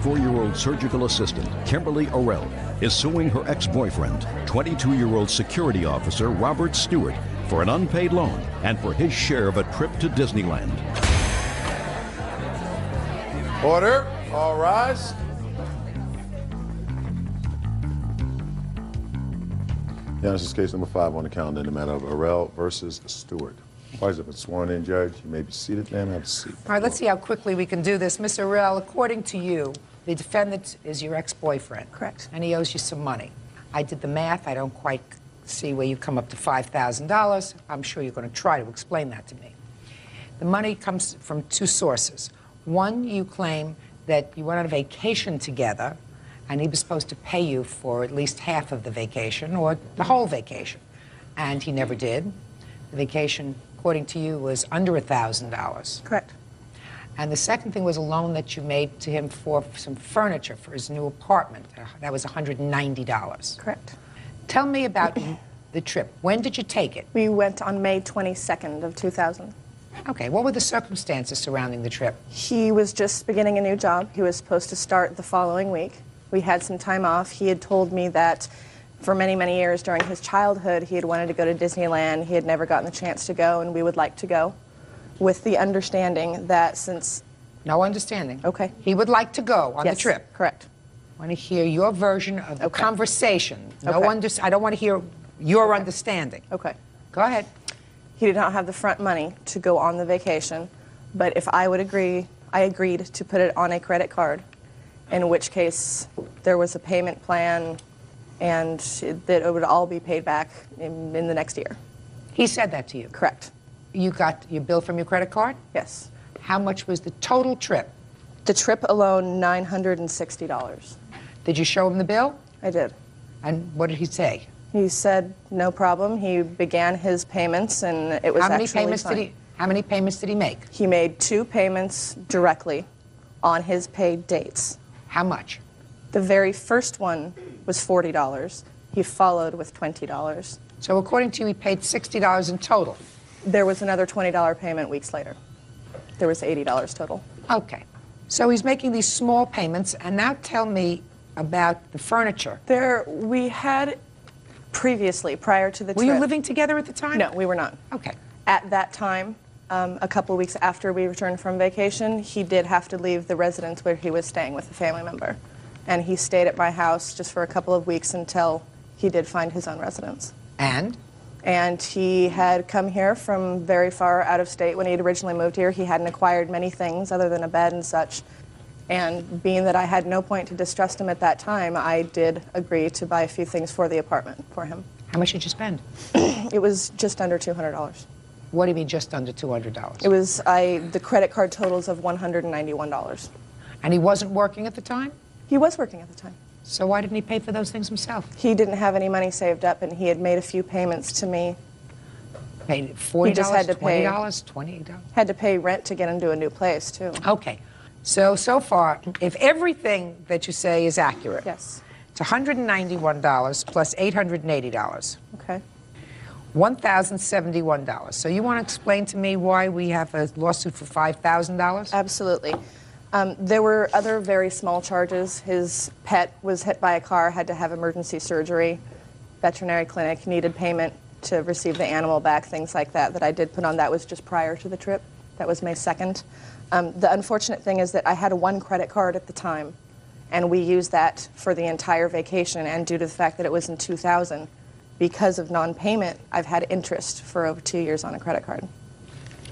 34-year-old surgical assistant, Kimberly Orell, is suing her ex-boyfriend, 22-year-old security officer Robert Stewart, for an unpaid loan and for his share of a trip to Disneyland. Order. All rise. Yeah, this is case number 5 on the calendar in the matter of Orell versus Stewart. Wise have been sworn in, Judge. You may be seated, ma'am. Have a seat. All right, let's see how quickly we can do this. Ms. Orell, according to you, the defendant is your ex-boyfriend. Correct. And he owes you some money. I did the math. I don't quite see where you come up to $5,000. I'm sure you're going to try to explain that to me. The money comes from 2 sources. One, you claim that you went on a vacation together, and he was supposed to pay you for at least half of the vacation or the whole vacation, and he never did. The vacation, according to you, was under $1,000. Correct. And the second thing was a loan that you made to him for some furniture for his new apartment. That was $190. Correct. Tell me about the trip. When did you take it? We went on May 22nd of 2000. Okay, what were the circumstances surrounding the trip? He was just beginning a new job. He was supposed to start the following week. We had some time off. He had told me that for many, many years during his childhood, he had wanted to go to Disneyland. He had never gotten the chance to go, and we would like to go, with the understanding that since... No understanding. Okay. He would like to go on the trip. Correct. I want to hear your version of the conversation. No Okay. I don't want to hear your understanding. Okay. Go ahead. He did not have the front money to go on the vacation, but if I would agree, I agreed to put it on a credit card, in which case there was a payment plan and that it would all be paid back in the next year. He said that to you? Correct. You got your bill from your credit card? Yes. How much was the total trip? The trip alone, $960. Did you show him the bill? I did. And what did he say? He said no problem. He began his payments, and it was How many actually payments fine. did he? How many payments did he make? He made 2 payments directly on his paid dates. How much? The very first one was $40. He followed with $20. So according to you, he paid $60 in total. There was another $20 payment weeks later. There was $80 total. Okay. So he's making these small payments, and now tell me about the furniture. We had previously, prior to the trip... Were you living together at the time? No, we were not. Okay. At that time, a couple of weeks after we returned from vacation, he did have to leave the residence where he was staying with a family member. And he stayed at my house just for a couple of weeks until he did find his own residence. And? And he had come here from very far out of state when he had originally moved here. He hadn't acquired many things other than a bed and such. And being that I had no point to distrust him at that time, I did agree to buy a few things for the apartment for him. How much did you spend? It was just under $200. What do you mean just under $200? It was the credit card totals of $191. And he wasn't working at the time? He was working at the time. So why didn't he pay for those things himself? He didn't have any money saved up, and he had made a few payments to me. Paid $40, He just had to pay- $20, $28? Had to pay rent to get into a new place, too. Okay. So far, if everything that you say is accurate, Yes. it's $191 plus $880. Okay. $1,071. So you want to explain to me why we have a lawsuit for $5,000? Absolutely. There were other very small charges. His pet was hit by a car, had to have emergency surgery. Veterinary clinic needed payment to receive the animal back, things like that, that I did put on. That was just prior to the trip. That was May 2nd. The unfortunate thing is that I had one credit card at the time, and we used that for the entire vacation, and due to the fact that it was in 2000, because of non-payment, I've had interest for over 2 years on a credit card.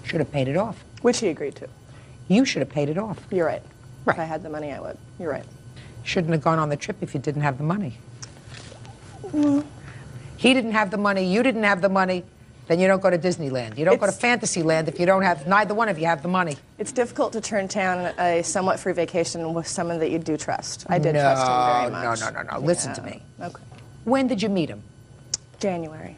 Should have paid it off. Which he agreed to. You should have paid it off. You're right. Right. If I had the money, I would. You're right. Shouldn't have gone on the trip if you didn't have the money. He didn't have the money, you didn't have the money, then you don't go to Disneyland. You don't go to Fantasyland if you don't have, neither one of you have the money. It's difficult to turn down a somewhat free vacation with someone that you do trust. I did trust him very much. No. Listen to me. Okay. When did you meet him? January.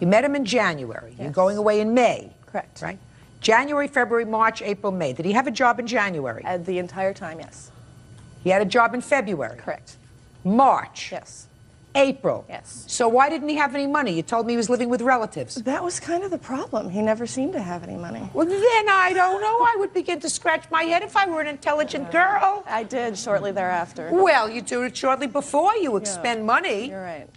You met him in January. Yes. You're going away in May. Correct. Right? January, February, March, April, May. Did he have a job in January? The entire time, yes. He had a job in February. Correct. March. Yes. April. Yes. So why didn't he have any money? You told me he was living with relatives. That was kind of the problem. He never seemed to have any money. Well, then I don't know. I would begin to scratch my head if I were an intelligent girl. I did shortly thereafter. Well, you do it shortly before you expend money. You're right.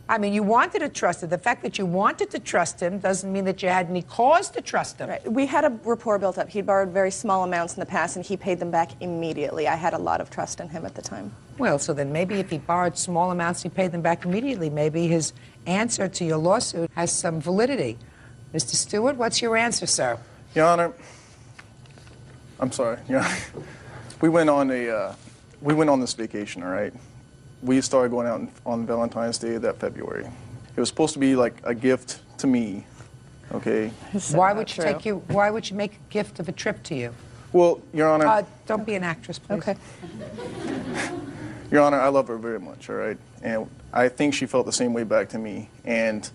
I mean, you wanted to trust him. The fact that you wanted to trust him doesn't mean that you had any cause to trust him. Right. We had a rapport built up. He'd borrowed very small amounts in the past, and he paid them back immediately. I had a lot of trust in him at the time. Well, so then maybe if he borrowed small amounts, he paid them back immediately. Maybe his answer to your lawsuit has some validity. Mr. Stewart, what's your answer, sir? Your Honor, I'm sorry. Your Honor, we went on this vacation, all right? We started going out on Valentine's Day that February. It was supposed to be like a gift to me, okay? Why would you make a gift of a trip to you? Well, Your Honor. Don't be an actress, please. Okay. Your Honor, I love her very much, all right? And I think she felt the same way back to me. And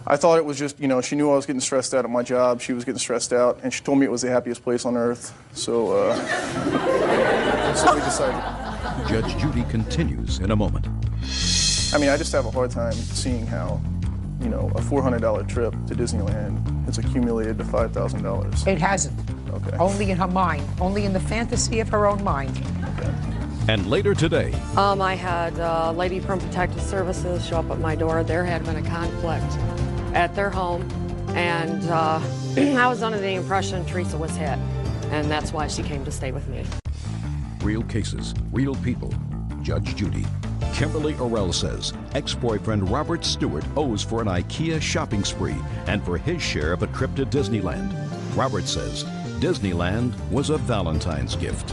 I thought it was just, you know, she knew I was getting stressed out at my job. She was getting stressed out, and she told me it was the happiest place on earth. So, so we decided. Judge Judy continues in a moment. I mean, I just have a hard time seeing how, you know, a $400 trip to Disneyland has accumulated to $5,000. It hasn't. Okay. Only in her mind. Only in the fantasy of her own mind. Okay. And later today, I had a lady from Protective Services show up at my door. There had been a conflict at their home, and I was under the impression Teresa was hit, and that's why she came to stay with me. real cases, real people. Judge Judy. Kimberly Orell says ex-boyfriend Robert Stewart owes for an IKEA shopping spree and for his share of a trip to Disneyland. Robert says Disneyland was a Valentine's gift.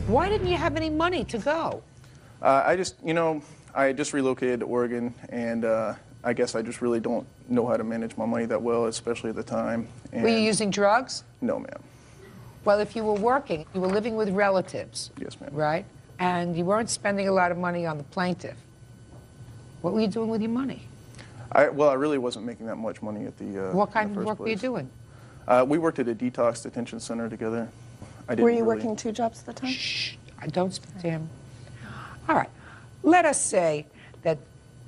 Why didn't you have any money to go? I just relocated to Oregon, and I guess I just really don't know how to manage my money that well, especially at the time. And were you using drugs? No, ma'am. Well, if you were working, you were living with relatives. Yes, ma'am. Right? And you weren't spending a lot of money on the plaintiff. What were you doing with your money? I really wasn't making that much money at the What kind in the of first work were you place. doing? We worked at a detox detention center together. Were you working 2 jobs at the time? Shh, don't speak to him. All right. Let us say that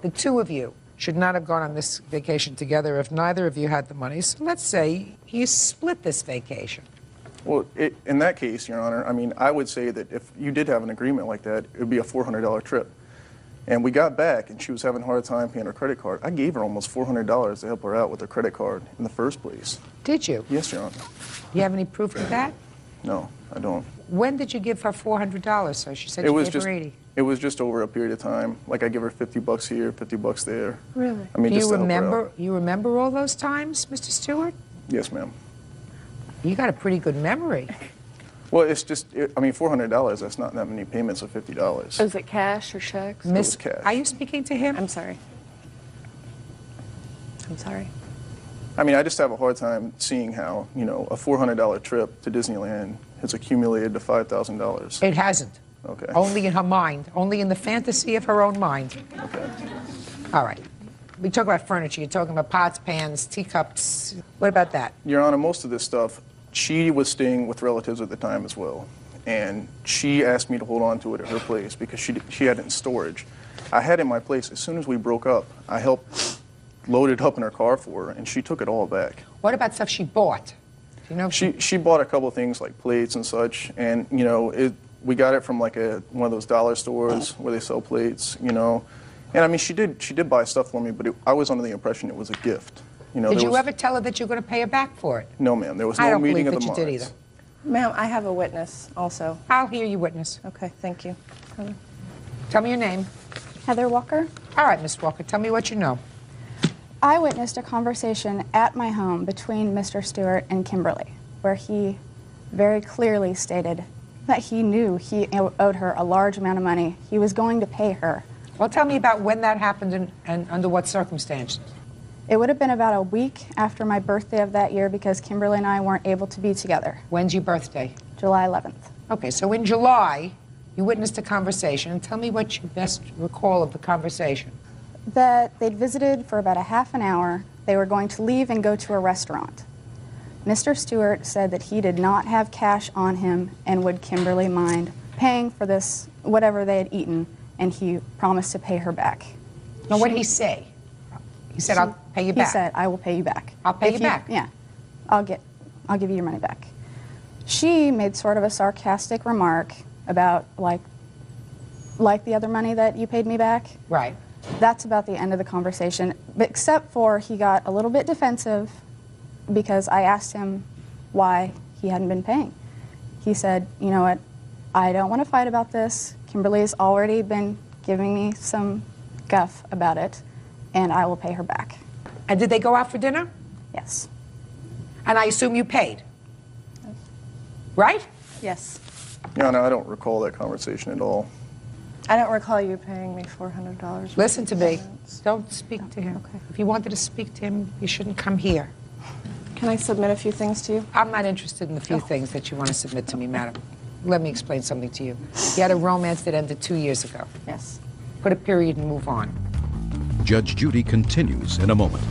the two of you should not have gone on this vacation together if neither of you had the money. So let's say you split this vacation. Well, in that case, Your Honor, I mean, I would say that if you did have an agreement like that, it would be a $400 trip. And we got back, and she was having a hard time paying her credit card. I gave her almost $400 to help her out with her credit card in the first place. Did you? Yes, Your Honor. You have any proof of that? No, I don't. When did you give her $400? So she said you gave her 80. It was just over a period of time. Like I give her $50 here, $50 there. Really? I mean, Do just you to help her remember? out. You remember all those times, Mr. Stewart? Yes, ma'am. You got a pretty good memory. Well, it's just, I mean, $400, that's not that many payments of $50. Is it cash or checks? Miss, cash. are you speaking to him? I'm sorry. I'm sorry. I mean, I just have a hard time seeing how, you know, a $400 trip to Disneyland has accumulated to $5,000. It hasn't. Okay. Only in her mind. Only in the fantasy of her own mind. Okay. All right. We talk about furniture. You're talking about pots, pans, teacups. What about that? Your Honor, most of this stuff, she was staying with relatives at the time as well. And she asked me to hold on to it at her place because she had it in storage. I had it in my place. As soon as we broke up, I helped load it up in her car for her, and she took it all back. What about stuff she bought? Do you know? She bought a couple of things like plates and such, and, you know, we got it from like one of those dollar stores where they sell plates, you know. And I mean, she did buy stuff for me, but I was under the impression it was a gift. You know, Did you ever tell her that you're going to pay her back for it? No, ma'am. There was I no don't meeting believe of the that you did minds. either. Ma'am, I have a witness also. I'll hear you witness. Okay, thank you. Tell me your name. Heather Walker. All right, Miss Walker, tell me what you know. I witnessed a conversation at my home between Mr. Stewart and Kimberly, where he very clearly stated that he knew he owed her a large amount of money. He was going to pay her. Well, tell me about when that happened and under what circumstances. It would have been about a week after my birthday of that year because Kimberly and I weren't able to be together. When's your birthday? July 11th. Okay, so in July, you witnessed a conversation. Tell me what you best recall of the conversation. That they'd visited for about a half an hour. They were going to leave and go to a restaurant. Mr. Stewart said that he did not have cash on him and would Kimberly mind paying for this, whatever they had eaten, and he promised to pay her back. Now, what did he say? He said, I'll pay you back. He said, I will pay you back. I'll pay you back. Yeah, I'll give you your money back. She made sort of a sarcastic remark about like the other money that you paid me back. Right. That's about the end of the conversation, but except for he got a little bit defensive because I asked him why he hadn't been paying. He said, you know what, I don't want to fight about this. Kimberly's already been giving me some guff about it, and I will pay her back. And did they go out for dinner? Yes. And I assume you paid. Right? Yes. Yeah, no, I don't recall that conversation at all. I don't recall you paying me $400. Listen to me. Don't speak to him. Okay. If you wanted to speak to him, you shouldn't come here. Can I submit a few things to you? I'm not interested in the few things that you want to submit to me, madam. Let me explain something to you. You had a romance that ended 2 years ago. Yes. Put a period and move on. Judge Judy continues in a moment.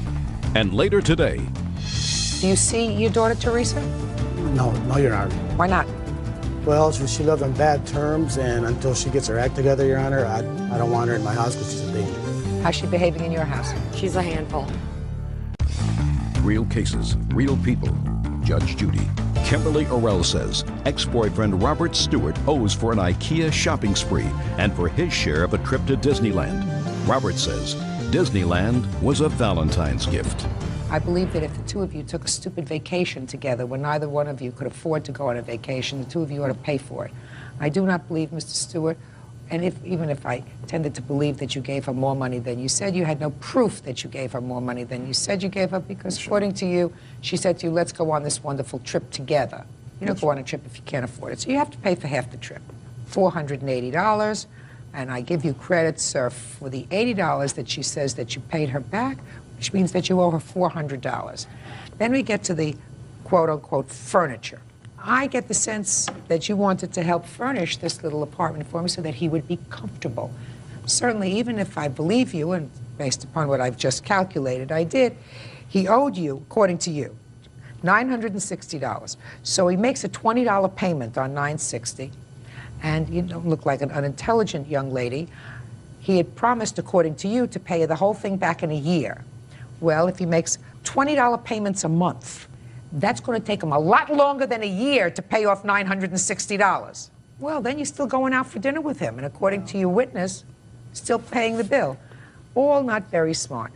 And later today, Do you see your daughter, Teresa? No, Your Honor. Why not? Well, she lived on bad terms, and until she gets her act together, Your Honor, I don't want her in my house because she's a danger. How's she behaving in your house? She's a handful. real cases, real people. Judge Judy. Kimberly Orell says ex-boyfriend Robert Stewart owes for an IKEA shopping spree and for his share of a trip to Disneyland. Robert says Disneyland was a Valentine's gift. I believe that if the two of you took a stupid vacation together when neither one of you could afford to go on a vacation, the two of you ought to pay for it. I do not believe, Mr. Stewart, and even if I tended to believe that you gave her more money than you said, you had no proof that you gave her more money than you said you gave her because, according to you, she said to you, let's go on this wonderful trip together. You don't go on a trip if you can't afford it. So you have to pay for half the trip, $480. And I give you credit, sir, for the $80 that she says that you paid her back, which means that you owe her $400. Then we get to the quote-unquote furniture. I get the sense that you wanted to help furnish this little apartment for me so that he would be comfortable. Certainly, even if I believe you, and based upon what I've just calculated, I did, he owed you, according to you, $960. So he makes a $20 payment on $960, and you don't look like an unintelligent young lady. He had promised, according to you, to pay the whole thing back in a year. Well, if he makes $20 payments a month, that's going to take him a lot longer than a year to pay off $960. Well, then you're still going out for dinner with him, and according to your witness, still paying the bill. All not very smart.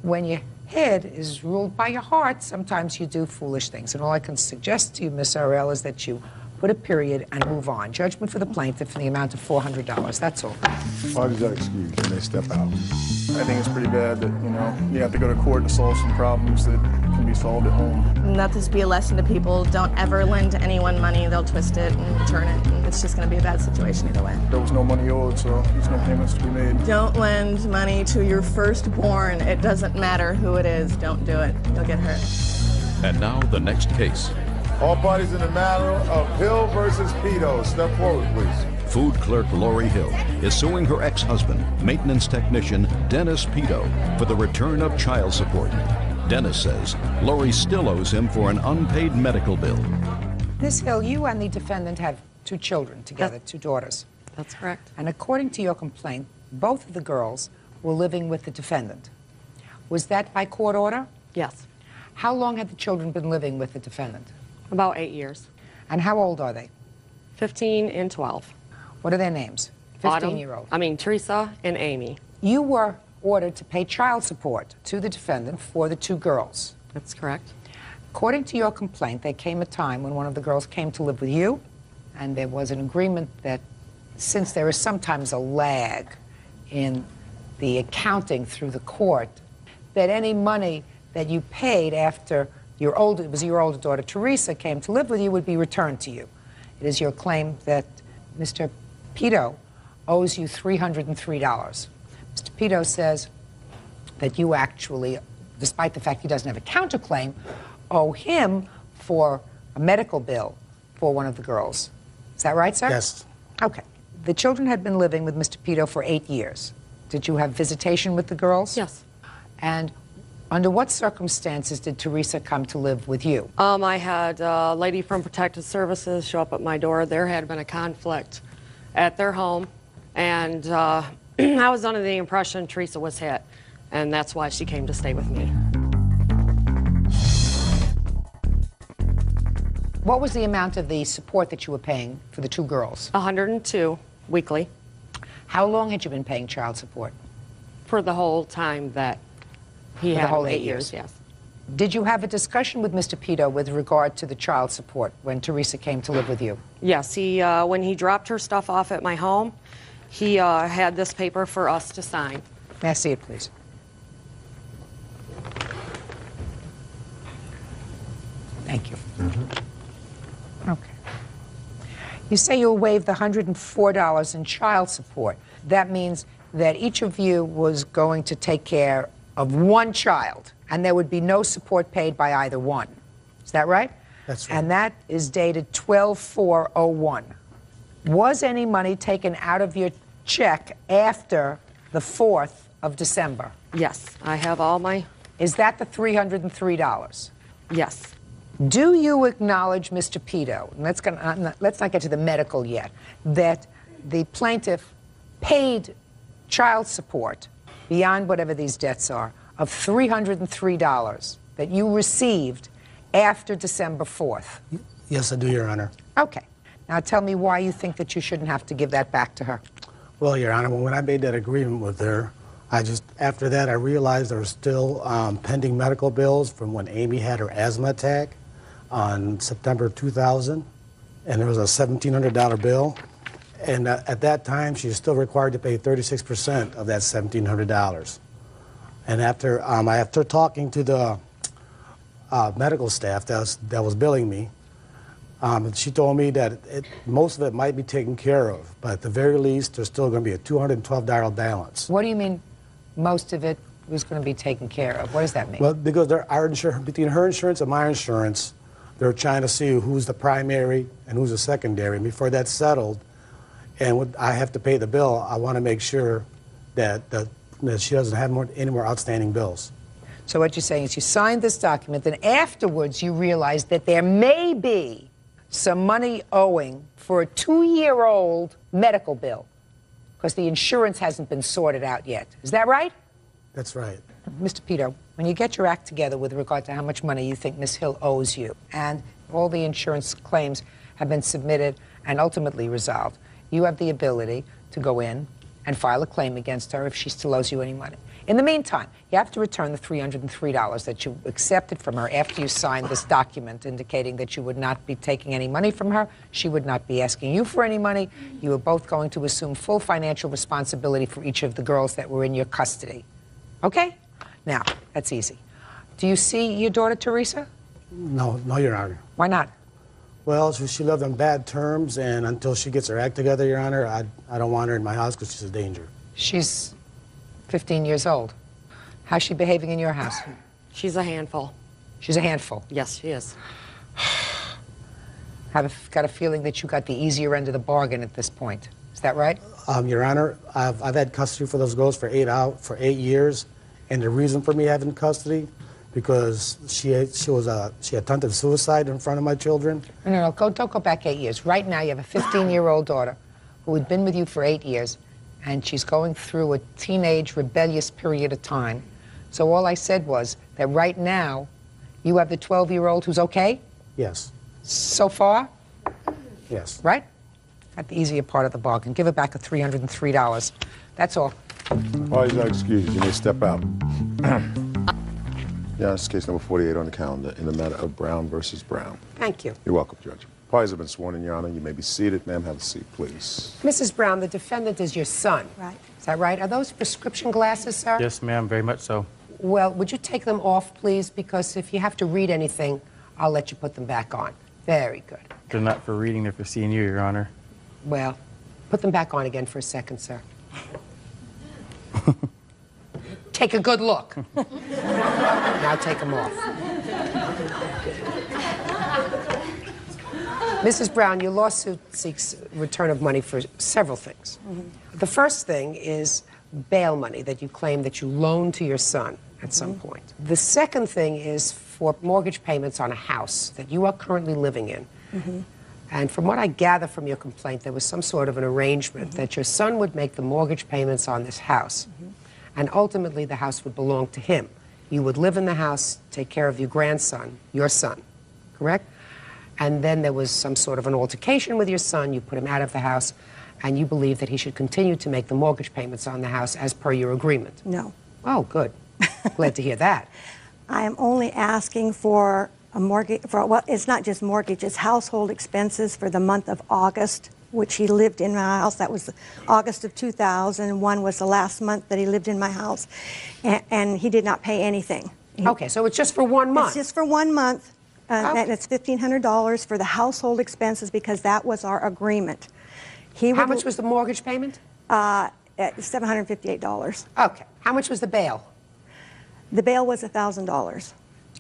When your head is ruled by your heart, sometimes you do foolish things. And all I can suggest to you, Miss Orell, is that you put a period and move on. Judgment for the plaintiff in the amount of $400. That's all. Parties are excused and they step out. I think it's pretty bad that, you know, you have to go to court to solve some problems that can be solved at home. Let this be a lesson to people. Don't ever lend anyone money. They'll twist it and turn it, and it's just going to be a bad situation either way. There was no money owed, so there's no payments to be made. Don't lend money to your firstborn. It doesn't matter who it is. Don't do it. You'll get hurt. And now the next case. All parties in the matter of Hill versus Pito. Step forward, please. Food clerk Lori Hill is suing her ex-husband, maintenance technician Dennis Pito, for the return of child support. Dennis says Lori still owes him for an unpaid medical bill. Miss Hill, you and the defendant have two children together, two daughters. That's correct. And according to your complaint, both of the girls were living with the defendant. Was that by court order? Yes. How long had the children been living with the defendant? About 8 years. And how old are they? 15 and 12. What are their names? 15-year-old. Teresa and Amy. You were ordered to pay child support to the defendant for the two girls. That's correct. According to your complaint, there came a time when one of the girls came to live with you, and there was an agreement that since there is sometimes a lag in the accounting through the court, that any money that you paid after your older daughter Teresa came to live with you would be returned to you. It is your claim that Mr. Pito owes you $303. Mr. Pito says that you actually, despite the fact he doesn't have a counterclaim, owe him for a medical bill for one of the girls. Is that right, sir? Yes. Okay. The children had been living with Mr. Pito for 8 years. Did you have visitation with the girls? Yes. And under what circumstances did Teresa come to live with you? I had a lady from Protective Services show up at my door. There had been a conflict at their home, And I was under the impression Teresa was hit, and that's why she came to stay with me. What was the amount of the support that you were paying for the two girls? $102 weekly. How long had you been paying child support? For the whole time that he had the whole him, 8 8 years? yes. Did you have a discussion with Mr. Pito with regard to the child support when Teresa came to live with you? Yes, when he dropped her stuff off at my home, he had this paper for us to sign. May I see it, please? Thank you. Okay. You say you'll waive the $104 in child support. That means that each of you was going to take care of one child, and there would be no support paid by either one. Is that right? That's right. And that is dated 12/4/01. Was any money taken out of your check after the 4th of December? Yes, I have all my... Is that the $303? Yes. Do you acknowledge, Mr. Pito, and let's not get to the medical yet, that the plaintiff paid child support beyond whatever these debts are of $303 that you received after December 4th? Yes, I do, Your Honor. Okay. Now tell me why you think that you shouldn't have to give that back to her. Well, Your Honor, when I made that agreement with her, after that, I realized there were still pending medical bills from when Amy had her asthma attack on September 2000, and there was a $1,700 bill. And at that time, she was still required to pay 36% of that $1,700. And after talking to the medical staff that was billing me, she told me that most of it might be taken care of, but at the very least, there's still going to be a $212 balance. What do you mean most of it was going to be taken care of? What does that mean? Well, because between her insurance and my insurance, they're trying to see who's the primary and who's the secondary. And before that's settled, and when I have to pay the bill, I want to make sure that she doesn't have any more outstanding bills. So what you're saying is you signed this document, and afterwards you realized that there may be some money owing for a 2-year-old medical bill because the insurance hasn't been sorted out yet. Is that right? That's right. Mr. Pito, when you get your act together with regard to how much money you think Ms. Hill owes you, and all the insurance claims have been submitted and ultimately resolved, you have the ability to go in and file a claim against her if she still owes you any money. In the meantime, you have to return the $303 that you accepted from her after you signed this document indicating that you would not be taking any money from her. She would not be asking you for any money. You were both going to assume full financial responsibility for each of the girls that were in your custody. Okay? Now, that's easy. Do you see your daughter, Teresa? No, Your Honor. Why not? Well, she lived on bad terms, and until she gets her act together, Your Honor, I don't want her in my house because she's a danger. She's 15 years old. How's she behaving in your house? She's a handful. She's a handful? Yes, she is. I've got a feeling that you got the easier end of the bargain at this point. Is that right? Your Honor, I've had custody for those girls for 8 years, and the reason for me having custody because she attempted suicide in front of my children. No, don't go back 8 years. Right now, you have a 15-year-old daughter who had been with you for 8 years, and she's going through a teenage rebellious period of time. So all I said was that right now, you have the 12-year-old who's okay? Yes. So far? Yes. Right? Got the easier part of the bargain. Give her back the $303. That's all. Parties are excused. You may step out. Yeah, this is case number 48 on the calendar in the matter of Brown versus Brown. Thank you. You're welcome, Judge. Parties have been sworn in, Your Honor. You may be seated. Ma'am, have a seat, please. Mrs. Brown, the defendant is your son. Right. Is that right? Are those prescription glasses, sir? Yes, ma'am, very much so. Well, would you take them off, please? Because if you have to read anything, I'll let you put them back on. Very good. They're not for reading, they're for seeing you, Your Honor. Well, put them back on again for a second, sir. Take a good look. Now take them off. Mrs. Brown, your lawsuit seeks return of money for several things. Mm-hmm. The first thing is bail money that you claim that you loaned to your son at some point. The second thing is for mortgage payments on a house that you are currently living in. Mm-hmm. And from what I gather from your complaint, there was some sort of an arrangement that your son would make the mortgage payments on this house, and ultimately the house would belong to him. You would live in the house, take care of your grandson, your son, correct? And then there was some sort of an altercation with your son, you put him out of the house, and you believe that he should continue to make the mortgage payments on the house as per your agreement. No. Oh, good. Glad to hear that. I am only asking for a mortgage, well, it's not just mortgage, it's household expenses for the month of August, which he lived in my house. That was August of 2001 was the last month that he lived in my house, and he did not pay anything. Okay, so it's just for 1 month. It's just for 1 month, and it's $1,500 for the household expenses because that was our agreement. How much was the mortgage payment? $758. Okay. How much was the bail? The bail was $1,000.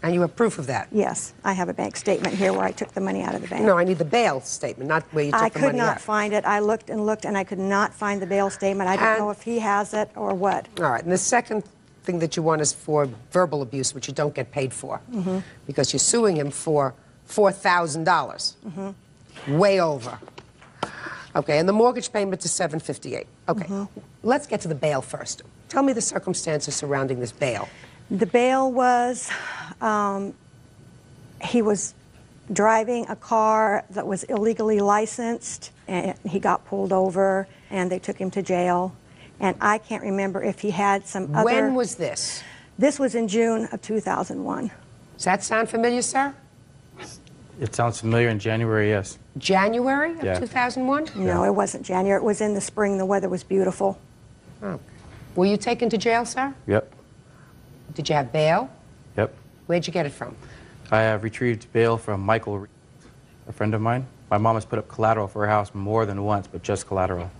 And you have proof of that? Yes, I have a bank statement here where I took the money out of the bank. No, I need the bail statement, not where you took the money out. I could not find it. I looked and looked, and I could not find the bail statement. I don't know if he has it or what. All right, and the second thing that you want is for verbal abuse, which you don't get paid for, because you're suing him for $4,000. Way over. Okay, and the mortgage payment is $758. Okay, let's get to the bail first. Tell me the circumstances surrounding this bail. The bail was, he was driving a car that was illegally licensed, and he got pulled over, and they took him to jail. And I can't remember if he had some other... When was this? This was in June of 2001. Does that sound familiar, sir? It sounds familiar. In January, yes. January of 2001? No, it wasn't January. It was in the spring. The weather was beautiful. Oh. Were you taken to jail, sir? Yep. Did you have bail? Yep. Where'd you get it from? I have retrieved bail from Michael, a friend of mine. My mom has put up collateral for her house more than once, but just collateral.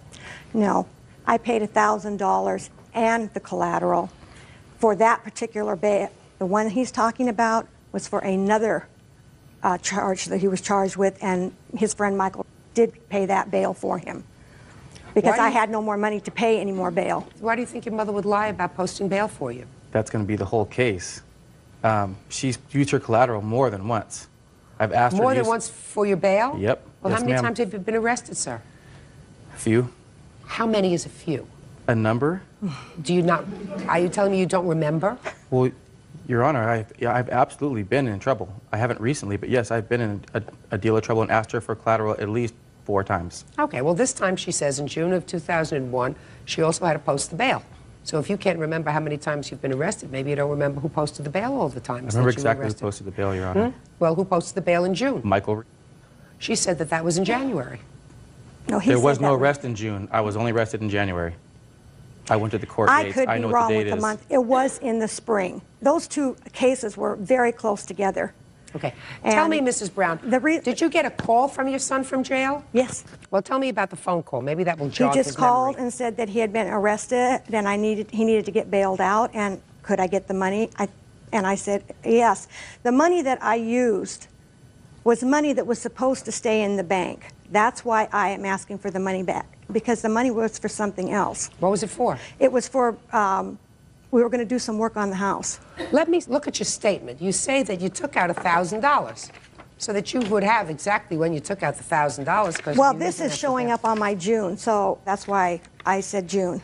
No, I paid $1,000 and the collateral for that particular bail. The one he's talking about was for another charge that he was charged with, and his friend Michael did pay that bail for him because I had no more money to pay any more bail. Why do you think your mother would lie about posting bail for you? That's going to be the whole case. She's used her collateral more than once. I've asked her more than once for your bail? Yep. Well, Yes, how many ma'am. times have you been arrested, sir? A few. How many is a few? A number? Do you not? Are you telling me you don't remember? Well, Your Honor, I've absolutely been in trouble. I haven't recently, but yes, I've been in a deal of trouble and asked her for collateral at least 4 times. Okay, well, this time she says in June of 2001, she also had to post the bail. So if you can't remember how many times you've been arrested, maybe you don't remember who posted the bail all the time. I remember exactly who posted the bail, Your Honor. Well, who posted the bail in June? Michael. She said that that was in January. No, he There said was no that arrest in June. I was only arrested in January. I went to the court I dates. could I be know wrong what the with date the is. month. It was in the spring. Those two cases were very close together. Okay. Tell me, Mrs. Brown, did you get a call from your son from jail? Yes. Well, tell me about the phone call. Maybe that will He jog just his called memory. and said that he had been arrested and he needed to get bailed out, and could I get the money? And I said, yes. The money that I used was money that was supposed to stay in the bank. That's why I am asking for the money back, because the money was for something else. What was it for? It was for, we were going to do some work on the house. Let me look at your statement. You say that you took out $1,000 so that you would have exactly when you took out the $1,000. Well, this is showing up on my June, so that's why I said June.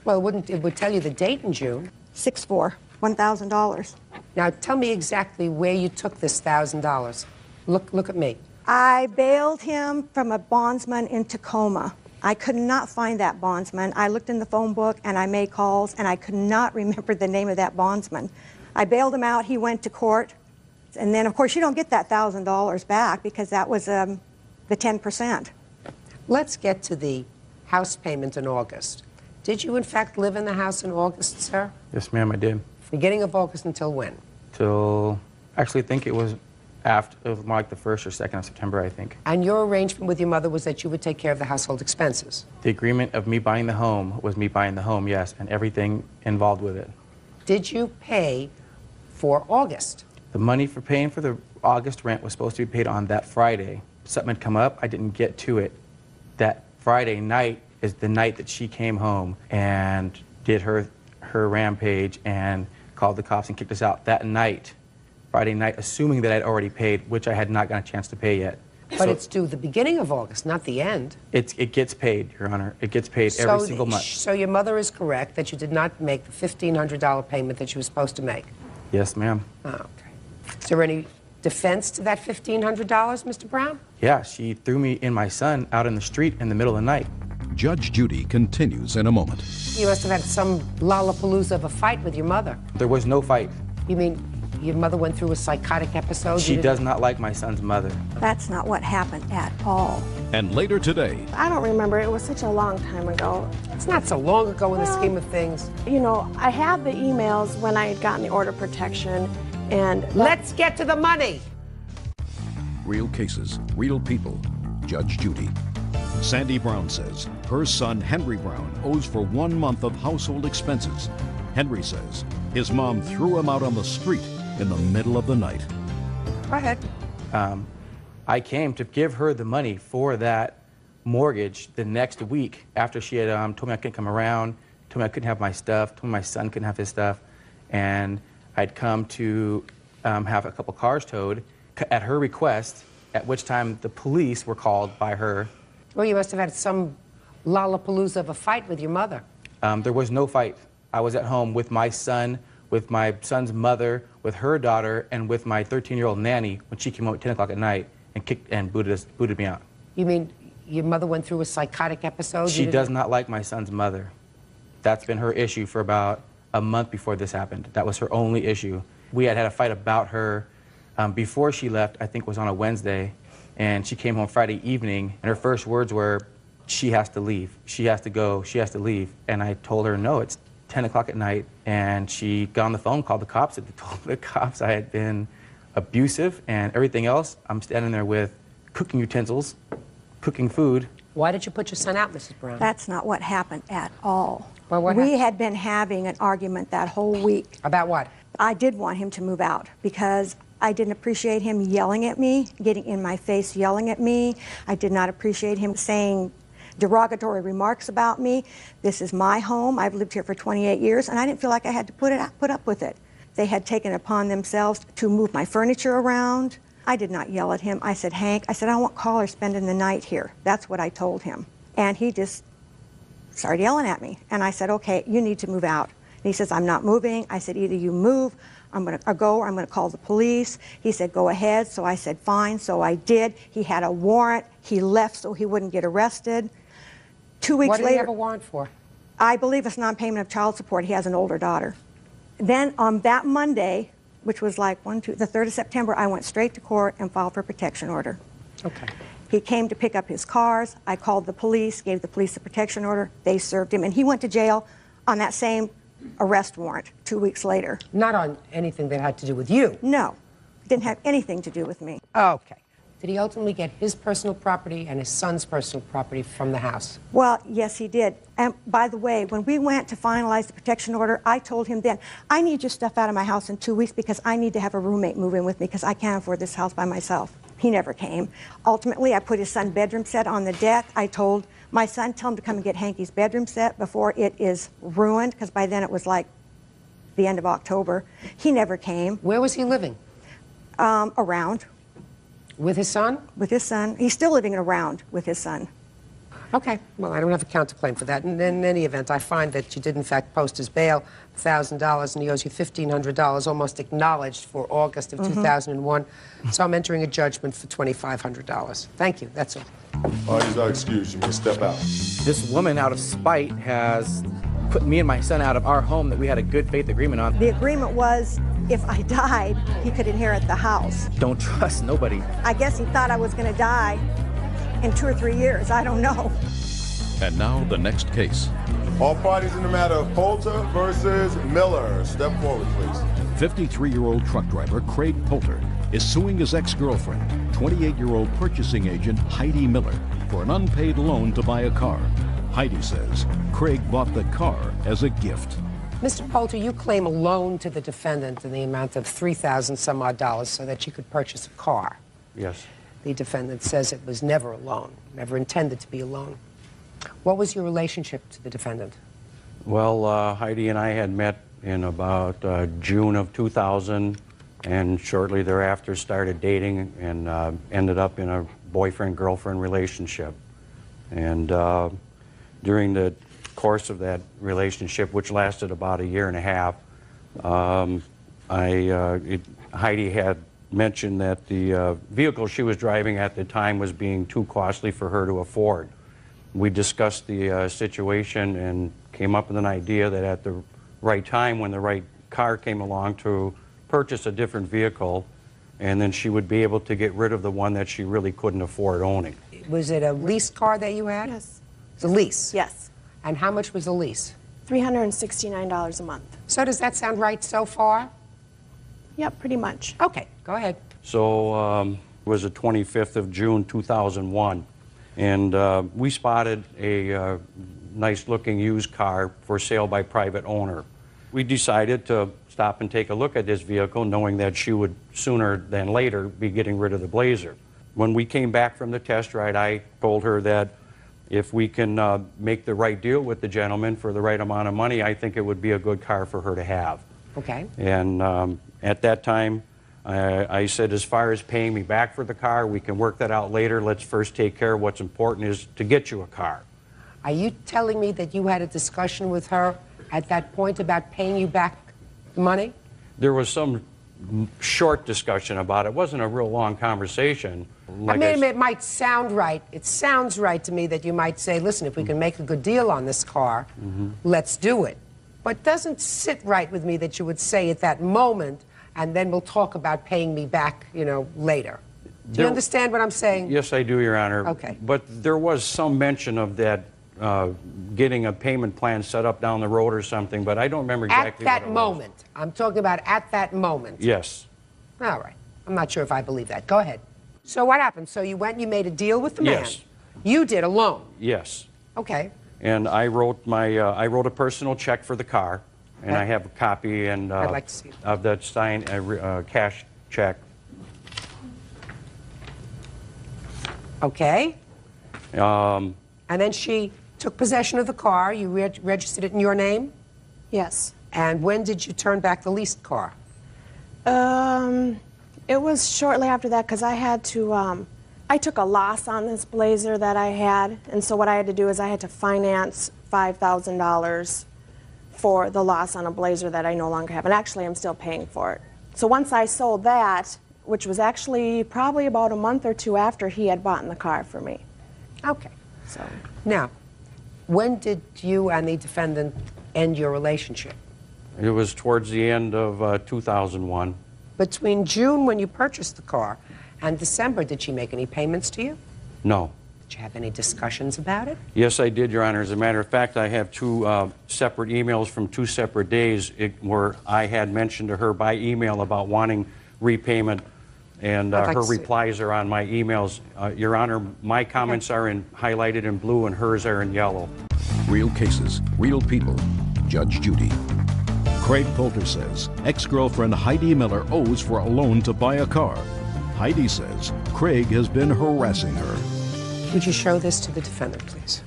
Well, it would tell you the date in June. 6/4, $1,000. Now, tell me exactly where you took this $1,000. Look at me. I bailed him from a bondsman in Tacoma. I could not find that bondsman. I looked in the phone book and I made calls and I could not remember the name of that bondsman. I bailed him out. He went to court. And then, of course, you don't get that $1,000 back because that was the 10%. Let's get to the house payment in August. Did you, in fact, live in the house in August, sir? Yes, ma'am, I did. Beginning of August until when? Till, actually, I think it was after, it was more like the 1st or 2nd of September, I think. And your arrangement with your mother was that you would take care of the household expenses? The agreement of me buying the home was me buying the home, yes, and everything involved with it. Did you pay for August? The money for paying for the August rent was supposed to be paid on that Friday. Something had come up, I didn't get to it. That Friday night is the night that she came home and did her rampage and called the cops and kicked us out. That night, Friday night, assuming that I'd already paid, which I had not gotten a chance to pay yet. But So- it's due the beginning of August, not the end. It gets paid, Your Honor. It gets paid every single month. So your mother is correct that you did not make the $1,500 payment that you were supposed to make. Yes, ma'am. Oh, okay. Is there any defense to that $1,500, Mr. Brown? Yeah, she threw me and my son out in the street in the middle of the night. Judge Judy continues in a moment. You must have had some lollapalooza of a fight with your mother. There was no fight. You mean your mother went through a psychotic episode? She does not like my son's mother. That's not what happened at all. And later today, I don't remember. It was such a long time ago. It's not so long ago in the scheme of things. You know, I have the emails when I had gotten the order of protection, and let's get to the money. real cases, real people. Judge Judy. Sandy Brown says her son Henry Brown owes for 1 month of household expenses. Henry says his mom threw him out on the street in the middle of the night. Go ahead. I came to give her the money for that mortgage the next week after she had told me I couldn't come around, told me I couldn't have my stuff, told me my son couldn't have his stuff, and I'd come to have a couple cars towed at her request, at which time the police were called by her. Well, you must have had some lollapalooza of a fight with your mother. There was no fight. I was at home with my son, with my son's mother, with her daughter, and with my 13-year-old nanny when she came home at 10 o'clock at night and kicked and booted me out. You mean your mother went through a psychotic episode? She does not like my son's mother. That's been her issue for about a month before this happened. That was her only issue. We had a fight about her before she left, I think it was on a Wednesday, and she came home Friday evening, and her first words were, she has to leave, she has to go, she has to leave. And I told her, no, it's 10 o'clock at night, and she got on the phone, called the cops, and told the cops I had been abusive and everything else. I'm standing there with cooking utensils, cooking food. Why did you put your son out, Mrs. Brown? That's not what happened at all. Well, what we happened? had been having an argument that whole week. About what? I did want him to move out because I didn't appreciate him yelling at me, getting in my face yelling at me. I did not appreciate him saying derogatory remarks about me. This is my home. I've lived here for 28 years, and I didn't feel like I had to put up with it. They had taken it upon themselves to move my furniture around. I did not yell at him. I said, Hank, I said, I don't want callers spending the night here. That's what I told him. And he just started yelling at me. And I said, okay, you need to move out. And he says, I'm not moving. I said, either you move, I'm going to go, or I'm going to call the police. He said, go ahead. So I said, fine. So I did. He had a warrant. He left so he wouldn't get arrested. 2 weeks What did later, he have a warrant for? I believe it's non-payment of child support. He has an older daughter. Then on that Monday, which was like the 3rd of September, I went straight to court and filed for a protection order. Okay. He came to pick up his cars. I called the police, gave the police a protection order. They served him, and he went to jail on that same arrest warrant 2 weeks later. Not on anything that had to do with you? No. Didn't have anything to do with me. Okay. Did he ultimately get his personal property and his son's personal property from the house? Well, yes, he did. And by the way, when we went to finalize the protection order, I told him then, I need your stuff out of my house in 2 weeks because I need to have a roommate move in with me because I can't afford this house by myself. He never came. Ultimately, I put his son's bedroom set on the deck. I told my son, tell him to come and get Hanky's bedroom set before it is ruined, because by then it was like the end of October. He never came. Where was he living? Around. With his son? With his son. He's still living around with his son. Okay. Well, I don't have a counterclaim for that. And in any event, I find that you did, in fact, post his bail, $1,000, and he owes you $1,500, almost acknowledged for August of 2001. So I'm entering a judgment for $2,500. Thank you. That's all. Parties are excused. You may step out. This woman, out of spite, has put me and my son out of our home that we had a good faith agreement on. The agreement was if I died, he could inherit the house. Don't trust nobody. I guess he thought I was going to die in 2 or 3 years. I don't know. And now the next case. All parties in the matter of Poulter versus Miller. Step forward, please. 53-year-old truck driver Craig Poulter is suing his ex-girlfriend, 28-year-old purchasing agent Heidi Miller, for an unpaid loan to buy a car. Heidi says Craig bought the car as a gift. Mr. Poulter, you claim a loan to the defendant in the amount of $3,000 some odd so that you could purchase a car. Yes. The defendant says it was never a loan, never intended to be a loan. What was your relationship to the defendant? Well, Heidi and I had met in about June of 2000, and shortly thereafter started dating and ended up in a boyfriend-girlfriend relationship. And during the course of that relationship, which lasted about 1.5 years, Heidi had mentioned that the vehicle she was driving at the time was being too costly for her to afford. We discussed the situation and came up with an idea that at the right time, when the right car came along, to purchase a different vehicle, and then she would be able to get rid of the one that she really couldn't afford owning. Was it a leased car that you had? Yes. It's a lease? Yes. And how much was the lease? $369 a month. So does that sound right so far? Yep, pretty much. Okay, go ahead. So it was the 25th of June, 2001, and we spotted a nice-looking used car for sale by private owner. We decided to stop and take a look at this vehicle, knowing that she would sooner than later be getting rid of the Blazer. When we came back from the test ride, I told her that if we can make the right deal with the gentleman for the right amount of money, I think it would be a good car for her to have. Okay. And at that time, I said, as far as paying me back for the car, we can work that out later. Let's first take care of what's important, is to get you a car. Are you telling me that you had a discussion with her at that point about paying you back the money? There was some short discussion about it. It wasn't a real long conversation. I mean, it might sound right. It sounds right to me that you might say, listen, if we can make a good deal on this car, let's do it. But it doesn't sit right with me that you would say at that moment, and then we'll talk about paying me back, you know, later. Do you understand what I'm saying? Yes, I do, Your Honor. Okay. But there was some mention of that getting a payment plan set up down the road or something, but I don't remember exactly at that what it moment. was. I'm talking about at that moment. Yes. All right. I'm not sure if I believe that. Go ahead. So what happened? So you went and you made a deal with the man? Yes. You did alone? Yes. Okay. And I wrote a personal check for the car, and I have a copy and I'd like to see it. of that signed cash check. Okay. Um, And then she took possession of the car. You registered it in your name? Yes. And when did you turn back the leased car? It was shortly after that, because I had to, I took a loss on this Blazer that I had, and so what I had to do is I had to finance $5,000 for the loss on a Blazer that I no longer have, and actually I'm still paying for it. So once I sold that, which was actually probably about a month or two after he had bought the car for me. Okay. So Now, when did you and the defendant end your relationship? it was towards the end of 2001. Between June, when you purchased the car, and December, did she make any payments to you? No. Did you have any discussions about it? Yes, I did, Your Honor. As a matter of fact, I have two separate emails from 2 separate days where I had mentioned to her by email about wanting repayment, and I'd like her to see. replies are on my emails. Your Honor, my comments are highlighted in blue and hers are in yellow. Real cases, real people. Judge Judy. Craig Poulter says ex-girlfriend Heidi Miller owes for a loan to buy a car. Heidi says Craig has been harassing her. Would you show this to the defendant, please?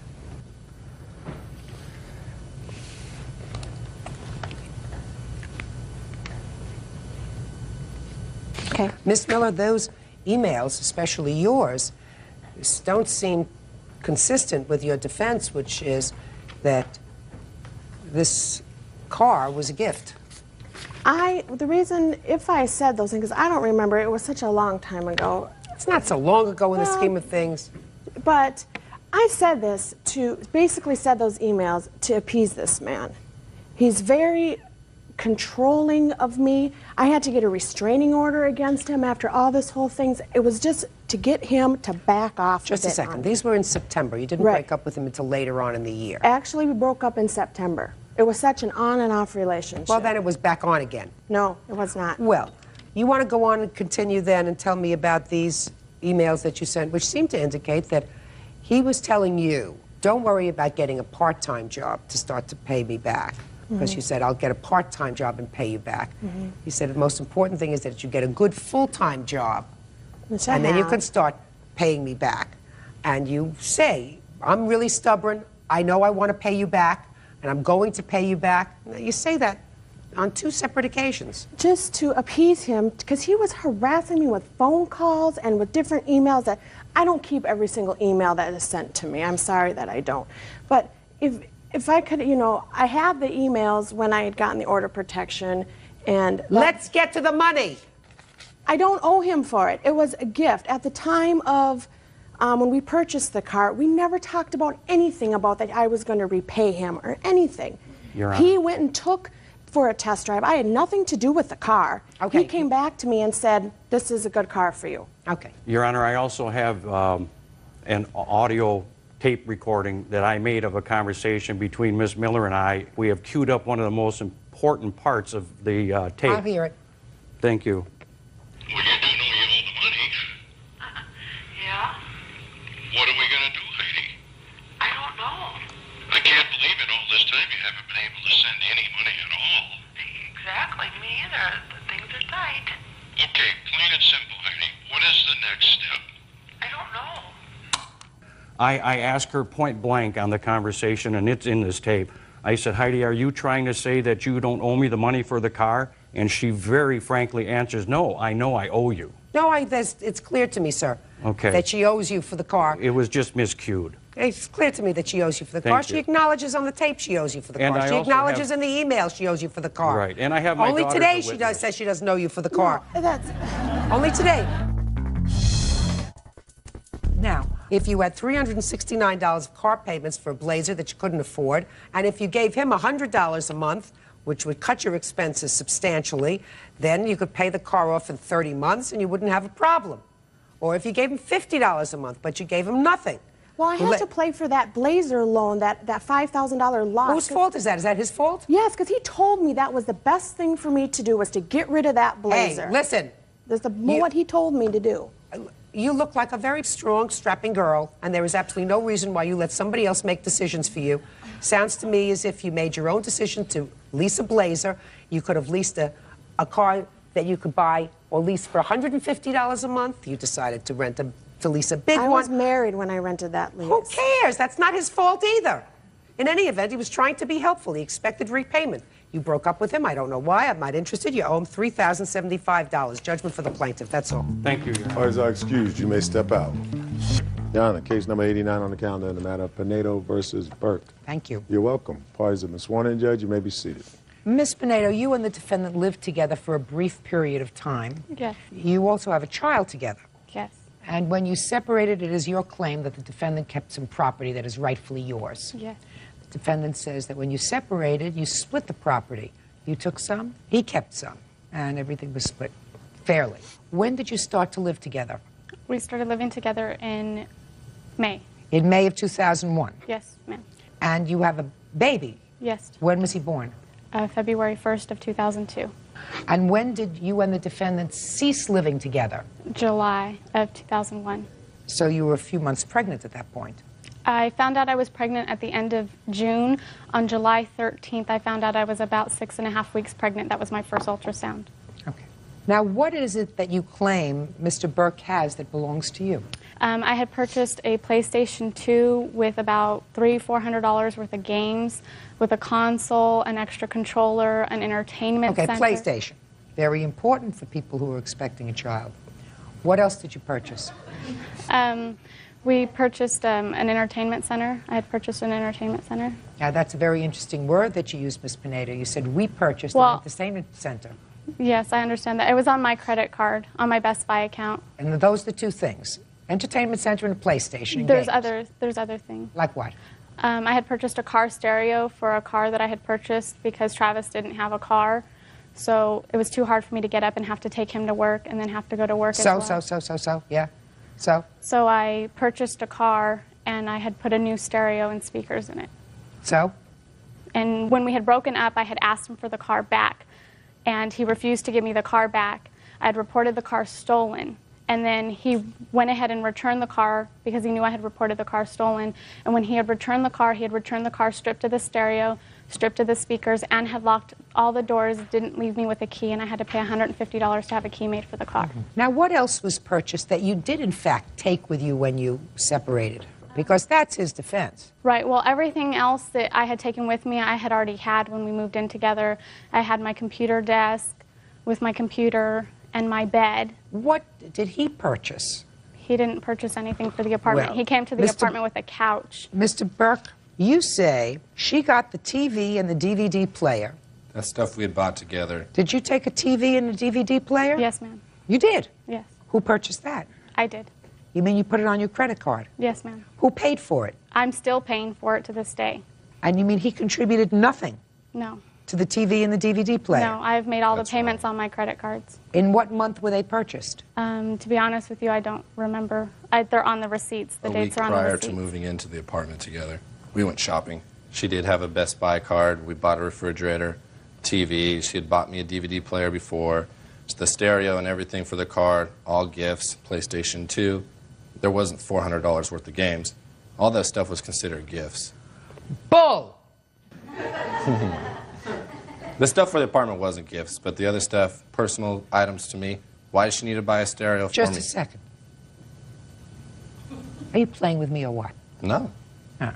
okay. Ms. Miller, those emails, especially yours, don't seem consistent with your defense, which is that this car was a gift. The reason, if I said those things, I don't remember. It was such a long time ago. It's not so long ago in the scheme of things. But I said this basically said those emails to appease this man. He's very controlling of me. I had to get a restraining order against him after all this whole thing. It was just to get him to back off. Just a second. These were in September. You didn't break up with him until later on in the year. Actually, we broke up in September. It was such an on and off relationship. Well, then it was back on again. No, it was not. Well, you want to go on and continue then and tell me about these emails that you sent, which seem to indicate that he was telling you, don't worry about getting a part-time job to start to pay me back. Because you said, I'll get a part-time job and pay you back. He said the most important thing is that you get a good full-time job, Which I and then you have. can start paying me back. And you say, I'm really stubborn, I know I want to pay you back, and I'm going to pay you back. Now, you say that on 2 separate occasions. Just to appease him, because he was harassing me with phone calls and with different emails that I don't keep every single email that is sent to me. I'm sorry that I don't. But if I could, you know, I have the emails when I had gotten the order of protection, and let's get to the money. I don't owe him for it. It was a gift. At the time of when we purchased the car, we never talked about anything about that I was going to repay him or anything. He went and took for a test drive. I had nothing to do with the car. Okay. He came back to me and said, "This is a good car for you." Okay. Your Honor, I also have an audio tape recording that I made of a conversation between Ms. Miller and I. We have queued up one of the most important parts of the tape. I'll hear it. Thank you. Well, you do know you owe the money. Yeah? What are we going to do, Heidi? I don't know. I can't believe in all this time you haven't been able to send any money at all. Exactly, me either. Things are tight. Okay, plain and simple, Heidi. What is the next step? I don't know. I asked her point blank on the conversation, and it's in this tape. I said, Heidi, are you trying to say that you don't owe me the money for the car? And she very frankly answers, no, I know I owe you. No, it's clear to me, sir, that she owes you for the car. It was just miscued. It's clear to me that she owes you for the car. She acknowledges on the tape she owes you for the car. She acknowledges in the email she owes you for the car. Right, and I have my Only daughter today as a witness. says she doesn't owe you for the car. No, that's... Only today. Now, if you had $369 of car payments for a Blazer that you couldn't afford, and if you gave him $100 a month, which would cut your expenses substantially, then you could pay the car off in 30 months and you wouldn't have a problem. Or if you gave him $50 a month, but you gave him nothing. Well, I had to pay for that Blazer loan, that $5,000 loss. Whose fault is that? Is that his fault? Yes, because he told me that was the best thing for me to do, was to get rid of that Blazer. Hey, listen. That's what he told me to do. You look like a very strong, strapping girl, and there is absolutely no reason why you let somebody else make decisions for you. Sounds to me as if you made your own decision to lease a Blazer. You could have leased a car that you could buy or lease for $150 a month. You decided to lease a big one. I was married when I rented that lease. Who cares? That's not his fault either. In any event, he was trying to be helpful. He expected repayment. You broke up with him. I don't know why. I'm not interested. You owe him $3,075. Judgment for the plaintiff. That's all. Thank you, Your Honor. Parties are excused. You may step out. Your Honor, case number 89 on the calendar in the matter of Pinedo versus Burke. Thank you. You're welcome. Parties have been sworn in, Judge. You may be seated. Ms. Pinedo, you and the defendant lived together for a brief period of time. Yes. You also have a child together. Yes. And when you separated, it is your claim that the defendant kept some property that is rightfully yours. Yes. The defendant says that when you separated, you split the property. You took some, he kept some, and everything was split fairly. When did you start to live together? We started living together in May. In May of 2001. Yes, ma'am. And you have a baby. Yes. When was he born? February 1st of 2002. And when did you and the defendant cease living together? July of 2001. So you were a few months pregnant at that point. I found out I was pregnant at the end of June. On July 13th, I found out I was about 6.5 weeks pregnant. That was my first ultrasound. Okay. Now, what is it that you claim Mr. Burke has that belongs to you? I had purchased a PlayStation 2 with about $300-400 worth of games, with a console, an extra controller, an entertainment center. Okay, PlayStation. Very important for people who are expecting a child. What else did you purchase? We purchased an entertainment center. I had purchased an entertainment center. Now, that's a very interesting word that you used, Ms. Pinedo. You said we purchased an entertainment center. Yes, I understand that. It was on my credit card, on my Best Buy account. And those are the two things, entertainment center and a PlayStation. And there's games. other things. Like what? I had purchased a car stereo for a car that I had purchased because Travis didn't have a car. So it was too hard for me to get up and have to take him to work and then have to go to work as well. Yeah. So I purchased a car, and I had put a new stereo and speakers in it. So? And when we had broken up, I had asked him for the car back, and he refused to give me the car back. I had reported the car stolen, and then he went ahead and returned the car because he knew I had reported the car stolen. And when he had returned the car stripped of the stereo, stripped of the speakers, and had locked all the doors, didn't leave me with a key, and I had to pay $150 to have a key made for the car. Mm-hmm. Now, what else was purchased that you did, in fact, take with you when you separated? Because that's his defense. Right. Well, everything else that I had taken with me, I had already had when we moved in together. I had my computer desk with my computer and my bed. What did he purchase? He didn't purchase anything for the apartment. Well, He came to the apartment with a couch. Mr. Burke, you say she got the TV and the DVD player. That's stuff we had bought together. Did you take a TV and a DVD player? Yes, ma'am. You did? Yes. Who purchased that? I did. You mean you put it on your credit card? Yes, ma'am. Who paid for it? I'm still paying for it to this day. And you mean he contributed nothing No. to the TV and the DVD player? No, I've made all the payments on my credit cards. In what month were they purchased? To be honest with you, I don't remember. They're on the receipts. The A dates week are on the prior receipts. to moving into the apartment together. We went shopping. She did have a Best Buy card. We bought a refrigerator, TV. She had bought me a DVD player before. The stereo and everything for the card, all gifts, PlayStation 2. There wasn't $400 worth of games. All that stuff was considered gifts. Bull! The stuff for the apartment wasn't gifts, but the other stuff, personal items to me. Why does she need to buy a stereo for me? Just a second. Are you playing with me or what? No. All right.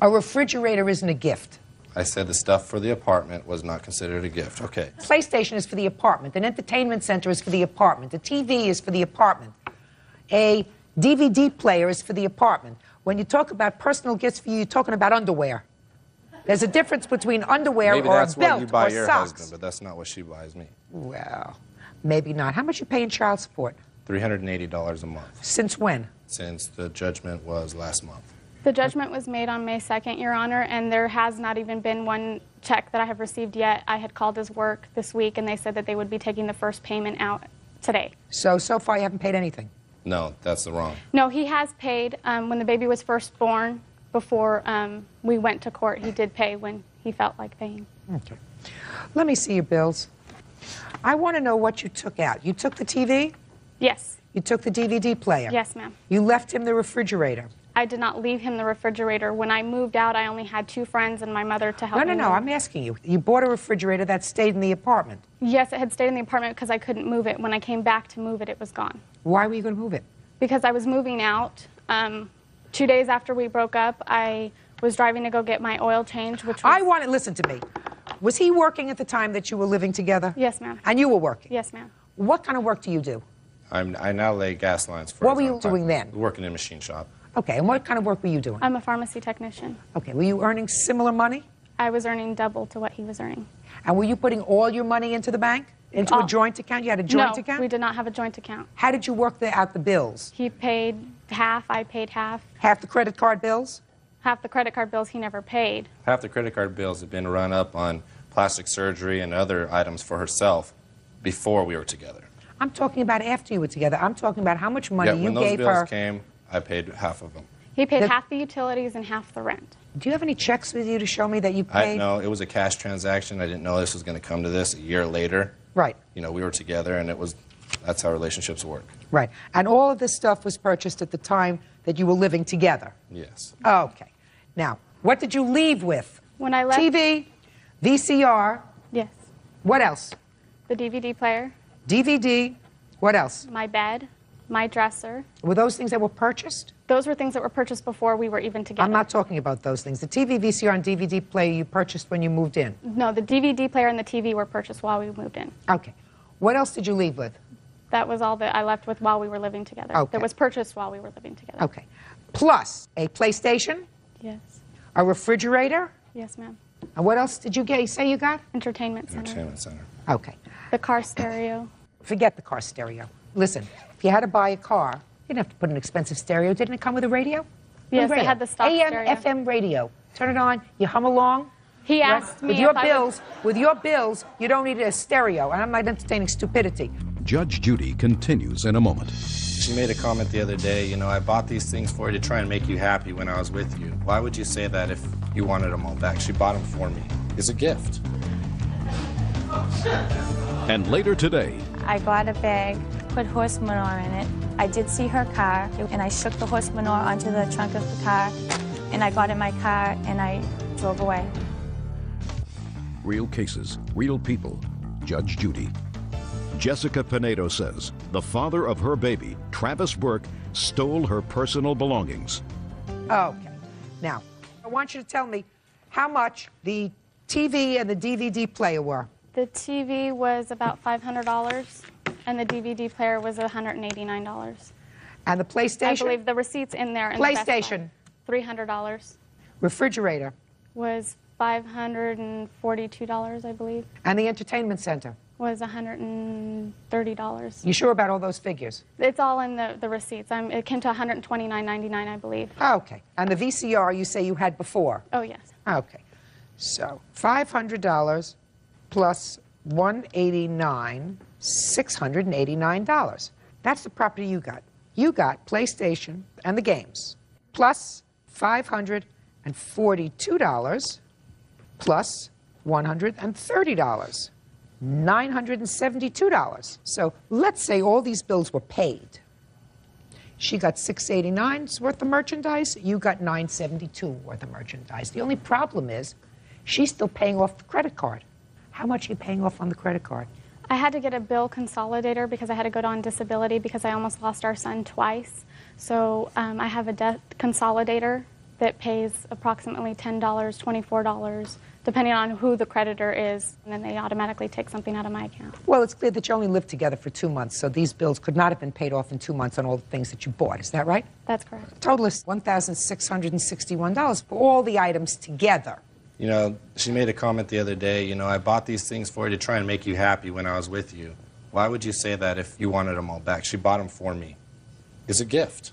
A refrigerator isn't a gift. I said the stuff for the apartment was not considered a gift. Okay. PlayStation is for the apartment. An entertainment center is for the apartment. A TV is for the apartment. A DVD player is for the apartment. When you talk about personal gifts for you, you're talking about underwear. There's a difference between underwear Maybe or a that's what belt you buy or your socks. husband, but that's not what she buys me. Well, maybe not. How much you pay in child support? $380 a month. Since when? Since the judgment was last month. The judgment was made on May 2nd, Your Honor, and there has not even been one check that I have received yet. I had called his work this week, and they said that they would be taking the first payment out today. So far you haven't paid anything? No, that's the wrong. No, he has paid when the baby was first born. Before we went to court, he did pay when he felt like paying. Okay. Let me see your bills. I want to know what you took out. You took the TV? Yes. You took the DVD player? Yes, ma'am. You left him the refrigerator? I did not leave him the refrigerator. When I moved out, I only had 2 friends and my mother to help me. No, I'm asking you. You bought a refrigerator that stayed in the apartment? Yes, it had stayed in the apartment because I couldn't move it. When I came back to move it, it was gone. Why were you going to move it? Because I was moving out. 2 days after we broke up, I was driving to go get my oil change, which was... Listen to me. Was he working at the time that you were living together? Yes, ma'am. And you were working? Yes, ma'am. What kind of work do you do? I now lay gas lines for... What were you doing then? Working in a machine shop. Okay, and what kind of work were you doing? I'm a pharmacy technician. Okay, were you earning similar money? I was earning double to what he was earning. And were you putting all your money into the bank? Into a joint account? You had a joint account? No, we did not have a joint account. How did you work out the bills? He paid half, I paid half. Half the credit card bills? Half the credit card bills he never paid. Half the credit card bills had been run up on plastic surgery and other items for herself before we were together. I'm talking about after you were together. I'm talking about how much money you gave her. when those bills came, I paid half of them. He paid half the utilities and half the rent. Do you have any checks with you to show me that you paid? No, it was a cash transaction. I didn't know this was going to come to this a year later. Right. You know, we were together, and that's how relationships work. Right. And all of this stuff was purchased at the time that you were living together? Yes. Okay. Now, what did you leave with? When I left... TV, VCR. Yes. What else? The DVD player. DVD. What else? My bed. My dresser. Were those things that were purchased? Those were things that were purchased before we were even together. I'm not talking about those things. The TV, VCR, and DVD player you purchased when you moved in? No, the DVD player and the TV were purchased while we moved in. Okay. What else did you leave with? That was all that I left with while we were living together. Okay. That was purchased while we were living together. Okay. Plus a PlayStation? Yes. A refrigerator? Yes, ma'am. And what else did you get? You say you got? Entertainment center. Entertainment center. Okay. The car stereo. Forget the car stereo. Listen, if you had to buy a car, you didn't have to put an expensive stereo. Didn't it come with a radio? Yes, With a it had the stock AM, stereo. FM radio. Turn it on, you hum along. He asked me with your if bills, with your bills, you don't need a stereo. And I'm not entertaining stupidity. Judge Judy continues in a moment. She made a comment the other day, you know, I bought these things for you to try and make you happy when I was with you. Why would you say that if you wanted them all back? She bought them for me. It's a gift. And later today, I got a bag, put horse manure in it. I did see her car, and I shook the horse manure onto the trunk of the car, and I got in my car, and I drove away. real cases, real people. Judge Judy. Jessica Pinedo says the father of her baby, Travis Burke, stole her personal belongings. Okay. Now, I want you to tell me how much the TV and the DVD player were. The TV was about $500, and the DVD player was $189. And the PlayStation? I believe the receipt's in there. In PlayStation? The $300. Refrigerator? Was $542, I believe. And the entertainment center? Was $130. You sure about all those figures? It's all in the receipts. It came to $129.99, I believe. Okay. And the VCR you say you had before? Oh, yes. Okay. So $500 plus $189, $689. That's the property you got. You got PlayStation and the games, plus $542 plus $130, $972. So let's say all these bills were paid. She got $689 worth of merchandise, you got $972 worth of merchandise. The only problem is she's still paying off the credit card. How much are you paying off on the credit card? I had to get a bill consolidator because I had to go on disability because I almost lost our son twice. So I have a debt consolidator that pays approximately $10, $24, depending on who the creditor is, and then they automatically take something out of my account. Well, it's clear that you only lived together for 2 months, so these bills could not have been paid off in 2 months on all the things that you bought. Is that right? That's correct. Total is $1,661 for all the items together. You know, she made a comment the other day, you know, I bought these things for you to try and make you happy when I was with you. Why would you say that if you wanted them all back? She bought them for me. It's a gift.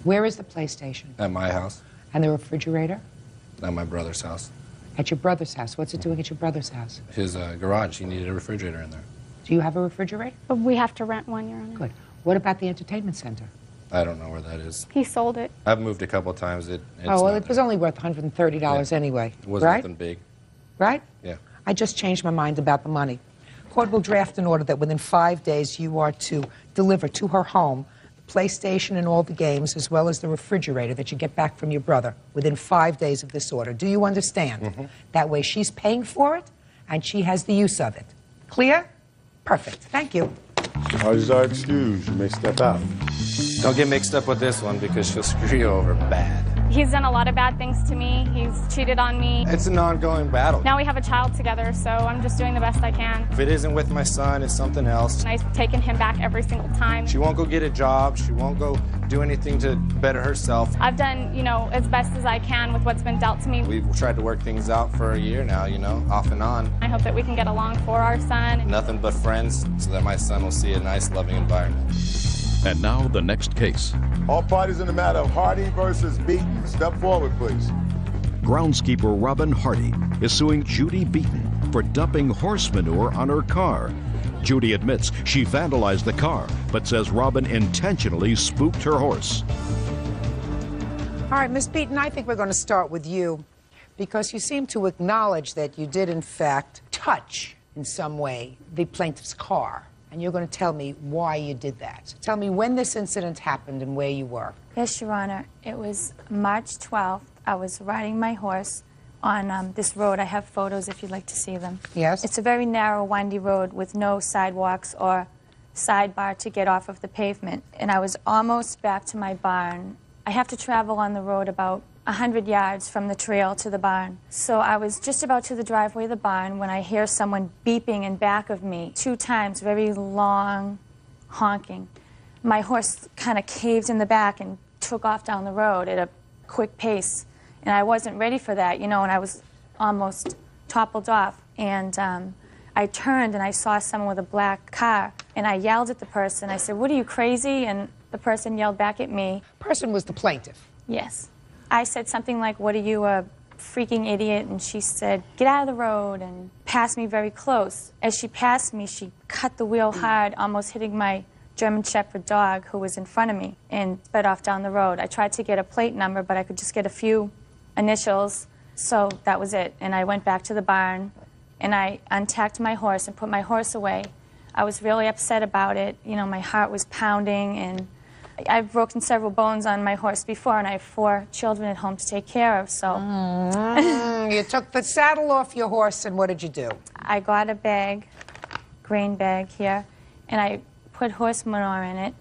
Where is the PlayStation? At my house. And the refrigerator? At my brother's house. At your brother's house. What's it doing at your brother's house? His garage. He needed a refrigerator in there. Do you have a refrigerator? But we have to rent one, Your Honor. Good. What about the entertainment center? I don't know where that is. He sold it. I've moved a couple times. It was only worth $130 anyway. It wasn't right? nothing big. Right? Yeah. I just changed my mind about the money. Court will draft an order that within 5 days you are to deliver to her home the PlayStation and all the games, as well as the refrigerator that you get back from your brother within 5 days of this order. Do you understand? Mm-hmm. That way she's paying for it and she has the use of it. Clear? Perfect. Thank you. Parties are excused. You may step out. Don't get mixed up with this one because she'll screw you over bad. He's done a lot of bad things to me. He's cheated on me. It's an ongoing battle. Now we have a child together, so I'm just doing the best I can. If it isn't with my son, it's something else. And I've taken him back every single time. She won't go get a job. She won't go do anything to better herself. I've done, as best as I can with what's been dealt to me. We've tried to work things out for a year now, off and on. I hope that we can get along for our son. Nothing but friends so that my son will see a nice, loving environment. And now the next case. All parties in the matter of Hardy versus Beaton. Step forward, please. Groundskeeper Robin Hardy is suing Judy Beaton for dumping horse manure on her car. Judy admits she vandalized the car, but says Robin intentionally spooked her horse. All right, Miss Beaton, I think we're going to start with you because you seem to acknowledge that you did, in fact, touch in some way the plaintiff's car. And you're going to tell me why you did that. Tell me when this incident happened and where you were. Yes, Your Honor. It was March 12th. I was riding my horse on this road. I have photos if you'd like to see them. Yes? It's a very narrow, windy road with no sidewalks or sidebar to get off of the pavement. And I was almost back to my barn. I have to travel on the road about 100 yards from the trail to the barn. So I was just about to the driveway of the barn when I hear someone beeping in back of me 2 times, very long honking. My horse kind of caved in the back and took off down the road at a quick pace. And I wasn't ready for that, and I was almost toppled off. And I turned and I saw someone with a black car. And I yelled at the person. I said, "What, are you crazy?" And the person yelled back at me. Person was the plaintiff? Yes. I said something like, "What, are you, a freaking idiot?" And she said, "Get out of the road," and passed me very close. As she passed me, she cut the wheel hard, almost hitting my German Shepherd dog who was in front of me, and sped off down the road. I tried to get a plate number, but I could just get a few initials, so that was it. And I went back to the barn, and I untacked my horse and put my horse away. I was really upset about it. My heart was pounding, and I've broken several bones on my horse before, and I have 4 children at home to take care of, so... You took the saddle off your horse, and what did you do? I got a bag, grain bag here, and I put horse manure in it,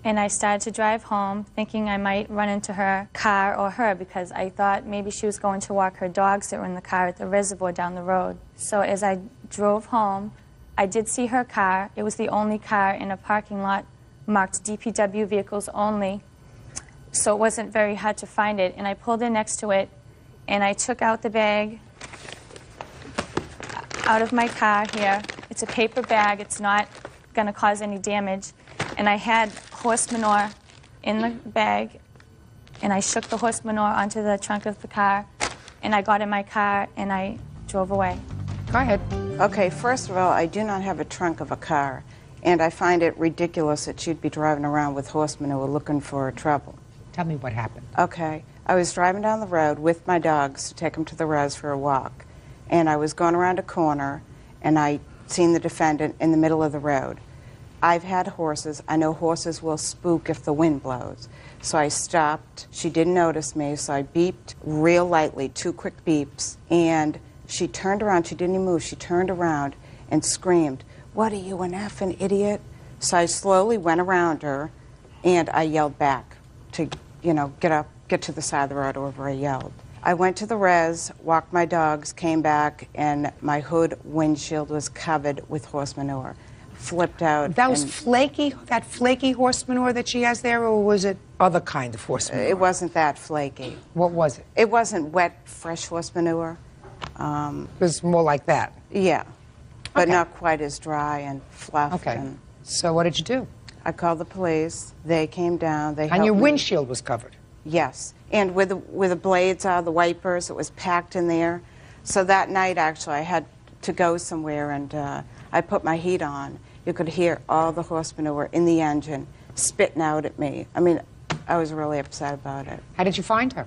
and I started to drive home, thinking I might run into her car or her, because I thought maybe she was going to walk her dogs that were in the car at the reservoir down the road. So as I drove home, I did see her car. It was the only car in a parking lot marked DPW vehicles only, so it wasn't very hard to find it. And I pulled in next to it, and I took out the bag out of my car here. It's a paper bag. It's not going to cause any damage. And I had horse manure in the bag, and I shook the horse manure onto the trunk of the car, and I got in my car, and I drove away. Go ahead. Okay, first of all, I do not have a trunk of a car, and I find it ridiculous that you'd be driving around with horse manure looking for trouble. Tell me what happened. Okay, I was driving down the road with my dogs to take them to the res for a walk, and I was going around a corner, and I seen the defendant in the middle of the road. I've had horses. I know horses will spook if the wind blows. So I stopped. She didn't notice me, so I beeped real lightly, 2 quick beeps, and she turned around. She didn't even move. She turned around and screamed, "What are you, an effing idiot?" So I slowly went around her, and I yelled back to, you know, get to the side of the road wherever I yelled. I went to the res, walked my dogs, came back, and my hood windshield was covered with horse manure. Flipped out. That was that flaky horse manure that she has there, or was it other kind of horse manure? It wasn't that flaky. What was it? It wasn't wet, fresh horse manure. It was more like that? Yeah, but Okay. not quite as dry and fluffy. Okay. And so what did you do? I called the police. They came down. They And helped your me. windshield was covered? Yes, and where the blades are, the wipers, it was packed in there. So that night, actually, I had to go somewhere, and I put my heat on. You could hear all the horse manure in the engine spitting out at me. I mean, I was really upset about it. How did you find her?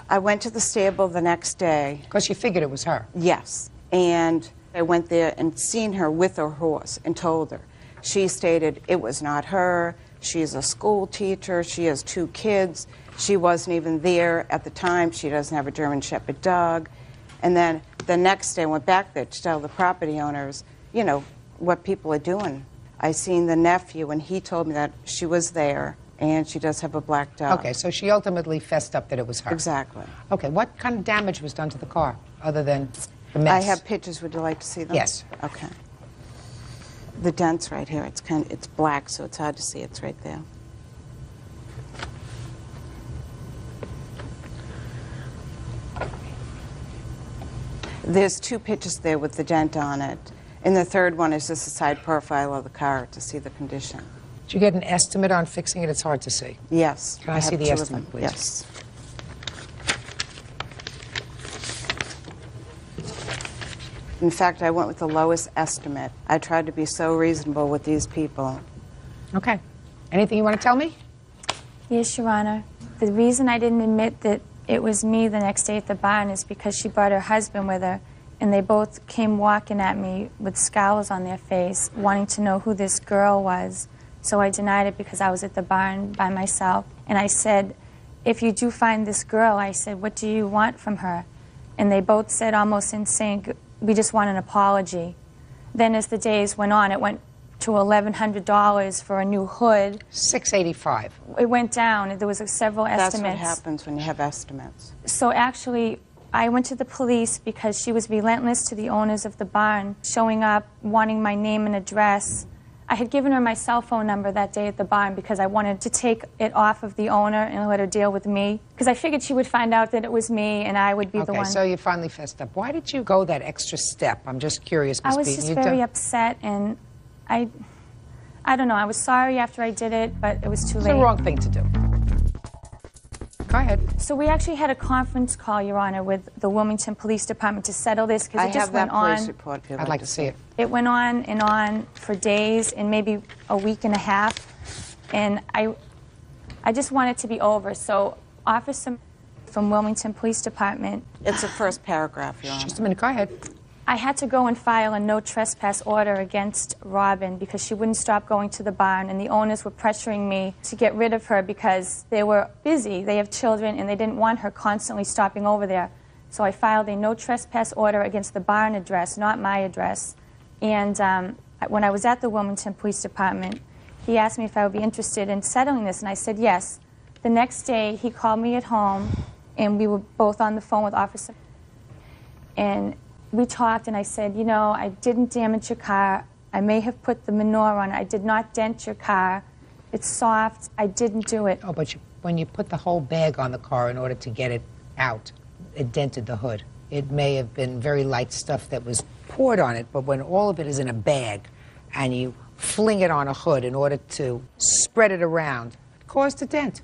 I went to the stable the next day. Because you figured it was her? Yes, and I went there and seen her with her horse and told her. She stated it was not her. She's a school teacher. She has 2 kids. She wasn't even there at the time. She doesn't have a German Shepherd dog. And then the next day I went back there to tell the property owners, you know, what people are doing. I seen the nephew, and he told me that she was there, and she does have a black dog. Okay, so she ultimately fessed up that it was her. Exactly. Okay, what kind of damage was done to the car, other than the mess? I have pictures. Would you like to see them? Yes. Okay. The dent's right here. It's black, so it's hard to see. It's right there. There's 2 pictures there with the dent on it. And the third one is just a side profile of the car to see the condition. Did you get an estimate on fixing it? It's hard to see. Yes. Can I see have the 2 of estimate, them. please? Yes. In fact, I went with the lowest estimate. I tried to be so reasonable with these people. Okay. Anything you want to tell me? Yes, Your Honor. The reason I didn't admit that it was me the next day at the barn is because she brought her husband with her, and they both came walking at me with scowls on their face, wanting to know who this girl was. So I denied it because I was at the barn by myself. And I said, if you do find this girl, I said, what do you want from her? And they both said, almost in sync, we just want an apology. Then as the days went on, it went to $1,100 for a new hood. $685. It went down. There was several estimates. That's what happens when you have estimates. So actually, I went to the police because she was relentless to the owners of the barn, showing up, wanting my name and address. I had given her my cell phone number that day at the barn because I wanted to take it off of the owner and let her deal with me. Because I figured she would find out that it was me and I would be the one. Okay, so you finally fessed up. Why did you go that extra step? I'm just curious, Ms. I was Beaton. just very upset, and I don't know. I was sorry after I did it, but it was too late. It's the wrong thing to do. Go ahead. So we actually had a conference call, Your Honor, with the Wilmington Police Department to settle this because it just went on. I have that police report if you'd I'd like to see it. It went on and on for days and maybe a week and a half, and I just want it to be over. So Officer from Wilmington Police Department. It's the first paragraph, Your Honor. Just a minute. Go ahead. I had to go and file a no trespass order against Robin because she wouldn't stop going to the barn, and the owners were pressuring me to get rid of her because they were busy. They have children, and they didn't want her constantly stopping over there. So I filed a no trespass order against the barn address, not my address. And when I was at the Wilmington Police Department, he asked me if I would be interested in settling this, and I said yes. The next day, he called me at home, and we were both on the phone with Officer. And we talked, and I said, you know, I didn't damage your car. I may have put the manure on. I did not dent your car. It's soft. I didn't do it. Oh, but when you put the whole bag on the car in order to get it out, it dented the hood. It may have been very light stuff that was poured on it, but when all of it is in a bag and you fling it on a hood in order to spread it around, it caused a dent.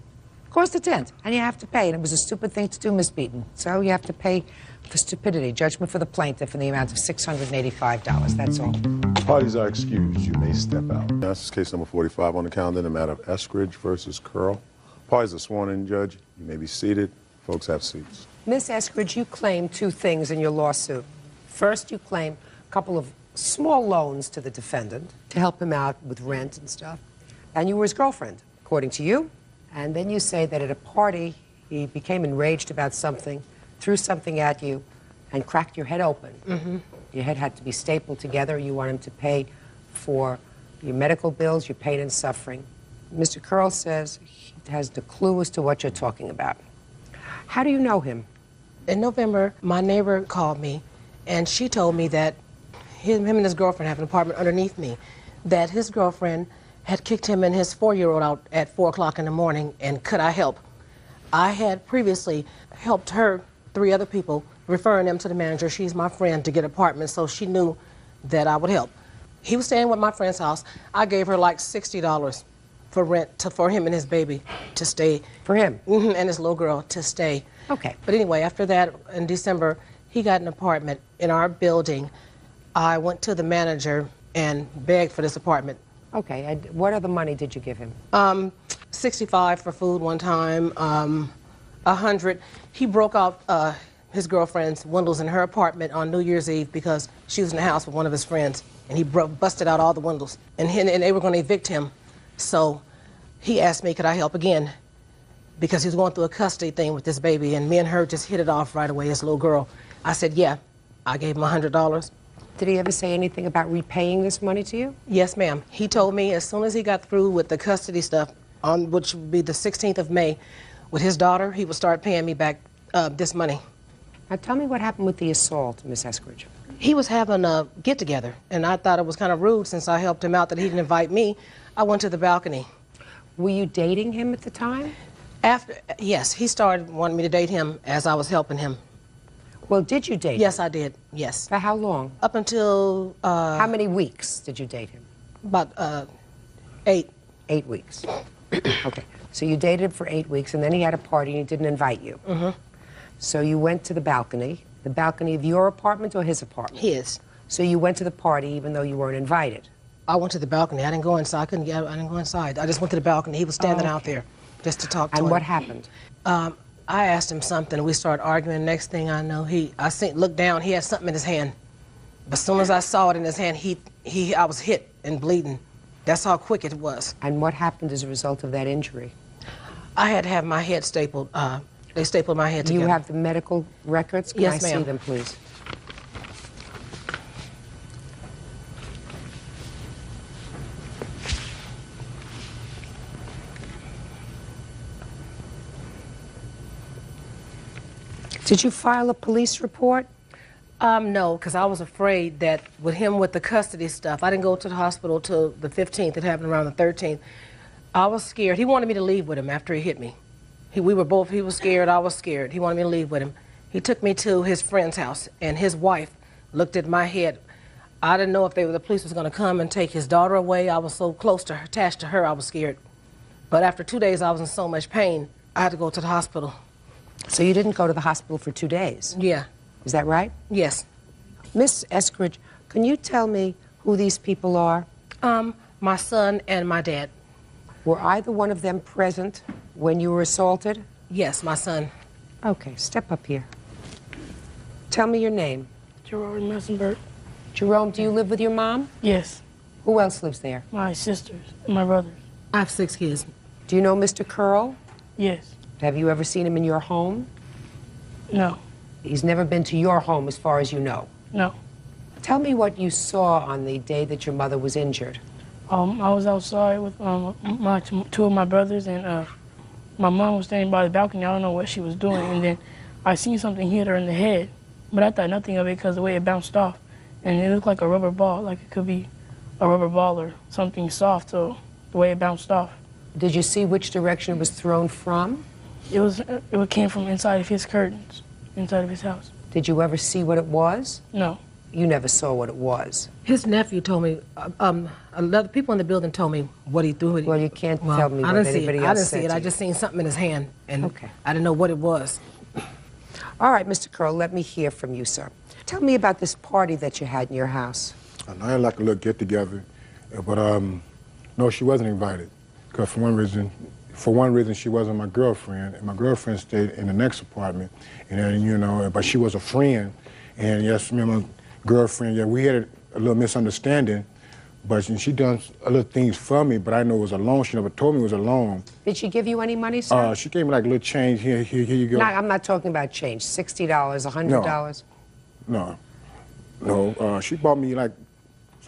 Caused a dent, and you have to pay. And it was a stupid thing to do, Miss Beaton. So you have to pay for stupidity. Judgment for the plaintiff in the amount of $685. That's all. Parties are excused. You may step out. Now, this is case number 45 on the calendar in the matter of Eskridge versus Curl. Parties are sworn in, Judge. You may be seated. Folks, have seats. Miss Eskridge, you claim two things in your lawsuit. First, you claim a couple of small loans to the defendant to help him out with rent and stuff. And you were his girlfriend, according to you. And then you say that at a party, he became enraged about something, threw something at you, and cracked your head open. Mm-hmm. Your head had to be stapled together. You want him to pay for your medical bills, your pain and suffering. Mr. Curl says he has the clue as to what you're talking about. How do you know him? In November, my neighbor called me, and she told me that him and his girlfriend have an apartment underneath me, that his girlfriend had kicked him and his 4-year-old out at 4 o'clock in the morning, and could I help? I had previously helped her, 3 other people, referring them to the manager. She's my friend, to get apartments, so she knew that I would help. He was staying with my friend's house. I gave her like $60 for rent for him and his baby to stay. For him? Mm-hmm, and his little girl to stay. Okay. But anyway, after that, in December, he got an apartment in our building. I went to the manager and begged for this apartment. Okay, and what other money did you give him? $65 for food one time, $100. He broke out his girlfriend's windows in her apartment on New Year's Eve because she was in the house with one of his friends, and he busted out all the windows, and they were going to evict him. So he asked me, could I help again? Because he was going through a custody thing with this baby, and me and her just hit it off right away, his little girl. I said, yeah. I gave him $100. Did he ever say anything about repaying this money to you? Yes, ma'am. He told me as soon as he got through with the custody stuff, on which would be the 16th of May, with his daughter, he would start paying me back this money. Now tell me what happened with the assault, Miss Eskridge. He was having a get-together, and I thought it was kind of rude since I helped him out that he didn't invite me. I went to the balcony. Were you dating him at the time? Yes, he started wanting me to date him as I was helping him. Well, did you date him? Yes, I did, yes. For how long? Up until... how many weeks did you date him? About 8. 8 weeks. Okay, so you dated him for 8 weeks, and then he had a party and he didn't invite you. Mm-hmm. So you went to the balcony of your apartment or his apartment? His. So you went to the party even though you weren't invited? I went to the balcony. I didn't go inside. I didn't go inside. I just went to the balcony. He was standing out there just to talk to him. And what happened? I asked him something, and we started arguing. Next thing I know, I looked down. He had something in his hand. But as soon as I saw it in his hand, I was hit and bleeding. That's how quick it was. And what happened as a result of that injury? I had to have my head stapled. They stapled my head together. You have the medical records? Can Yes, ma'am. I see them, please? Did you file a police report? No, because I was afraid that with him with the custody stuff, I didn't go to the hospital till the 15th. It happened around the 13th. I was scared. He wanted me to leave with him after he hit me. He was scared, I was scared. He wanted me to leave with him. He took me to his friend's house, and his wife looked at my head. I didn't know if the police was going to come and take his daughter away. I was so close to her, attached to her, I was scared. But after 2 days, I was in so much pain, I had to go to the hospital. So you didn't go to the hospital for 2 days? Yeah. Is that right? Yes. Miss Eskridge, can you tell me who these people are? My son and my dad. Were either one of them present when you were assaulted? Yes, my son. Okay, step up here. Tell me your name. Jerome Messenberg. Jerome, do you live with your mom? Yes. Who else lives there? My sisters and my brothers. I have 6 kids. Do you know Mr. Curl? Yes. Have you ever seen him in your home? No. He's never been to your home as far as you know? No. Tell me what you saw on the day that your mother was injured. I was outside with 2 of my brothers, and my mom was standing by the balcony. I don't know what she was doing, and then I seen something hit her in the head, but I thought nothing of it because the way it bounced off, and it looked like a rubber ball, like it could be a rubber ball or something soft, so the way it bounced off. Did you see which direction it was thrown from? It came from inside of his curtains, inside of his house. Did you ever see what it was? No. You never saw what it was. His nephew told me, other people in the building told me what he threw. Well, you can't tell me what anybody else I didn't said see it. to I you. just seen something in his hand, and Okay. I didn't know what it was. All right, Mr. Curl, let me hear from you, sir. Tell me about this party that you had in your house. I had like a little get-together, but no, she wasn't invited. Because for one reason, she wasn't my girlfriend, and my girlfriend stayed in the next apartment. And then, you know, but she was a friend, and yes, me and my girlfriend, yeah, we had a little misunderstanding, but she done a little things for me, but I know it was a loan. She never told me it was a loan. Did she give you any money, sir? She gave me like a little change. Here you go. No, I'm not talking about change. $60, $100? No. She bought me like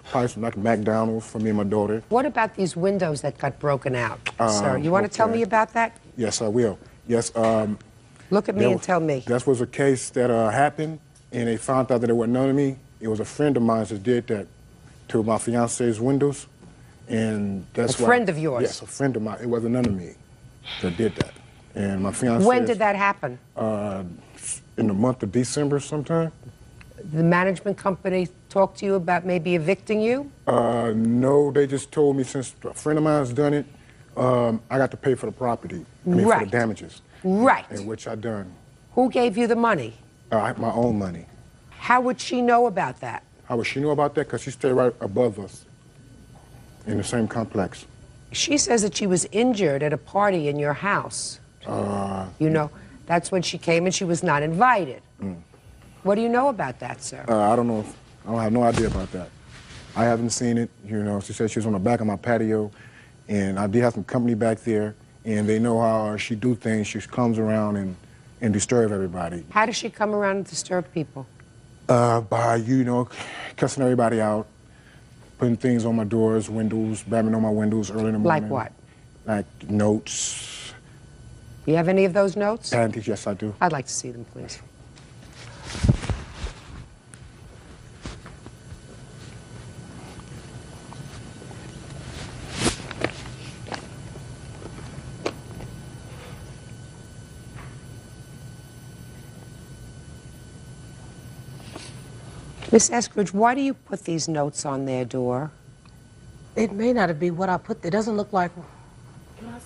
probably some like McDonald's for me and my daughter. What about these windows that got broken out, sir? You want to tell me about that? Yes, I will. Yes. Look at me and tell me. That was a case that happened, and they found out that it wasn't none of me. It was a friend of mine that did that to my fiance's windows, and that's why. A friend of yours? Yes, a friend of mine. It wasn't none of me that did that. And my fiance. When did that happen? In the month of December sometime. The management company talked to you about maybe evicting you? No, they just told me since a friend of mine's done it, I got to pay for the property. I mean, for the damages. Right. And which I done. Who gave you the money? My own money. How would she know about that? How would she know about that? Because she stayed right above us in the same complex. She says that she was injured at a party in your house. You know, that's when she came and she was not invited. What do you know about that, sir? I don't know. I don't have no idea about that. I haven't seen it. You know, she said she was on the back of my patio, and I did have some company back there, and they know how she do things. She comes around and disturb everybody. How does she come around and disturb people? By, you know, cussing everybody out, putting things on my doors, windows, banging on my windows early in the morning. Like what? Like notes. You have any of those notes? Panties, yes, I do. I'd like to see them, please. Miss Eskridge, why do you put these notes on their door? It may not be what I put. It doesn't look like.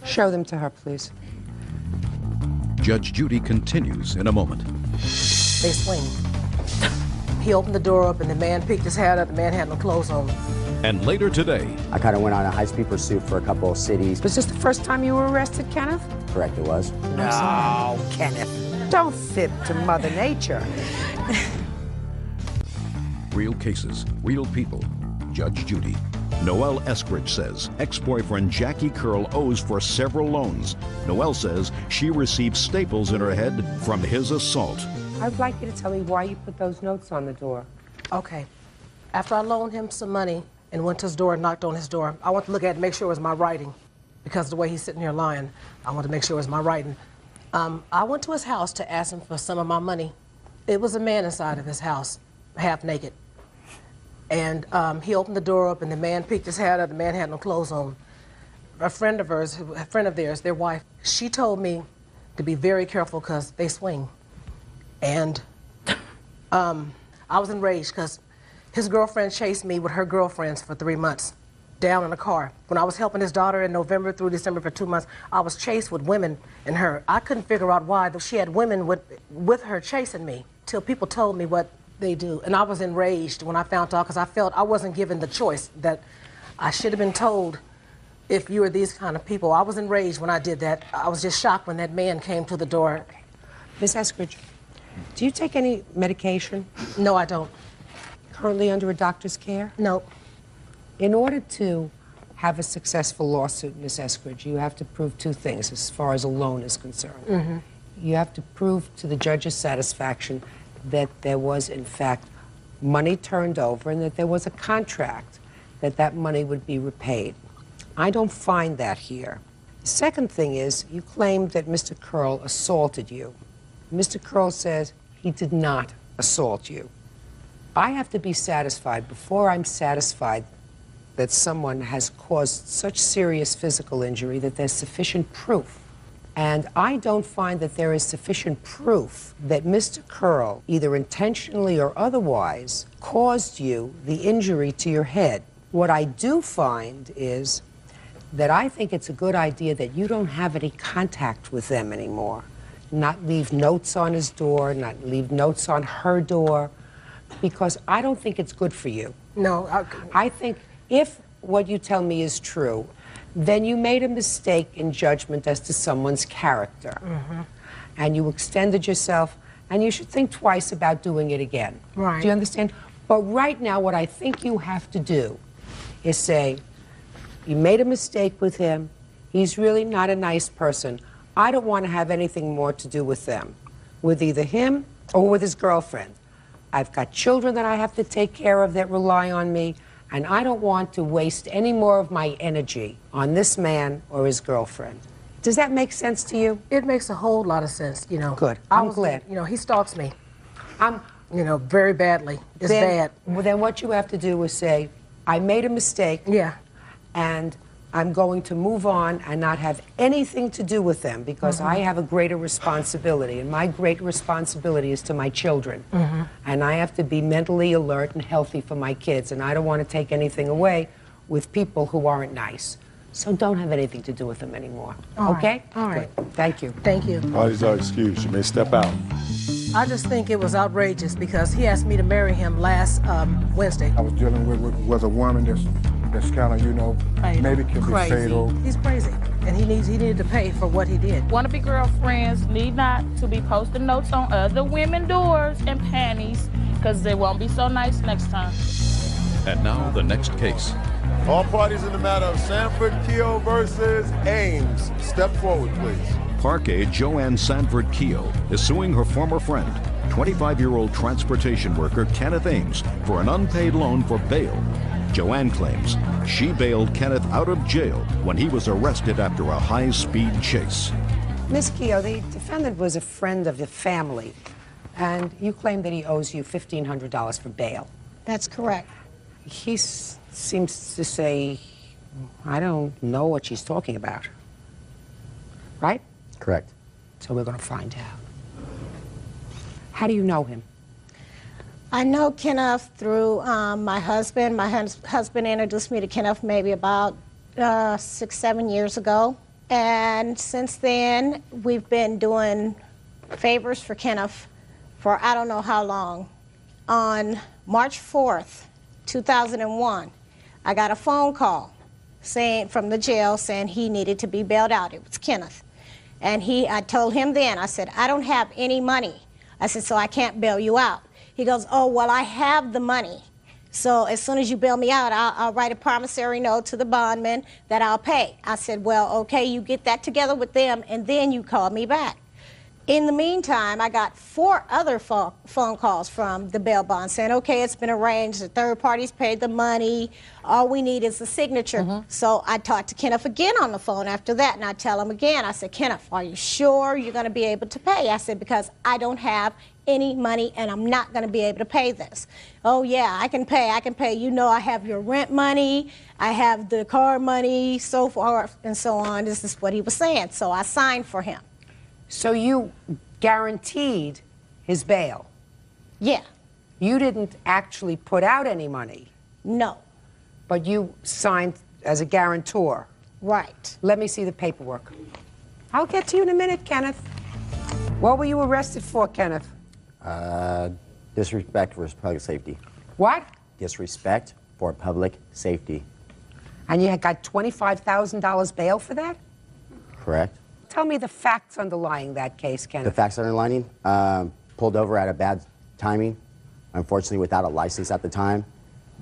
Show them to her, please. Judge Judy continues in a moment. They swing. He opened the door up, and the man peeked his head up. The man had no clothes on. And later today, I kind of went on a high-speed pursuit for a couple of cities. Was this the first time you were arrested, Kenneth? Correct, it was. No, Kenneth. Don't fib to Mother Nature. real cases, real people. Judge Judy. Noelle Eskridge says ex-boyfriend Jackie Curl owes for several loans. Noelle says she received staples in her head from his assault. I'd like you to tell me why you put those notes on the door. Okay. After I loaned him some money and went to his door and knocked on his door, I want to look at it and make sure it was my writing. Because the way he's sitting here lying, I want to make sure it was my writing. I went to his house to ask him for some of my money. It was a man inside of his house, half naked. And he opened the door up, and the man peeked his head up. The man had no clothes on. A friend of theirs, their wife, she told me to be very careful because they swing. And I was enraged because his girlfriend chased me with her girlfriends for 3 months down in a car. When I was helping his daughter in November through December for 2 months, I was chased with women and her. I couldn't figure out why she had women with her chasing me till people told me what they do. And I was enraged when I found out because I felt I wasn't given the choice, that I should have been told if you were these kind of people. I was enraged when I did that. I was just shocked when that man came to the door. Ms. Eskridge, do you take any medication? No, I don't. Currently under a doctor's care? No. In order to have a successful lawsuit, Ms. Eskridge, you have to prove two things as far as a loan is concerned. Mm-hmm. You have to prove to the judge's satisfaction that there was, in fact, money turned over and that there was a contract that that money would be repaid. I don't find that here. The second thing is you claim that Mr. Curl assaulted you. Mr. Curl says he did not assault you. I have to be satisfied. Before I'm satisfied that someone has caused such serious physical injury that there's sufficient proof. And I don't find that there is sufficient proof that Mr. Curl, either intentionally or otherwise, caused you the injury to your head. What I do find is that I think it's a good idea that you don't have any contact with them anymore. Not leave notes on his door, not leave notes on her door, because I don't think it's good for you. No, I think if what you tell me is true, then you made a mistake in judgment as to someone's character. And you extended yourself, and you should think twice about doing it again. Right. Do you understand? But right now, what I think you have to do is say, you made a mistake with him. He's really not a nice person. I don't want to have anything more to do with them, with either him or with his girlfriend. I've got children that I have to take care of that rely on me, and I don't want to waste any more of my energy on this man or his girlfriend. Does that make sense to you? It makes a whole lot of sense, you know. Good. I'm glad. You know, he stalks me. You know, very badly. It's bad. Well, then what you have to do is say, I made a mistake. Yeah. And I'm going to move on and not have anything to do with them because I have a greater responsibility, and my great responsibility is to my children. And I have to be mentally alert and healthy for my kids, and I don't want to take anything away with people who aren't nice. So don't have anything to do with them anymore. Okay? All right. Good. Thank you. Thank you. Parties are excused. You may step out. I just think it was outrageous because he asked me to marry him last Wednesday. I was dealing with a woman that's kind of, you know, maybe can be fatal. He's crazy, and he needed to pay for what he did. Wannabe girlfriends need not to be posting notes on other women's doors and panties, because they won't be so nice next time. And now the next case. All parties in the matter of Sanford Keogh versus Ames. Step forward, please. Parquet Joanne Sanford Keogh is suing her former friend, 25-year-old transportation worker Kenneth Ames, for an unpaid loan for bail. Joanne claims she bailed Kenneth out of jail when he was arrested after a high-speed chase. Miss Keogh, the defendant was a friend of the family, and you claim that he owes you $1,500 for bail. That's correct. He seems to say, I don't know what she's talking about. Right? Correct. So we're going to find out. How do you know him? I know Kenneth through my husband. My husband introduced me to Kenneth maybe about 6, 7 years ago. And since then, we've been doing favors for Kenneth for I don't know how long. On March 4th, 2001, I got a phone call from the jail saying he needed to be bailed out. It was Kenneth. And I told him then, I said, I don't have any money. I said, so I can't bail you out. He goes, oh, well, I have the money. So as soon as you bail me out, I'll write a promissory note to the bondman that I'll pay. I said, well, okay, you get that together with them, and then you call me back. In the meantime, I got 4 other phone calls from the bail bond saying, okay, it's been arranged, the third party's paid the money, all we need is the signature. So I talked to Kenneth again on the phone after that, and I tell him again, I said, Kenneth, are you sure you're going to be able to pay? I said, because I don't have any money, and I'm not going to be able to pay this. Oh, yeah, I can pay. You know, I have your rent money, I have the car money, so forth and so on. This is what he was saying. So I signed for him. So you guaranteed his bail? Yeah. You didn't actually put out any money? No. But you signed as a guarantor? Right. Let me see the paperwork. I'll get to you in a minute, Kenneth. What were you arrested for, Kenneth? Disrespect for public safety. What? Disrespect for public safety. And you had got $25,000 bail for that? Correct. Tell me the facts underlying that case, Kenneth. The facts underlining, pulled over at a bad timing, unfortunately without a license at the time.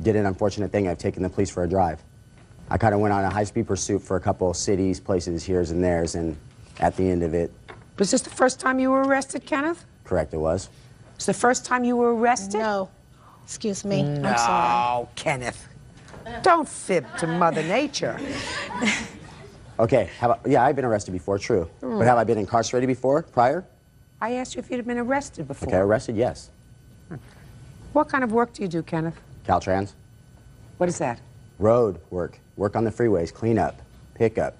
Did an unfortunate thing of taking the police for a drive. I kind of went on a high-speed pursuit for a couple of cities, places, here's and there's, and at the end of it... Was this the first time you were arrested, Kenneth? Correct, it was. It's the first time you were arrested? No. Excuse me. No, I'm sorry. Kenneth. Don't fib to Mother Nature. Okay, yeah, I've been arrested before, true. But have I been incarcerated before, prior? I asked you if you'd have been arrested before. Okay, arrested, yes. What kind of work do you do, Kenneth? Caltrans. What is that? road work, work on the freeways, clean up, pick up.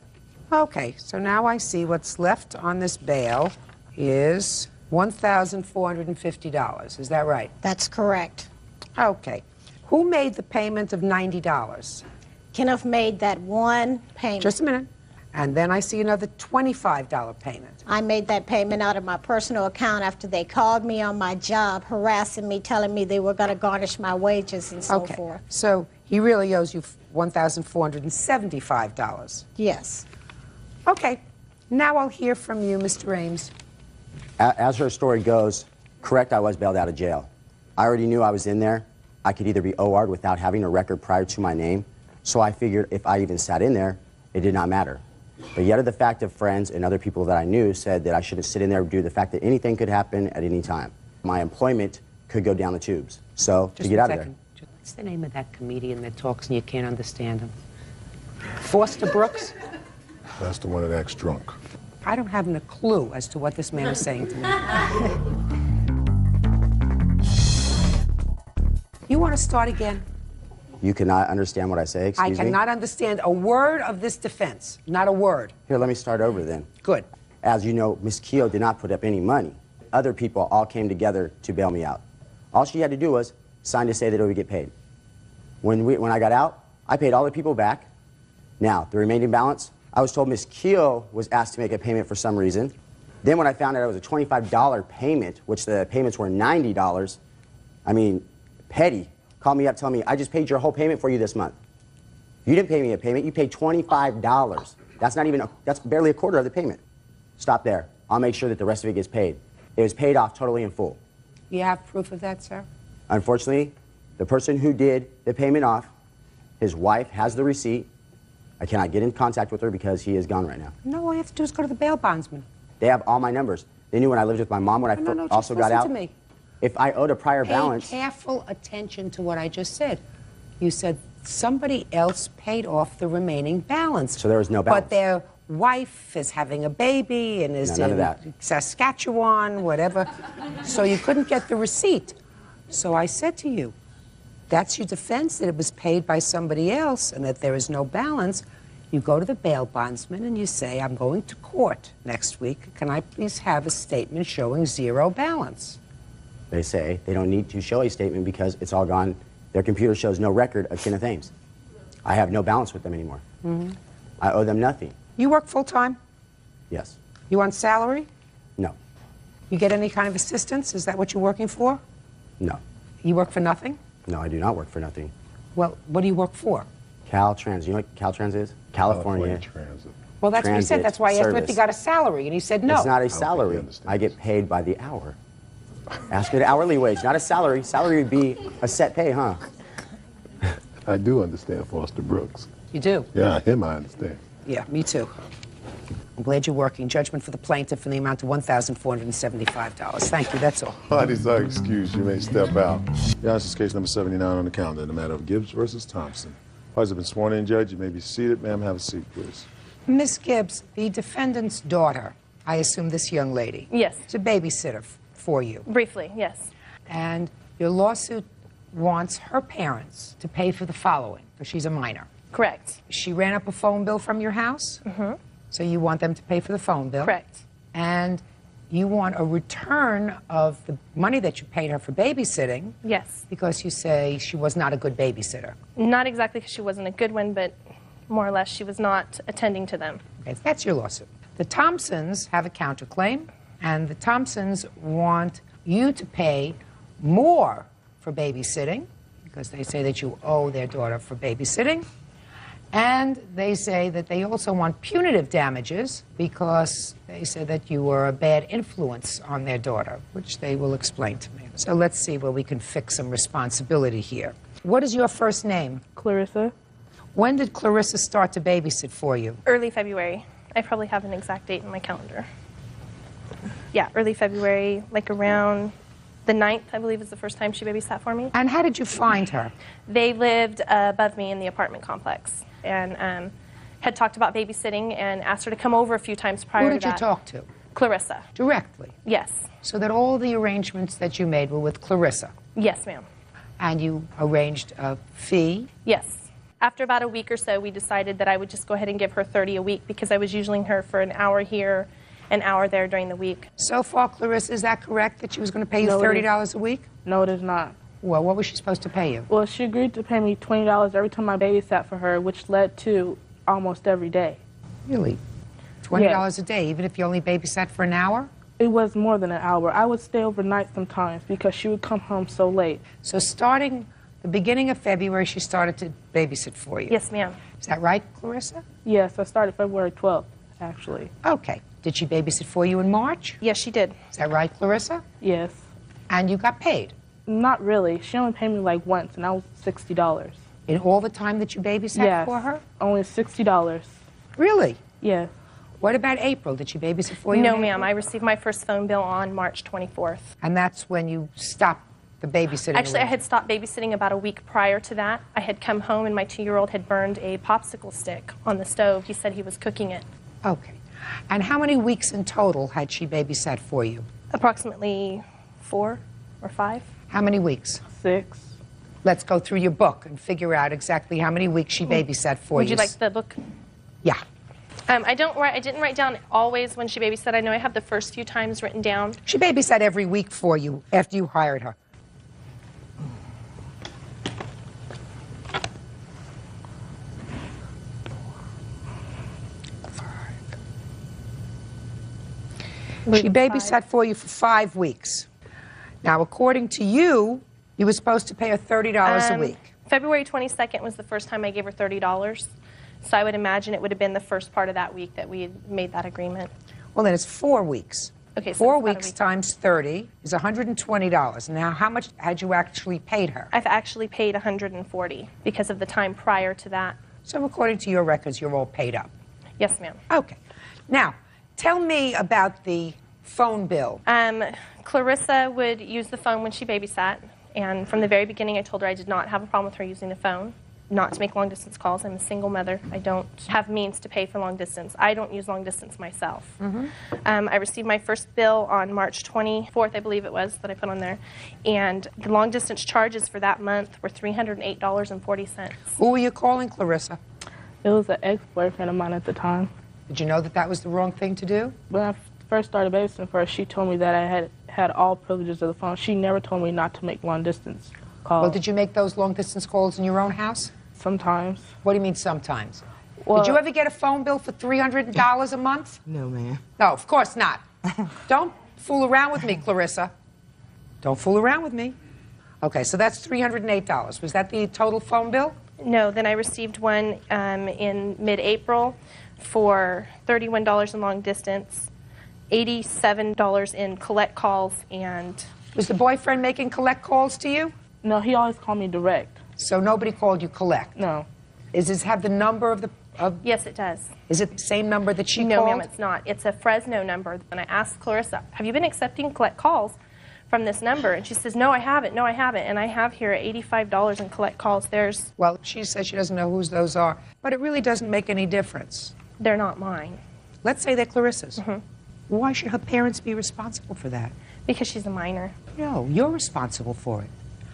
Okay, so now I see what's left on this bail is $1,450. Is that right? That's correct. Okay. Who made the payment of $90? Kenneth made that one payment. Just a minute. And then I see another $25 payment. I made that payment out of my personal account after they called me on my job, harassing me, telling me they were going to garnish my wages and so forth. So he really owes you $1,475. Yes. Okay. Now I'll hear from you, Mr. Ames. As her story goes, correct, I was bailed out of jail. I already knew I was in there. I could either be OR'd without having a record prior to my name, so I figured if I even sat in there, it did not matter. But yet the fact of friends and other people that I knew said that I shouldn't sit in there due to the fact that anything could happen at any time. My employment could go down the tubes. So to get out of there. What's the name of that comedian that talks and you can't understand him? Foster Brooks? That's the one that acts drunk. I don't have a clue as to what this man is saying to me. You want to start again? You cannot understand what I say, excuse me? I cannot understand a word of this defense. Not a word. Here, let me start over then. Good. As you know, Miss Keogh did not put up any money. Other people all came together to bail me out. All she had to do was sign to say that it would get paid. When I got out, I paid all the people back. Now, the remaining balance, I was told Miss Keogh was asked to make a payment for some reason. Then when I found out it was a $25 payment, which the payments were $90, I mean, petty, called me up telling me, I just paid your whole payment for you this month. You didn't pay me a payment, you paid $25. That's not even, that's barely a quarter of the payment. Stop there. I'll make sure that the rest of it gets paid. It was paid off totally in full. You have proof of that, sir? Unfortunately, the person who did the payment off, his wife has the receipt. I cannot get in contact with her because he is gone right now. No, all you have to do is go to the bail bondsman. They have all my numbers. They knew when I lived with my mom when I also got out. To me. If I owed a prior balance. Pay careful attention to what I just said. You said somebody else paid off the remaining balance. So there was no balance. But their wife is having a baby and is none of in that. Saskatchewan, whatever. So you couldn't get the receipt. So I said to you, that's your defense, that it was paid by somebody else and that there is no balance. You go to the bail bondsman and you say, I'm going to court next week. Can I please have a statement showing zero balance? They say they don't need to show a statement because it's all gone. Their computer shows no record of Kenneth Ames. I have no balance with them anymore. Mm-hmm. I owe them nothing. You work full-time? Yes. You on salary? No. You get any kind of assistance? Is that what you're working for? No. You work for nothing? No, I do not work for nothing. Well, what do you work for? Caltrans. You know what Caltrans is? California Transit. Well, that's what he said. That's why I asked him if he Service. got a salary, and he said no. It's not a salary. I get paid by the hour. Ask me the hourly wage, not a salary. Salary would be a set pay, huh? I do understand Foster Brooks. You do? Yeah, him I understand. Yeah, me too. I'm glad you're working. Judgment for the plaintiff in the amount of $1,475. Thank you, that's all. Parties are excused. You may step out. Yeah, this is case number 79 on the calendar in the matter of Gibbs versus Thompson. Parties have been sworn in, Judge. You may be seated. Ma'am, have a seat, please. Miss Gibbs, the defendant's daughter, I assume this young lady. Yes. Is a babysitter for you. Briefly, yes. And your lawsuit wants her parents to pay for the following, because she's a minor. Correct. She ran up a phone bill from your house? Mm-hmm. So you want them to pay for the phone bill? Correct. And you want a return of the money that you paid her for babysitting? Yes. Because you say she was not a good babysitter. Not exactly because she wasn't a good one, but more or less she was not attending to them. Okay, that's your lawsuit. The Thompsons have a counterclaim, and the Thompsons want you to pay more for babysitting, because they say that you owe their daughter for babysitting. And they say that they also want punitive damages because they say that you were a bad influence on their daughter, which they will explain to me. So let's see where we can fix some responsibility here. What is your first name? Clarissa. When did Clarissa start to babysit for you? Early February. I probably have an exact date in my calendar. Yeah, early February, like around the 9th, I believe, is the first time she babysat for me. And how did you find her? They lived above me in the apartment complex and had talked about babysitting and asked her to come over a few times prior to that. Who did you talk to? Clarissa. Directly? Yes. So that all the arrangements that you made were with Clarissa? Yes, ma'am. And you arranged a fee? Yes. After about a week or so, we decided that I would just go ahead and give her $30 a week because I was using her for an hour here, an hour there during the week. So far, Clarissa, is that correct that she was going to pay you $30 a week? No, it is not. Well, what was she supposed to pay you? Well, she agreed to pay me $20 every time I babysat for her, which led to almost every day. Really? $20 a day, even if you only babysat for an hour? It was more than an hour. I would stay overnight sometimes because she would come home so late. So starting the beginning of February, she started to babysit for you? Yes, ma'am. Is that right, Clarissa? Yes, I started February 12th, actually. Okay. Did she babysit for you in March? Yes, she did. Is that right, Clarissa? Yes. And you got paid? Not really. She only paid me like once, and that was $60. In all the time that you babysat for her? Only $60. Really? Yes. What about April? Did she babysit for you? No, ma'am. I received my first phone bill on March 24th. And that's when you stopped the babysitting? Actually, I had stopped babysitting about a week prior to that. I had come home and my 2-year-old had burned a popsicle stick on the stove. He said he was cooking it. Okay. And how many weeks in total had she babysat for you? Approximately 4 or 5. How many weeks? 6. Let's go through your book and figure out exactly how many weeks she babysat for you. Would you like the book? Yeah. I didn't write down always when she babysat. I know I have the first few times written down. She babysat every week for you after you hired her. She babysat for you for 5 weeks. Now, according to you, you were supposed to pay her $30 a week. February 22nd was the first time I gave her $30. So I would imagine it would have been the first part of that week that we had made that agreement. Well, then it's 4 weeks. Okay, so 4 it's about a weeks week. times 30 is $120. Now, how much had you actually paid her? I've actually paid $140 because of the time prior to that. So according to your records, you're all paid up. Yes, ma'am. Okay. Now, tell me about the phone bill. Clarissa would use the phone when she babysat, and from the very beginning I told her I did not have a problem with her using the phone, not to make long-distance calls. I'm a single mother. I don't have means to pay for long distance. I don't use long distance myself. I received my first bill on March 24th, I believe it was, that I put on there, and the long-distance charges for that month were $308.40. Who were you calling, Clarissa? It was an ex-boyfriend of mine at the time. Did you know that that was the wrong thing to do? When I first started babysitting for her, she told me that I had all privileges of the phone. She never told me not to make long-distance calls. Well, did you make those long-distance calls in your own house? Sometimes. What do you mean sometimes? Well, did you ever get a phone bill for $300 a month? No, ma'am. No, of course not. Don't fool around with me, Clarissa. Don't fool around with me. Okay, so that's $308. Was that the total phone bill? No, then I received one in mid-April for $31 in long distance, $87 in collect calls, and... Was the boyfriend making collect calls to you? No, he always called me direct. So nobody called you collect? No. Does this have the number of the... Yes, it does. Is it the same number that she No, called? ma'am, it's not. It's a Fresno number. And I asked Clarissa, have you been accepting collect calls from this number? And she says, no, I haven't. No, I haven't. And I have here $85 in collect calls. There's... Well, she says she doesn't know whose those are. But it really doesn't make any difference. They're not mine. Let's say they're Clarissa's. Why should her parents be responsible for that? Because she's a minor. No, you're responsible for it.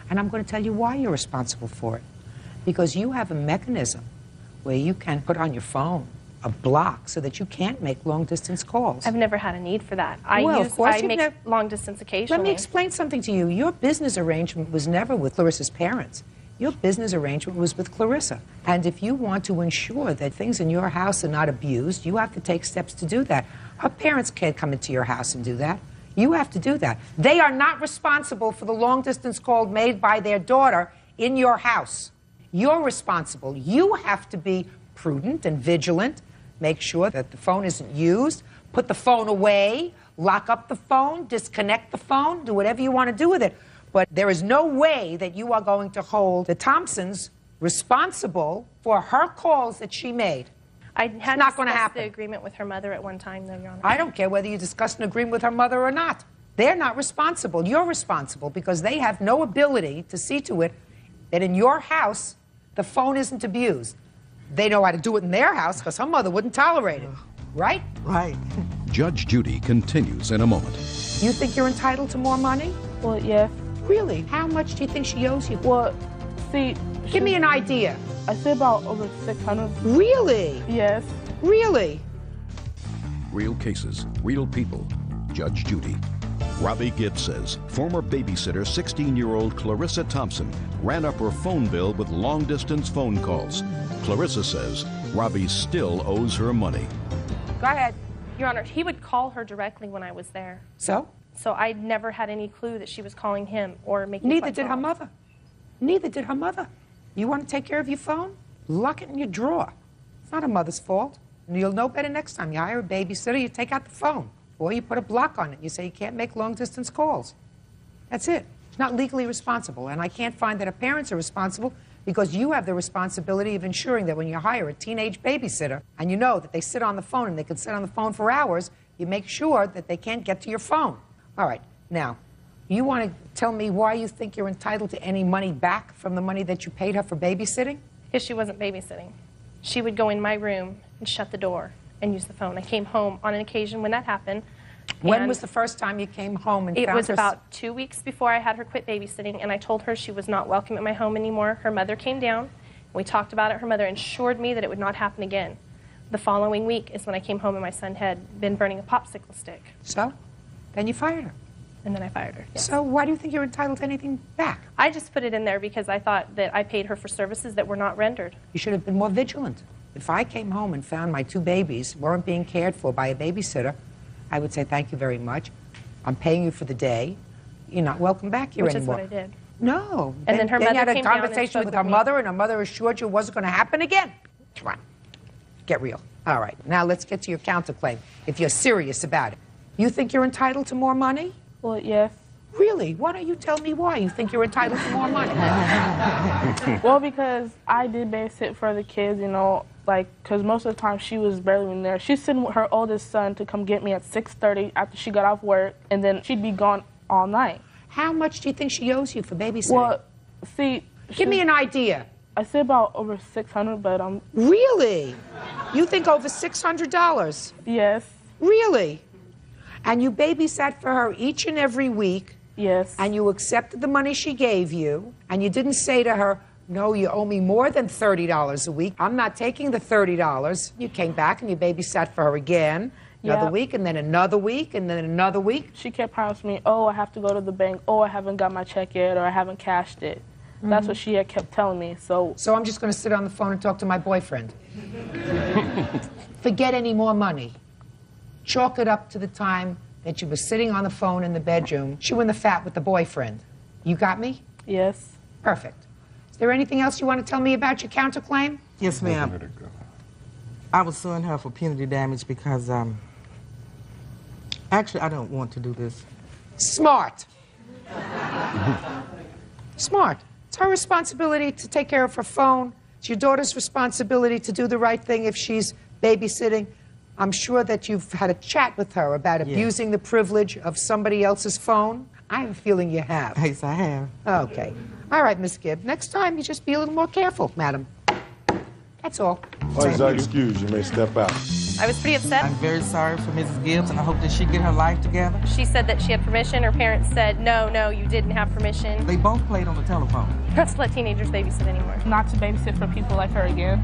And I'm going to tell you why you're responsible for it. Because you have a mechanism where you can put on your phone a block so that you can't make long-distance calls. I've never had a need for that. Of course I you've make never- long-distance occasionally. Let me explain something to you. Your business arrangement was never with Clarissa's parents. Your business arrangement was with Clarissa. And if you want to ensure that things in your house are not abused, you have to take steps to do that. Her parents can't come into your house and do that. You have to do that. They are not responsible for the long-distance call made by their daughter in your house. You're responsible. You have to be prudent and vigilant, make sure that the phone isn't used, put the phone away, lock up the phone, disconnect the phone, do whatever you want to do with it. But there is no way that you are going to hold the Thompsons responsible for her calls that she made. I had not gonna discussed happen. the agreement with her mother at one time, though, Your Honor. I don't care whether you discussed an agreement with her mother or not. They're not responsible. You're responsible because they have no ability to see to it that in your house, the phone isn't abused. They know how to do it in their house because her mother wouldn't tolerate it. Right? Right. Judge Judy continues in a moment. You think you're entitled to more money? Well, yes. Really? How much do you think she owes you? Well, see... Give me an idea. I say about over 600. Really? Yes. Really? Real cases, real people. Judge Judy. Robbie Gibbs says former babysitter 16-year-old Clarissa Thompson ran up her phone bill with long-distance phone calls. Clarissa says Robbie still owes her money. Go ahead. Your Honor, he would call her directly when I was there. So? So I never had any clue that she was calling him or making Neither phone did her calls. mother. Neither did her mother. You want to take care of your phone? Lock it in your drawer. It's not a mother's fault. You'll know better next time. You hire a babysitter, you take out the phone. Or you put a block on it. You say you can't make long-distance calls. That's it. It's not legally responsible. And I can't find that her parents are responsible because you have the responsibility of ensuring that when you hire a teenage babysitter and you know that they sit on the phone and they can sit on the phone for hours, you make sure that they can't get to your phone. All right. Now, you want to tell me why you think you're entitled to any money back from the money that you paid her for babysitting? Because she wasn't babysitting. She would go in my room and shut the door and use the phone. I came home on an occasion when that happened. When was the first time you came home and found her? It was about 2 weeks before I had her quit babysitting, and I told her she was not welcome at my home anymore. Her mother came down. We talked about it. Her mother assured me that it would not happen again. The following week is when I came home and my son had been burning a popsicle stick. So? Then you fired her. And then I fired her. Yes. So why do you think you're entitled to anything back? I just put it in there because I thought that I paid her for services that were not rendered. You should have been more vigilant. If I came home and found my 2 babies weren't being cared for by a babysitter, I would say, thank you very much. I'm paying you for the day. You're not welcome back here anymore. Which is what I did. No. And then her mother you had a came down and conversation spoke with with her me. mother, and her mother assured you it wasn't going to happen again. Come on. Get real. All right. Now let's get to your counterclaim, if you're serious about it. You think you're entitled to more money? Well, yes. Really? Why don't you tell me why you think you're entitled to more money? Well, because I did babysit for the kids, you know, like, because most of the time she was barely in there. She'd send her oldest son to come get me at 6:30 after she got off work, and then she'd be gone all night. How much do you think she owes you for babysitting? Well, see... Give me an idea. I say about over 600, but Really? You think over $600? Yes. Really? And you babysat for her each and every week? Yes. And you accepted the money she gave you, and you didn't say to her, no, you owe me more than $30 a week. I'm not taking the $30. You came back and you babysat for her again, another week, and then another week, and then another week. She kept promising me, oh, I have to go to the bank, oh, I haven't got my check yet, or I haven't cashed it. That's what she had kept telling me, so... So I'm just going to sit on the phone and talk to my boyfriend. Forget any more money. Chalk it up to the time that you were sitting on the phone in the bedroom, chewing the fat with the boyfriend. You got me? Yes. Perfect. Is there anything else you want to tell me about your counterclaim? Yes, ma'am. I was suing her for punitive damage because, actually, I don't want to do this. Smart. Smart. It's her responsibility to take care of her phone. It's your daughter's responsibility to do the right thing if she's babysitting. I'm sure that you've had a chat with her about abusing the privilege of somebody else's phone. I have a feeling you have. Yes, I have. Okay. All right, Miss Gibb. Next time, you just be a little more careful, madam. That's all. Please excuse. You may step out. I was pretty upset. I'm very sorry for Mrs. Gibbs, and I hope that she get her life together. She said that she had permission. Her parents said, no, no, you didn't have permission. They both played on the telephone. Not to let teenagers babysit anymore. Not to babysit for people like her again.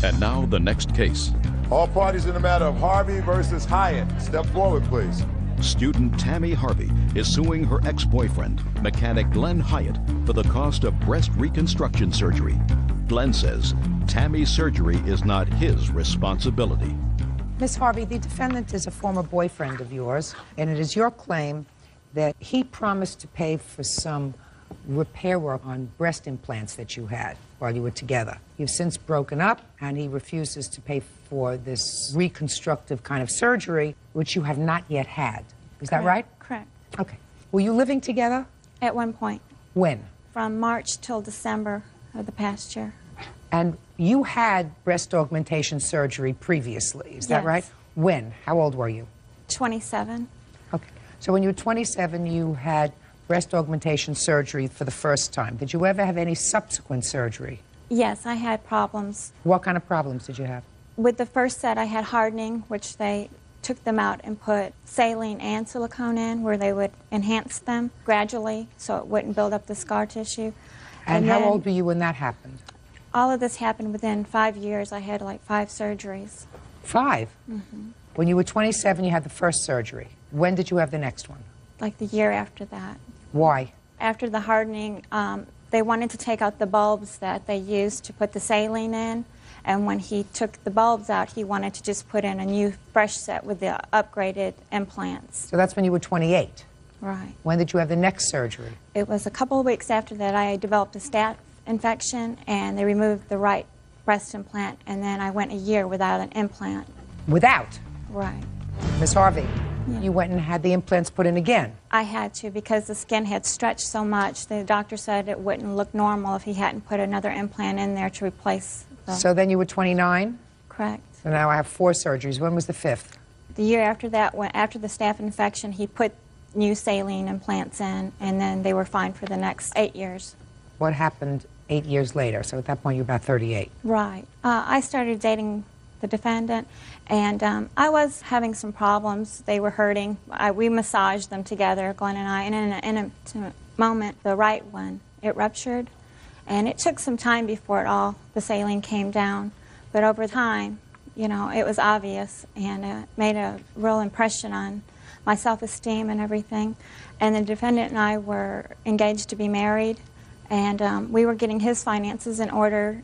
And now the next case. All parties in the matter of Harvey versus Hyatt. Step forward, please. Student Tammy Harvey is suing her ex-boyfriend, mechanic Glenn Hyatt, for the cost of breast reconstruction surgery. Glenn says Tammy's surgery is not his responsibility. Miss Harvey, the defendant is a former boyfriend of yours, and it is your claim that he promised to pay for some repair work on breast implants that you had while you were together. You've since broken up, and he refuses to pay for this reconstructive kind of surgery, which you have not yet had. Is that right? Correct. Okay. Were you living together? At one point. When? From March till December of the past year. And you had breast augmentation surgery previously, is that Yes. right? When? How old were you? 27. Okay. So when you were 27, you had breast augmentation surgery for the first time. Did you ever have any subsequent surgery? Yes, I had problems. What kind of problems did you have? With the first set, I had hardening, which they took them out and put saline and silicone in, where they would enhance them gradually so it wouldn't build up the scar tissue. And how then old were you when that happened? All of this happened within 5 years. I had like 5 surgeries. 5? Mm-hmm. When you were 27, you had the first surgery. When did you have the next one? Like the year after that. Why? After the hardening, they wanted to take out the bulbs that they used to put the saline in. And when he took the bulbs out, he wanted to just put in a new fresh set with the upgraded implants. So that's when you were 28. Right. When did you have the next surgery? It was a couple of weeks after that I developed a staph infection, and they removed the right breast implant, and then I went a year without an implant. Without? Right. Miss Harvey, Yeah. you went and had the implants put in again. I had to because the skin had stretched so much. The doctor said it wouldn't look normal if he hadn't put another implant in there to replace the... So then you were 29? Correct. So now I have 4 surgeries. When was the 5th? The year after that, after the staph infection, he put new saline implants in, and then they were fine for the next 8 years. What happened 8 years later? So at that point, you're about 38. Right. I started dating the defendant, and I was having some problems. They were hurting. We massaged them together, Glenn and I, and in an intimate moment, the right one, it ruptured. And it took some time before the saline came down. But over time, you know, it was obvious, and it made a real impression on my self-esteem and everything. And the defendant and I were engaged to be married, and we were getting his finances in order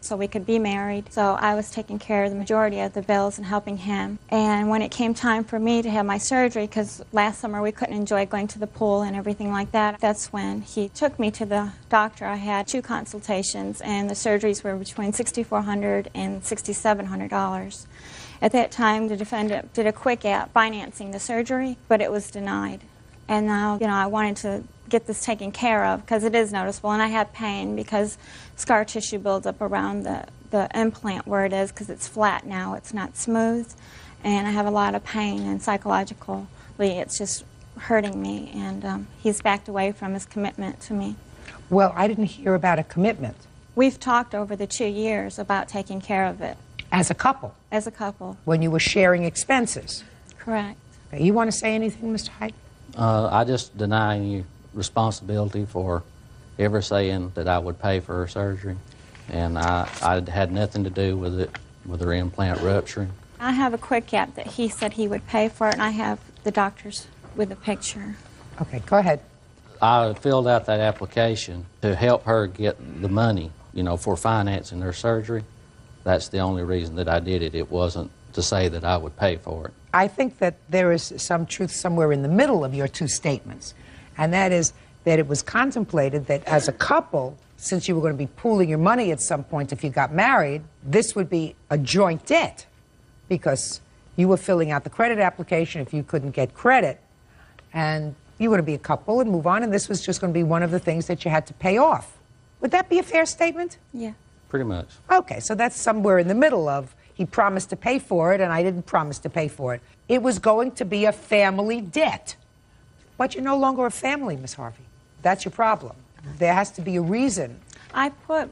so we could be married. So I was taking care of the majority of the bills and helping him. And when it came time for me to have my surgery, because last summer we couldn't enjoy going to the pool and everything like that, that's when he took me to the doctor. I had 2 consultations, and the surgeries were between $6,400 and $6,700. At that time, the defendant did a quick app financing the surgery, but it was denied. And now, you know, I wanted to get this taken care of because it is noticeable, and I have pain because scar tissue builds up around the implant where it is because it's flat now, it's not smooth, and I have a lot of pain, and psychologically it's just hurting me, and he's backed away from his commitment to me. Well, I didn't hear about a commitment. We've talked over the 2 years about taking care of it. As a couple? As a couple. When you were sharing expenses? Correct. Okay. You want to say anything, Mr. Hyde? I just deny any responsibility for ever saying that I would pay for her surgery, and I had nothing to do with it, with her implant rupturing. I have a quick app that he said he would pay for it, and I have the doctor's with a picture. Okay, go ahead. I filled out that application to help her get the money, you know, for financing her surgery. That's the only reason that I did it. It wasn't to say that I would pay for it. I think that there is some truth somewhere in the middle of your 2 statements, and that is that it was contemplated that as a couple, since you were going to be pooling your money at some point if you got married, this would be a joint debt because you were filling out the credit application if you couldn't get credit, and you were going to be a couple and move on, and this was just going to be one of the things that you had to pay off. Would that be a fair statement? Yeah. Pretty much. Okay, so that's somewhere in the middle of he promised to pay for it and I didn't promise to pay for it. It was going to be a family debt. But you're no longer a family, Miss Harvey. That's your problem. There has to be a reason. I put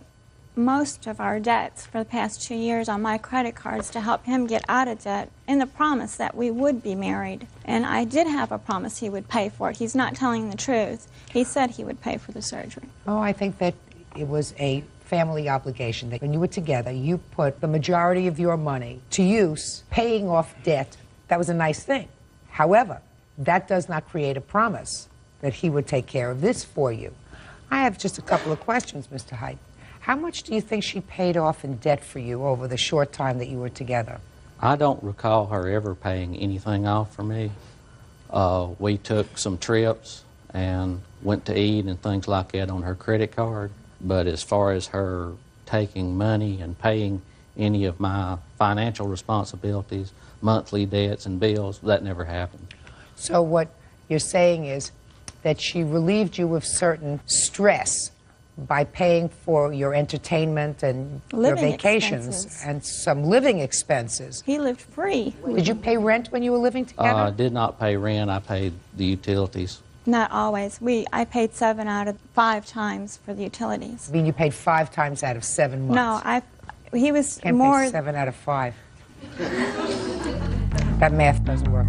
most of our debts for the past 2 years on my credit cards to help him get out of debt in the promise that we would be married. And I did have a promise he would pay for it. He's not telling the truth. He said he would pay for the surgery. Oh, I think that it was a family obligation that when you were together, you put the majority of your money to use paying off debt. That was a nice thing. However, that does not create a promise that he would take care of this for you. I have just a couple of questions, Mr. Hyde. How much do you think she paid off in debt for you over the short time that you were together? I don't recall her ever paying anything off for me. We took some trips and went to eat and things like that on her credit card. But as far as her taking money and paying any of my financial responsibilities, monthly debts and bills, that never happened. So what you're saying is that she relieved you of certain stress by paying for your entertainment and Living your vacations expenses. and some living expenses. He lived free. Did you pay rent when you were living together? I did not pay rent. I paid the utilities. Not always. I paid 7 out of 5 times for the utilities. I mean, you paid 5 times out of 7 months. No, he was Can't more... pay 7 out of 5. That math doesn't work.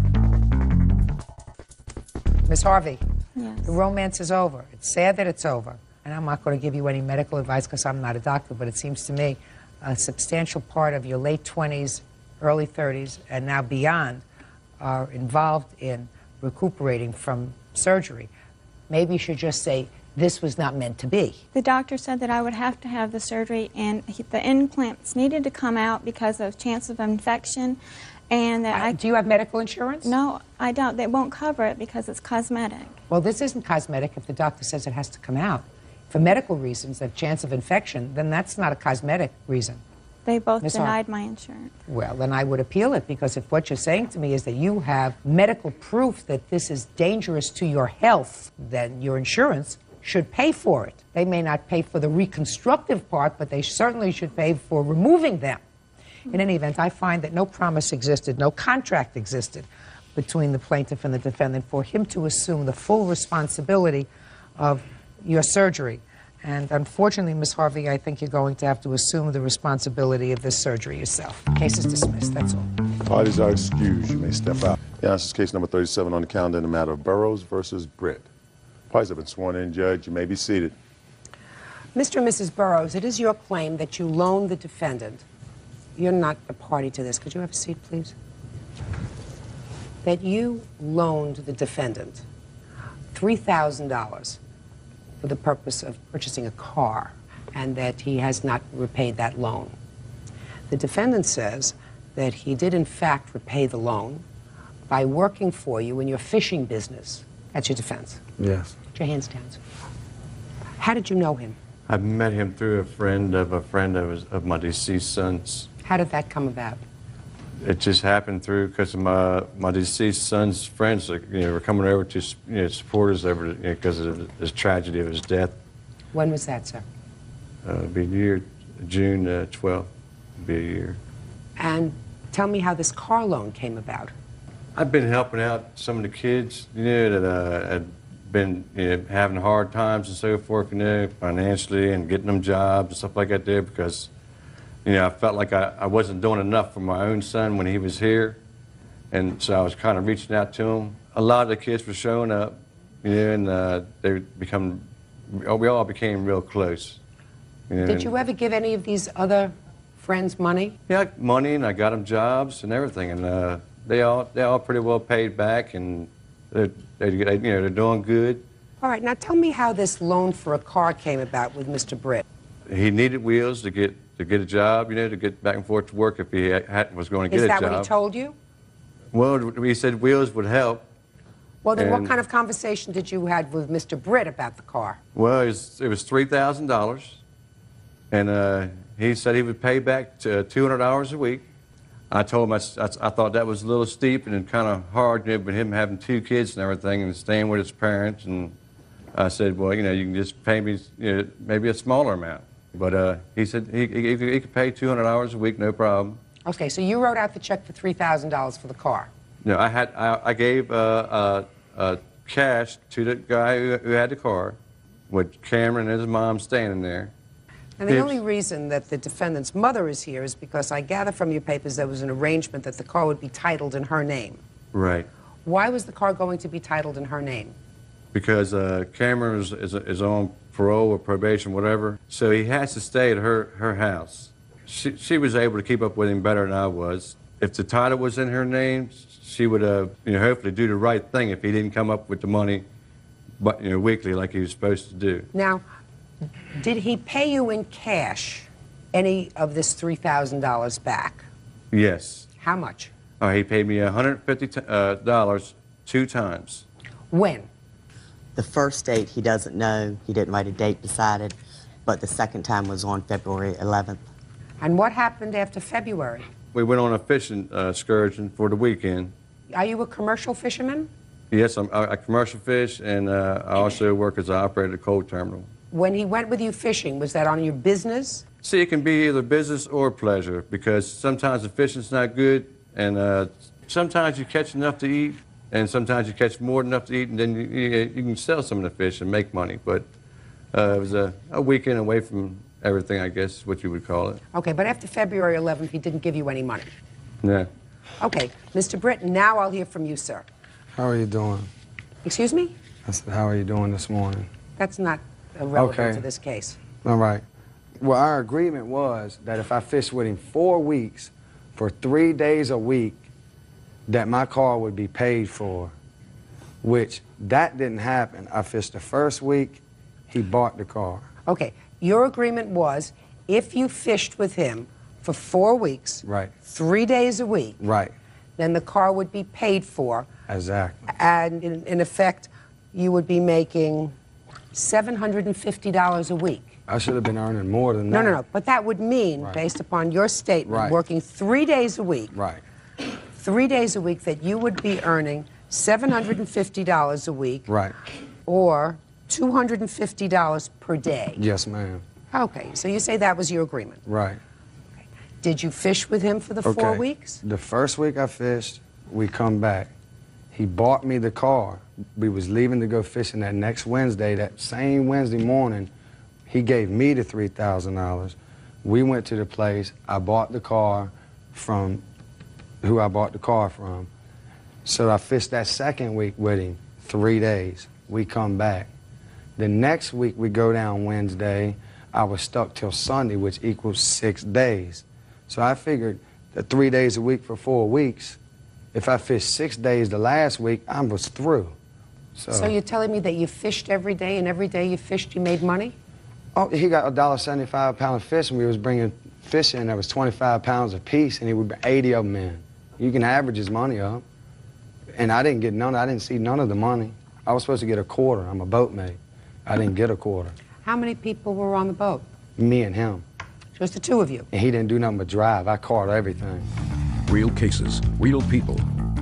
Miss Harvey, Yes. the romance is over. It's sad that it's over. and I'm not going to give you any medical advice because I'm not a doctor, but it seems to me a substantial part of your late 20s, early 30s, and now beyond are involved in recuperating from surgery. Maybe you should just say, this was not meant to be. The doctor said that I would have to have the surgery, and the implants needed to come out because of chance of infection, and that do you have medical insurance? No, I don't. They won't cover it because it's cosmetic. Well, this isn't cosmetic if the doctor says it has to come out. For medical reasons, a chance of infection, then that's not a cosmetic reason. They both Ms. denied my insurance. Well, then I would appeal it, because if what you're saying to me is that you have medical proof that this is dangerous to your health, then your insurance should pay for it. They may not pay for the reconstructive part, but they certainly should pay for removing them. In any event, I find that no promise existed, no contract existed between the plaintiff and the defendant for him to assume the full responsibility of your surgery. And unfortunately, Ms. Harvey, I think you're going to have to assume the responsibility of this surgery yourself. Case is dismissed, that's all. Parties are excused. You may step out. Yeah, this is case number 37 on the calendar in the matter of Burroughs versus Britt. Parties have been sworn in, Judge. You may be seated. Mr. and Mrs. Burroughs, it is your claim that you loaned the defendant. You're not a party to this. Could you have a seat, please? That you loaned the defendant $3,000 for the purpose of purchasing a car, and that he has not repaid that loan. The defendant says that he did in fact repay the loan by working for you in your fishing business. That's your defense. Yes. Put your hands down. How did you know him? I met him through a friend of my deceased son's. How did that come about? It just happened through because of my deceased son's friends, were coming over to support us over because of his tragedy of his death. When was that, sir? It'd be June 12th. It'd be a year. And tell me how this car loan came about. I've been helping out some of the kids, that had been having hard times and so forth, financially, and getting them jobs and stuff like that there, because I felt like I wasn't doing enough for my own son when he was here, and so I was kind of reaching out to him. A lot of the kids were showing up, and we all became real close. Did you ever give any of these other friends money? Yeah, money, and I got them jobs and everything, and they all pretty well paid back, and they're doing good. All right, now tell me how this loan for a car came about with Mr. Britt. He needed wheels to get a job, to get back and forth to work if he was going to get a job. Is that what he told you? Well, he said wheels would help. Well, then what kind of conversation did you have with Mr. Britt about the car? Well, it was $3,000, and he said he would pay back $200 a week. I told him I thought that was a little steep and kind of hard, with him having 2 kids and everything and staying with his parents. And I said, well, you can just pay me, maybe a smaller amount. But he said he could pay $200 a week, no problem. Okay, so you wrote out the check for $3,000 for the car. No, I gave cash to the guy who had the car, with Cameron and his mom standing there. And the only reason that the defendant's mother is here is because I gather from your papers there was an arrangement that the car would be titled in her name. Right. Why was the car going to be titled in her name? Because Cameron is on parole or probation, whatever, so he has to stay at her house. She was able to keep up with him better than I was. If the title was in her name, she would hopefully do the right thing if he didn't come up with the money, but weekly like he was supposed to do. Now, did he pay you in cash any of this $3,000 back? Yes. How much? He paid me $150 2 times. When? The first date he doesn't know. He didn't write a date beside it, but the second time was on February 11th. And what happened after February? We went on a fishing excursion for the weekend. Are you a commercial fisherman? Yes, I commercial fish, and I also work as an operator at the coal terminal. When he went with you fishing, was that on your business? See, it can be either business or pleasure, because sometimes the fishing's not good, and sometimes you catch enough to eat, and sometimes you catch more than enough to eat, and then you can sell some of the fish and make money. But it was a weekend away from everything, I guess, is what you would call it. Okay, but after February 11th, he didn't give you any money. No. Okay, Mr. Britton, now I'll hear from you, sir. How are you doing? Excuse me? I said, how are you doing this morning? That's not relevant to this case. All right. Well, our agreement was that if I fished with him 4 weeks for 3 days a week, that my car would be paid for, which that didn't happen. I fished the first week, he bought the car. Okay, your agreement was if you fished with him for 4 weeks, Right. 3 days a week, Right. then the car would be paid for. Exactly. And in effect, you would be making $750 a week. I should have been earning more than that. No. But that would mean, Right. based upon your statement, Right. working 3 days a week, Right. 3 days a week, that you would be earning $750 a week, Right. or $250 per day. Yes, ma'am. Okay, so you say that was your agreement. Right. Did you fish with him for the 4 weeks? The first week I fished, we come back. He bought me the car. We was leaving to go fishing that next Wednesday. That same Wednesday morning, he gave me the $3,000. We went to the place. I bought the car from who I bought the car from. So I fished that second week with him, 3 days. We come back. The next week we go down Wednesday. I was stuck till Sunday, which equals 6 days. So I figured that 3 days a week for 4 weeks, if I fished 6 days the last week, I was through. So you're telling me that you fished every day, and every day you fished, you made money? Oh, he got a $1.75 a pound of fish, and we was bringing fish in that was 25 pounds a piece, and he would bring 80 of them in. You can average his money up. And I didn't get none. I didn't see none of the money. I was supposed to get a quarter. I'm a boatmate. I didn't get a quarter. How many people were on the boat? Me and him. Just the two of you? And he didn't do nothing but drive. I caught everything. Real cases, real people.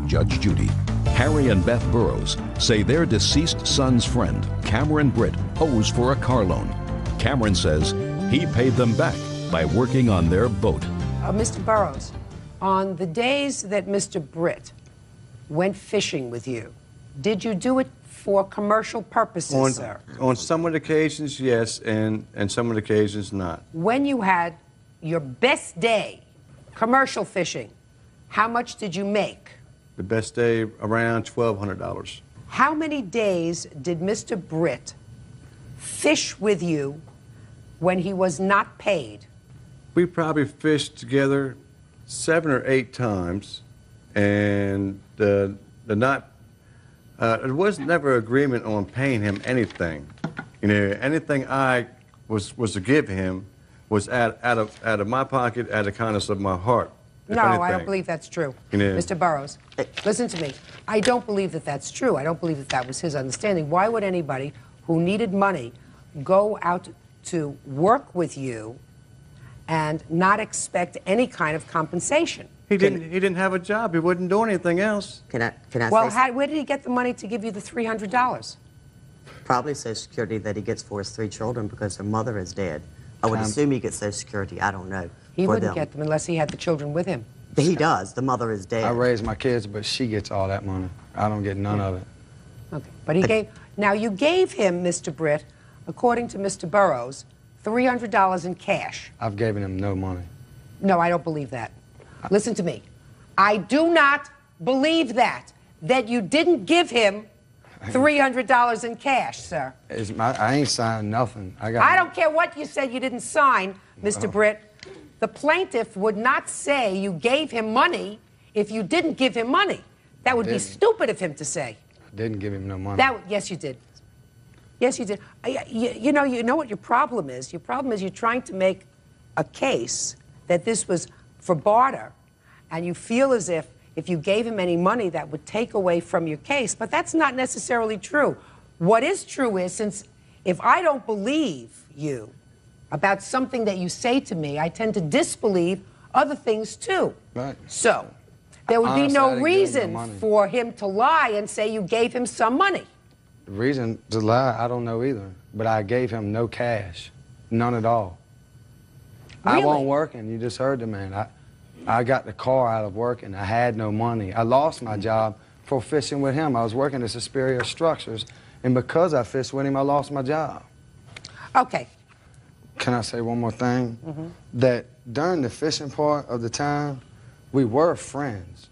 Judge Judy. Harry and Beth Burrows say their deceased son's friend, Cameron Britt, owes for a car loan. Cameron says he paid them back by working on their boat. Mr. Burrows, on the days that Mr. Britt went fishing with you, did you do it for commercial purposes, sir? On some of the occasions, yes, and some of the occasions, not. When you had your best day, commercial fishing, how much did you make? The best day, around $1,200. How many days did Mr. Britt fish with you when he was not paid? We probably fished together 7 or 8 times, and there was never agreement on paying him anything. You know, anything I was to give him was out of my pocket, out of the kindness of my heart. No, I don't believe that's true. You know, Mr. Burrows, listen to me. I don't believe that that's true. I don't believe that that was his understanding. Why would anybody who needed money go out to work with you and not expect any kind of compensation? He didn't have a job. He wouldn't do anything else. Can I Well, say where did he get the money to give you the $300? probably Social Security that he gets for his 3 children because their mother is dead. I would assume he gets Social Security. I don't know. He for wouldn't them. get them unless he had the children with him. He does. The mother is dead. I raised my kids, but she gets all that money. I don't get none of it. Okay, but he gave. Now you gave him, Mr. Britt, according to Mr. Burrows, $300 in cash. I've given him no money. No, I don't believe that. Listen to me. I do not believe that you didn't give him $300 in cash, sir. I ain't signed nothing. I don't care what you said you didn't sign, Mr. Britt. The plaintiff would not say you gave him money if you didn't give him money. That would be stupid of him to say. I didn't give him no money. Yes, you did. Yes, you did. You know what your problem is? Your problem is you're trying to make a case that this was for barter, and you feel as if you gave him any money that would take away from your case, but that's not necessarily true. What is true is, since if I don't believe you about something that you say to me, I tend to disbelieve other things too. Right. So there would be no reason for him to lie and say you gave him some money. The reason to lie, I don't know either. But I gave him no cash. None at all. Really? I wasn't working. You just heard the man. I got the car out of work and I had no money. I lost my job for fishing with him. I was working at Superior Structures, and because I fished with him, I lost my job. Okay. Can I say one more thing? That during the fishing part of the time, we were friends,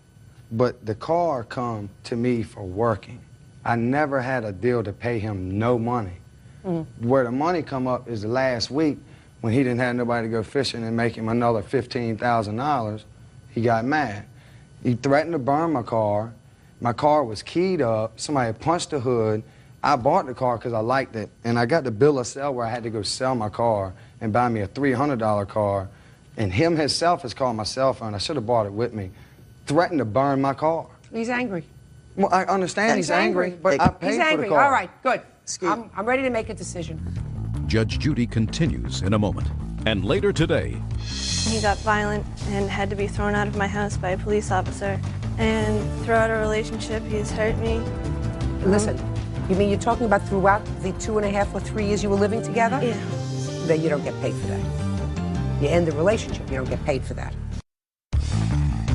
but the car come to me for working. I never had a deal to pay him no money. Where the money come up is the last week when he didn't have nobody to go fishing and make him another $15,000. He got mad. He threatened to burn my car. My car was keyed up. Somebody punched the hood. I bought the car because I liked it, and I got the bill of sale where I had to go sell my car and buy me a $300 car. And him himself has called my cell phone. I should have bought it with me. Threatened to burn my car. He's angry. Well, I understand he's angry, but I paid He's for angry. the car. All right, good. I'm ready to make a decision. Judge Judy continues in a moment. And later today, He got violent and had to be thrown out of my house by a police officer. And throughout our relationship, he's hurt me. Listen, you mean you're talking about throughout the 2.5 or 3 years you were living together? Yeah. Then you don't get paid for that. You end the relationship, you don't get paid for that.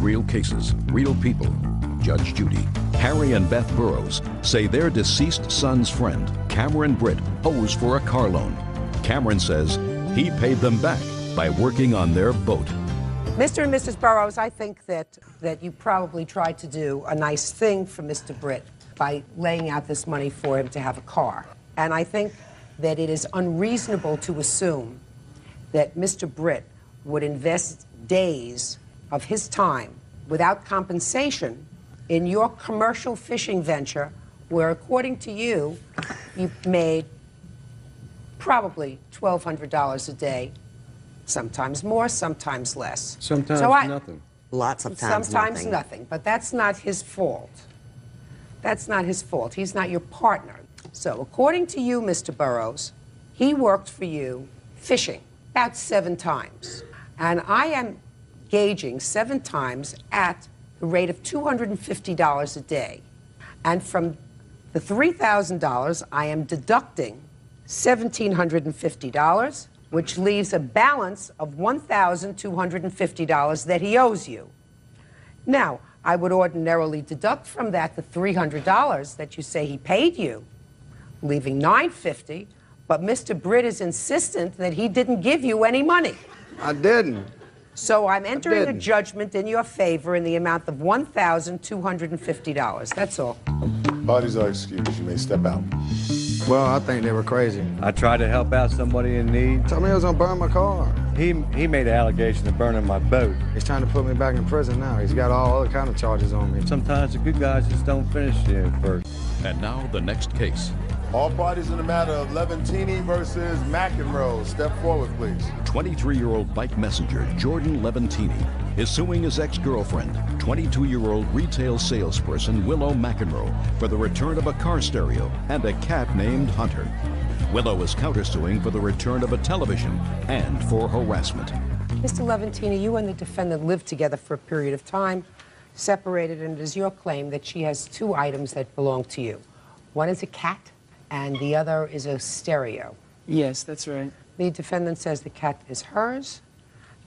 real cases, real people. Judge Judy, Harry and Beth Burrows say their deceased son's friend, Cameron Britt, owes for a car loan. Cameron says he paid them back by working on their boat. Mr. and Mrs. Burrows, I think that you probably tried to do a nice thing for Mr. Britt by laying out this money for him to have a car. And I think that it is unreasonable to assume that Mr. Britt would invest days of his time without compensation in your commercial fishing venture where, according to you, you made probably $1,200 a day, sometimes more, sometimes less. Sometimes nothing. Lots of times Sometimes nothing, but that's not his fault. That's not his fault. He's not your partner. So, according to you, Mr. Burrows, he worked for you fishing about 7 times. And I am gauging 7 times at the rate of $250 a day. And from the $3,000, I am deducting $1,750, which leaves a balance of $1,250 that he owes you. Now, I would ordinarily deduct from that the $300 that you say he paid you, leaving $950, but Mr. Britt is insistent that he didn't give you any money. I didn't. So I'm entering a judgment in your favor in the amount of $1,250. That's all. Parties are excused. You may step out. Well, I think they were crazy. I tried to help out somebody in need. Told me he was gonna burn my car. He made an allegation of burning my boat. He's trying to put me back in prison now. He's got all other kind of charges on me. Sometimes the good guys just don't finish first. And now the next case. All parties in the matter of Levantini versus McEnroe. Step forward, please. 23-year-old bike messenger Jordan Levantini is suing his ex-girlfriend, 22-year-old retail salesperson Willow McEnroe, for the return of a car stereo and a cat named Hunter. Willow is countersuing for the return of a television and for harassment. Mr. Levantini, you and the defendant lived together for a period of time, separated, and it is your claim that she has 2 items that belong to you. One is a cat, and the other is a stereo. Yes, that's right. The defendant says the cat is hers,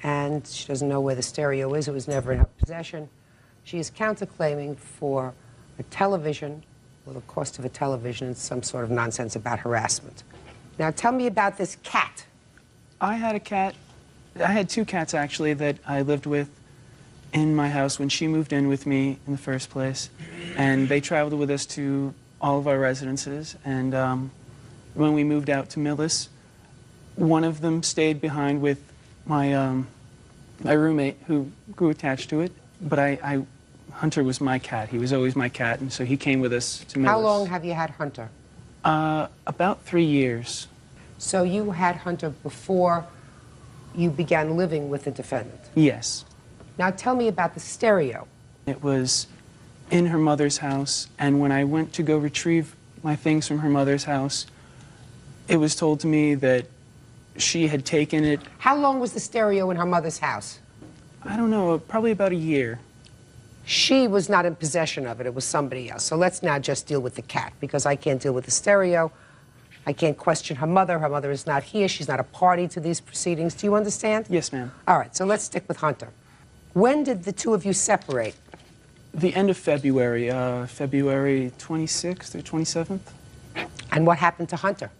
and she doesn't know where the stereo is. It was never in her possession. She is counterclaiming for a television, or the cost of a television, and some sort of nonsense about harassment. Now, tell me about this cat. I had a cat. I had 2 cats, actually, that I lived with in my house when she moved in with me in the first place. And they traveled with us to all of our residences. And when we moved out to Millis, one of them stayed behind with my, my roommate, who grew attached to it. But Hunter was my cat. He was always my cat, and so he came with us to Millis. How long have you had Hunter? About 3 years. So you had Hunter before you began living with the defendant? Yes. Now tell me about the stereo. It was in her mother's house, and when I went to go retrieve my things from her mother's house, it was told to me that she had taken it. How long was the stereo in her mother's house? I don't know, probably about a year. She was not in possession of it. It was somebody else. So let's now just deal with the cat, because I can't deal with the stereo. I can't question her mother. Her mother is not here. She's not a party to these proceedings. Do you understand? Yes, ma'am. All right, so let's stick with Hunter. When did the 2 of you separate? The end of February, February 26th or 27th. And what happened to Hunter?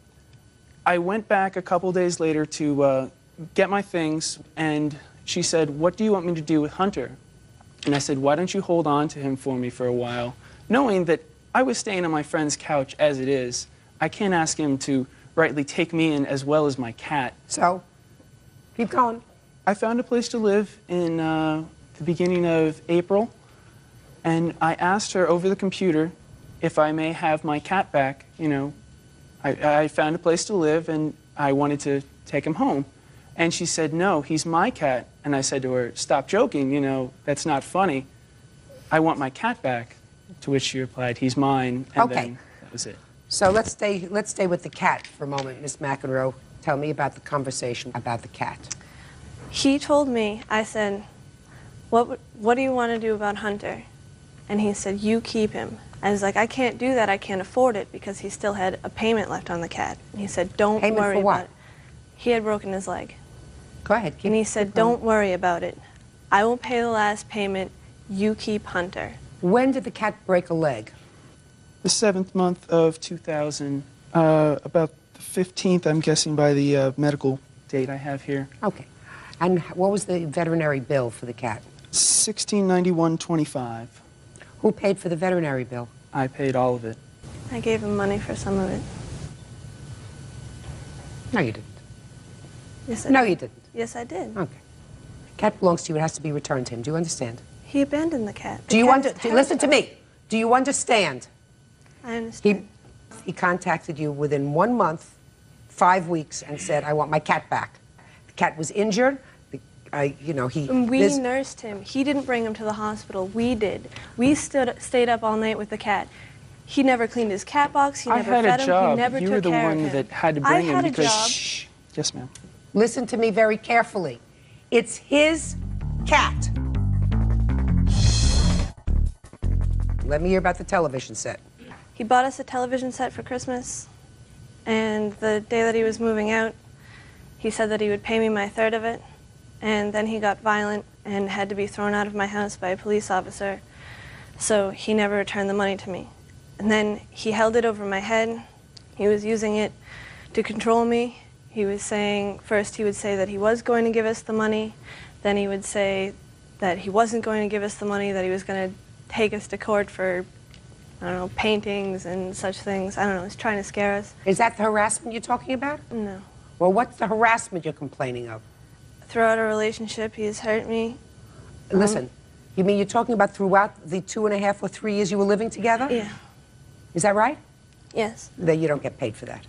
I went back a couple days later to get my things, and she said, "What do you want me to do with Hunter?" And I said, "Why don't you hold on to him for me for a while?" Knowing that I was staying on my friend's couch as it is, I can't ask him to rightly take me in as well as my cat. So, keep going. I found a place to live in the beginning of April, and I asked her over the computer if I may have my cat back. You know, I found a place to live, and I wanted to take him home. And she said, no, he's my cat. And I said to her, stop joking, you know, that's not funny. I want my cat back. To which she replied, he's mine. And Okay. then that was it. So let's stay with the cat for a moment, Miss McEnroe. Tell me about the conversation about the cat. He told me, I said, what do you want to do about Hunter? And he said, you keep him. I was like, I can't do that. I can't afford it because he still had a payment left on the cat. And he said, don't Payment worry for what? about it. He had broken his leg. Go ahead. And he said, don't worry about it. I will pay the last payment. You keep Hunter. When did the cat break a leg? The 7th month of 2000, about the 15th, I'm guessing, by the medical date I have here. Okay. And what was the veterinary bill for the cat? $1691.25. Who paid for the veterinary bill? I paid all of it. I gave him money for some of it. No, you didn't. Yes, No, you didn't. Yes, I did. Okay. Cat belongs to you. It has to be returned to him. Do you understand? He abandoned the cat. Do you listen to me? Do you understand? I understand. He contacted you within 1 month, 5 weeks, and said, I want my cat back. The cat was injured. We nursed him. He didn't bring him to the hospital. We did. We stayed up all night with the cat. He never cleaned his cat box. He never fed him. He never You took were the care of one him. that had to bring I him had a because. job. Shh. Yes, ma'am. Listen to me very carefully. It's his cat. Let me hear about the television set. He bought us a television set for Christmas, and the day that he was moving out, he said that he would pay me my third of it, and then he got violent and had to be thrown out of my house by a police officer, so he never returned the money to me. And then he held it over my head. He was using it to control me. He was saying, first he would say that he was going to give us the money, then he would say that he wasn't going to give us the money, that he was going to take us to court for, I don't know, paintings and such things. I don't know, he's trying to scare us. Is that the harassment you're talking about? No. Well, what's the harassment you're complaining of? Throughout our relationship, he has hurt me. Listen, you mean you're talking about throughout the 2.5 or 3 years you were living together? Yeah. Is that right? Yes. Then you don't get paid for that.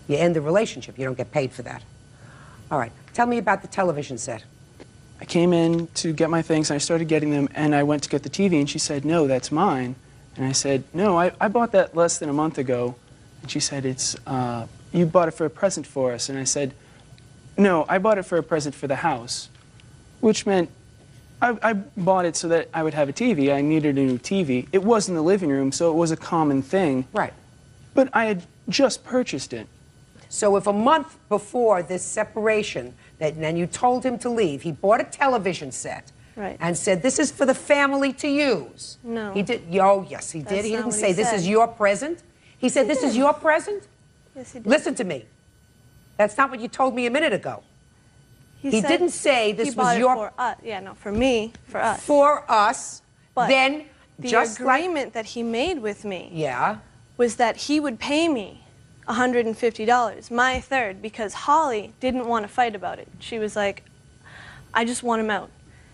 You end the relationship, you don't get paid for that. All right, tell me about the television set. I came in to get my things, and I started getting them, and I went to get the TV, and she said, no, that's mine. And I said, no, I bought that less than a month ago. And she said, you bought it for a present for us. And I said, no, I bought it for a present for the house, which meant I bought it so that I would have a TV. I needed a new TV. It was in the living room, so it was a common thing. Right. But I had just purchased it. So if a month before this separation, and you told him to leave, he bought a television set, right, and said, this is for the family to use. No. He did. Oh, yes, he did. That's He not didn't what say, he this said. is your present. He said, this is your present? Yes, he did. Listen to me. That's not what you told me a minute ago. He said didn't say this he was bought it your... for us. Yeah, no, for me, for us. For us, But then the just agreement that he made with me Yeah. was that he would pay me $150, my third, because Holly didn't want to fight about it. She was like, I just want him out.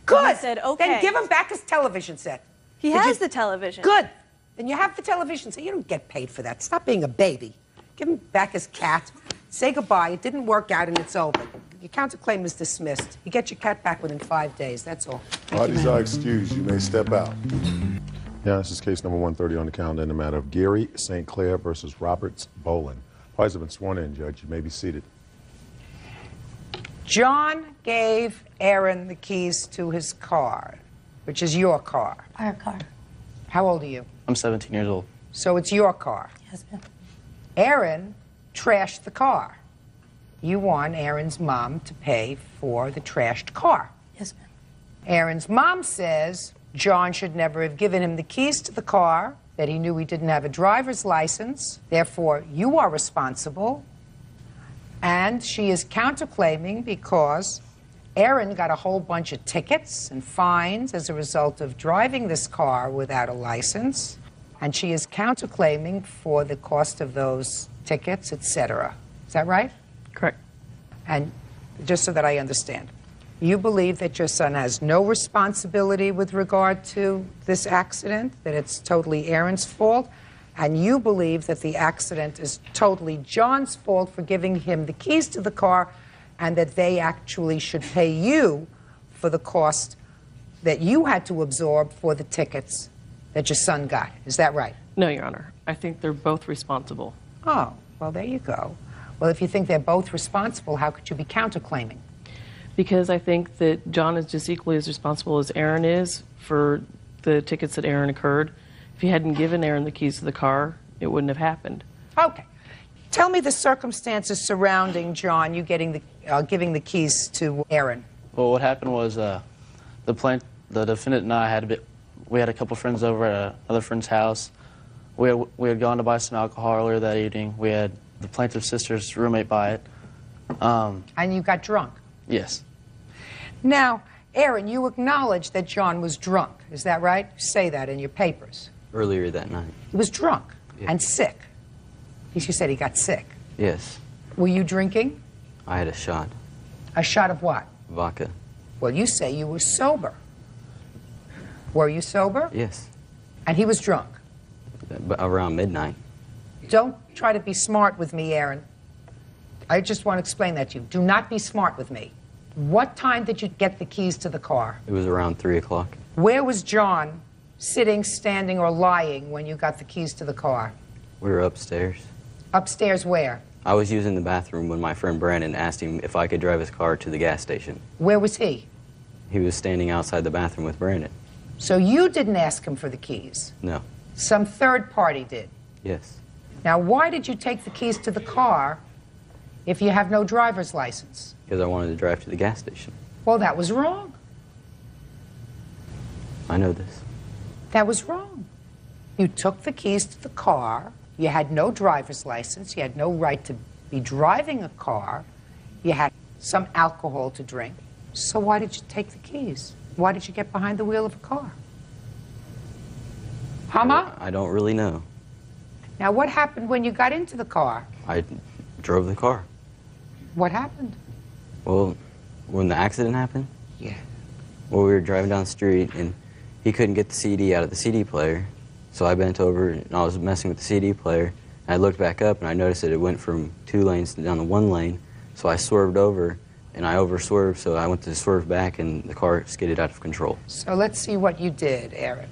Good. And I said, okay. Then give him back his television set. He Did has you- the television. Good. Then you have the television set. You don't get paid for that. Stop being a baby. Give him back his cat. Say goodbye. It didn't work out and it's over. Your counterclaim is dismissed. You get your cat back within 5 days. That's all. Parties are excused. You may step out. Yeah, this is case number 130 on the calendar in the matter of Gary St. Clair versus Roberts Bolin. Parties have been sworn in, Judge. You may be seated. John gave Aaron the keys to his car, which is your car. Our car. How old are you? I'm 17 years old. So it's your car. Yes, ma'am. Aaron trashed the car. You want Aaron's mom to pay for the trashed car. Yes, ma'am. Aaron's mom says John should never have given him the keys to the car, that he knew he didn't have a driver's license. Therefore, you are responsible. And she is counterclaiming because Aaron got a whole bunch of tickets and fines as a result of driving this car without a license. And she is counterclaiming for the cost of those tickets, etc. Is that right? Correct. And just so that I understand, you believe that your son has no responsibility with regard to this accident, that it's totally Aaron's fault, and you believe that the accident is totally John's fault for giving him the keys to the car, and that they actually should pay you for the cost that you had to absorb for the tickets that your son got. Is that right? No, Your Honor. I think they're both responsible. Oh, well, there you go. Well, if you think they're both responsible, how could you be counterclaiming? Because I think that John is just equally as responsible as Aaron is for the tickets that Aaron incurred. If he hadn't given Aaron the keys to the car, it wouldn't have happened. Okay. Tell me the circumstances surrounding John, you getting giving the keys to Aaron. Well, what happened was the defendant and I we had a couple friends over at another friend's house. We had gone to buy some alcohol earlier that evening. We had the plaintiff's sister's roommate buy it. And you got drunk? Yes. Now, Aaron, you acknowledge that John was drunk. Is that right? You say that in your papers. Earlier that night. He was drunk Yeah. and sick. You said he got sick. Yes. Were you drinking? I had a shot. A shot of what? Vodka. Well, you say you were sober. Were you sober? Yes. And he was drunk. Around midnight. Don't try to be smart with me, Aaron. I just want to explain that to you. Do not be smart with me. What time did you get the keys to the car? It was around 3 o'clock. Where was John sitting, standing, or lying when you got the keys to the car? We were upstairs. Upstairs where? I was using the bathroom when my friend Brandon asked him if I could drive his car to the gas station. Where was he? He was standing outside the bathroom with Brandon. So you didn't ask him for the keys. No. Some third party did. Yes. Now, why did you take the keys to the car if you have no driver's license? Because I wanted to drive to the gas station. Well, that was wrong. I know this. That was wrong. You took the keys to the car. You had no driver's license. You had no right to be driving a car. You had some alcohol to drink. So why did you take the keys? Why did you get behind the wheel of a car? Hama? I don't really know. Now, what happened when you got into the car? I drove the car. What happened? Well, when the accident happened? Yeah. Well, we were driving down the street, and he couldn't get the CD out of the CD player. So I bent over, and I was messing with the CD player. And I looked back up, and I noticed that it went from 2 lanes down to 1 lane. So I swerved over, and I over-swerved, so I went to swerve back, and the car skidded out of control. So let's see what you did, Aaron.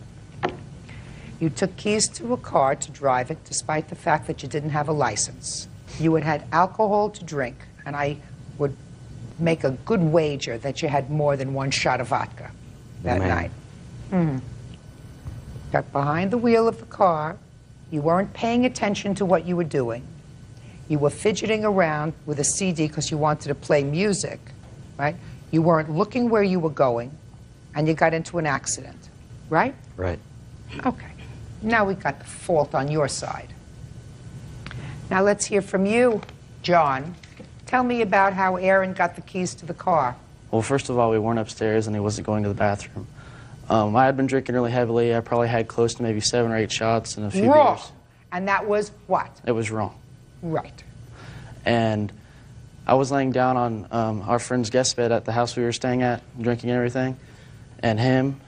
You took keys to a car to drive it, despite the fact that you didn't have a license. You had alcohol to drink, and I would make a good wager that you had more than 1 shot of vodka that night. Got behind the wheel of the car. You weren't paying attention to what you were doing. You were fidgeting around with a CD because you wanted to play music, right? You weren't looking where you were going, and you got into an accident, right? Right. Okay. Now we got the fault on your side. Now let's hear from you, John. Tell me about how Aaron got the keys to the car. Well, first of all, we weren't upstairs and he wasn't going to the bathroom. I had been drinking really heavily. I probably had close to maybe 7 or 8 shots and a few Wrong. beers. And that was what? It was wrong. Right. And I was laying down on our friend's guest bed at the house we were staying at, drinking and everything. And him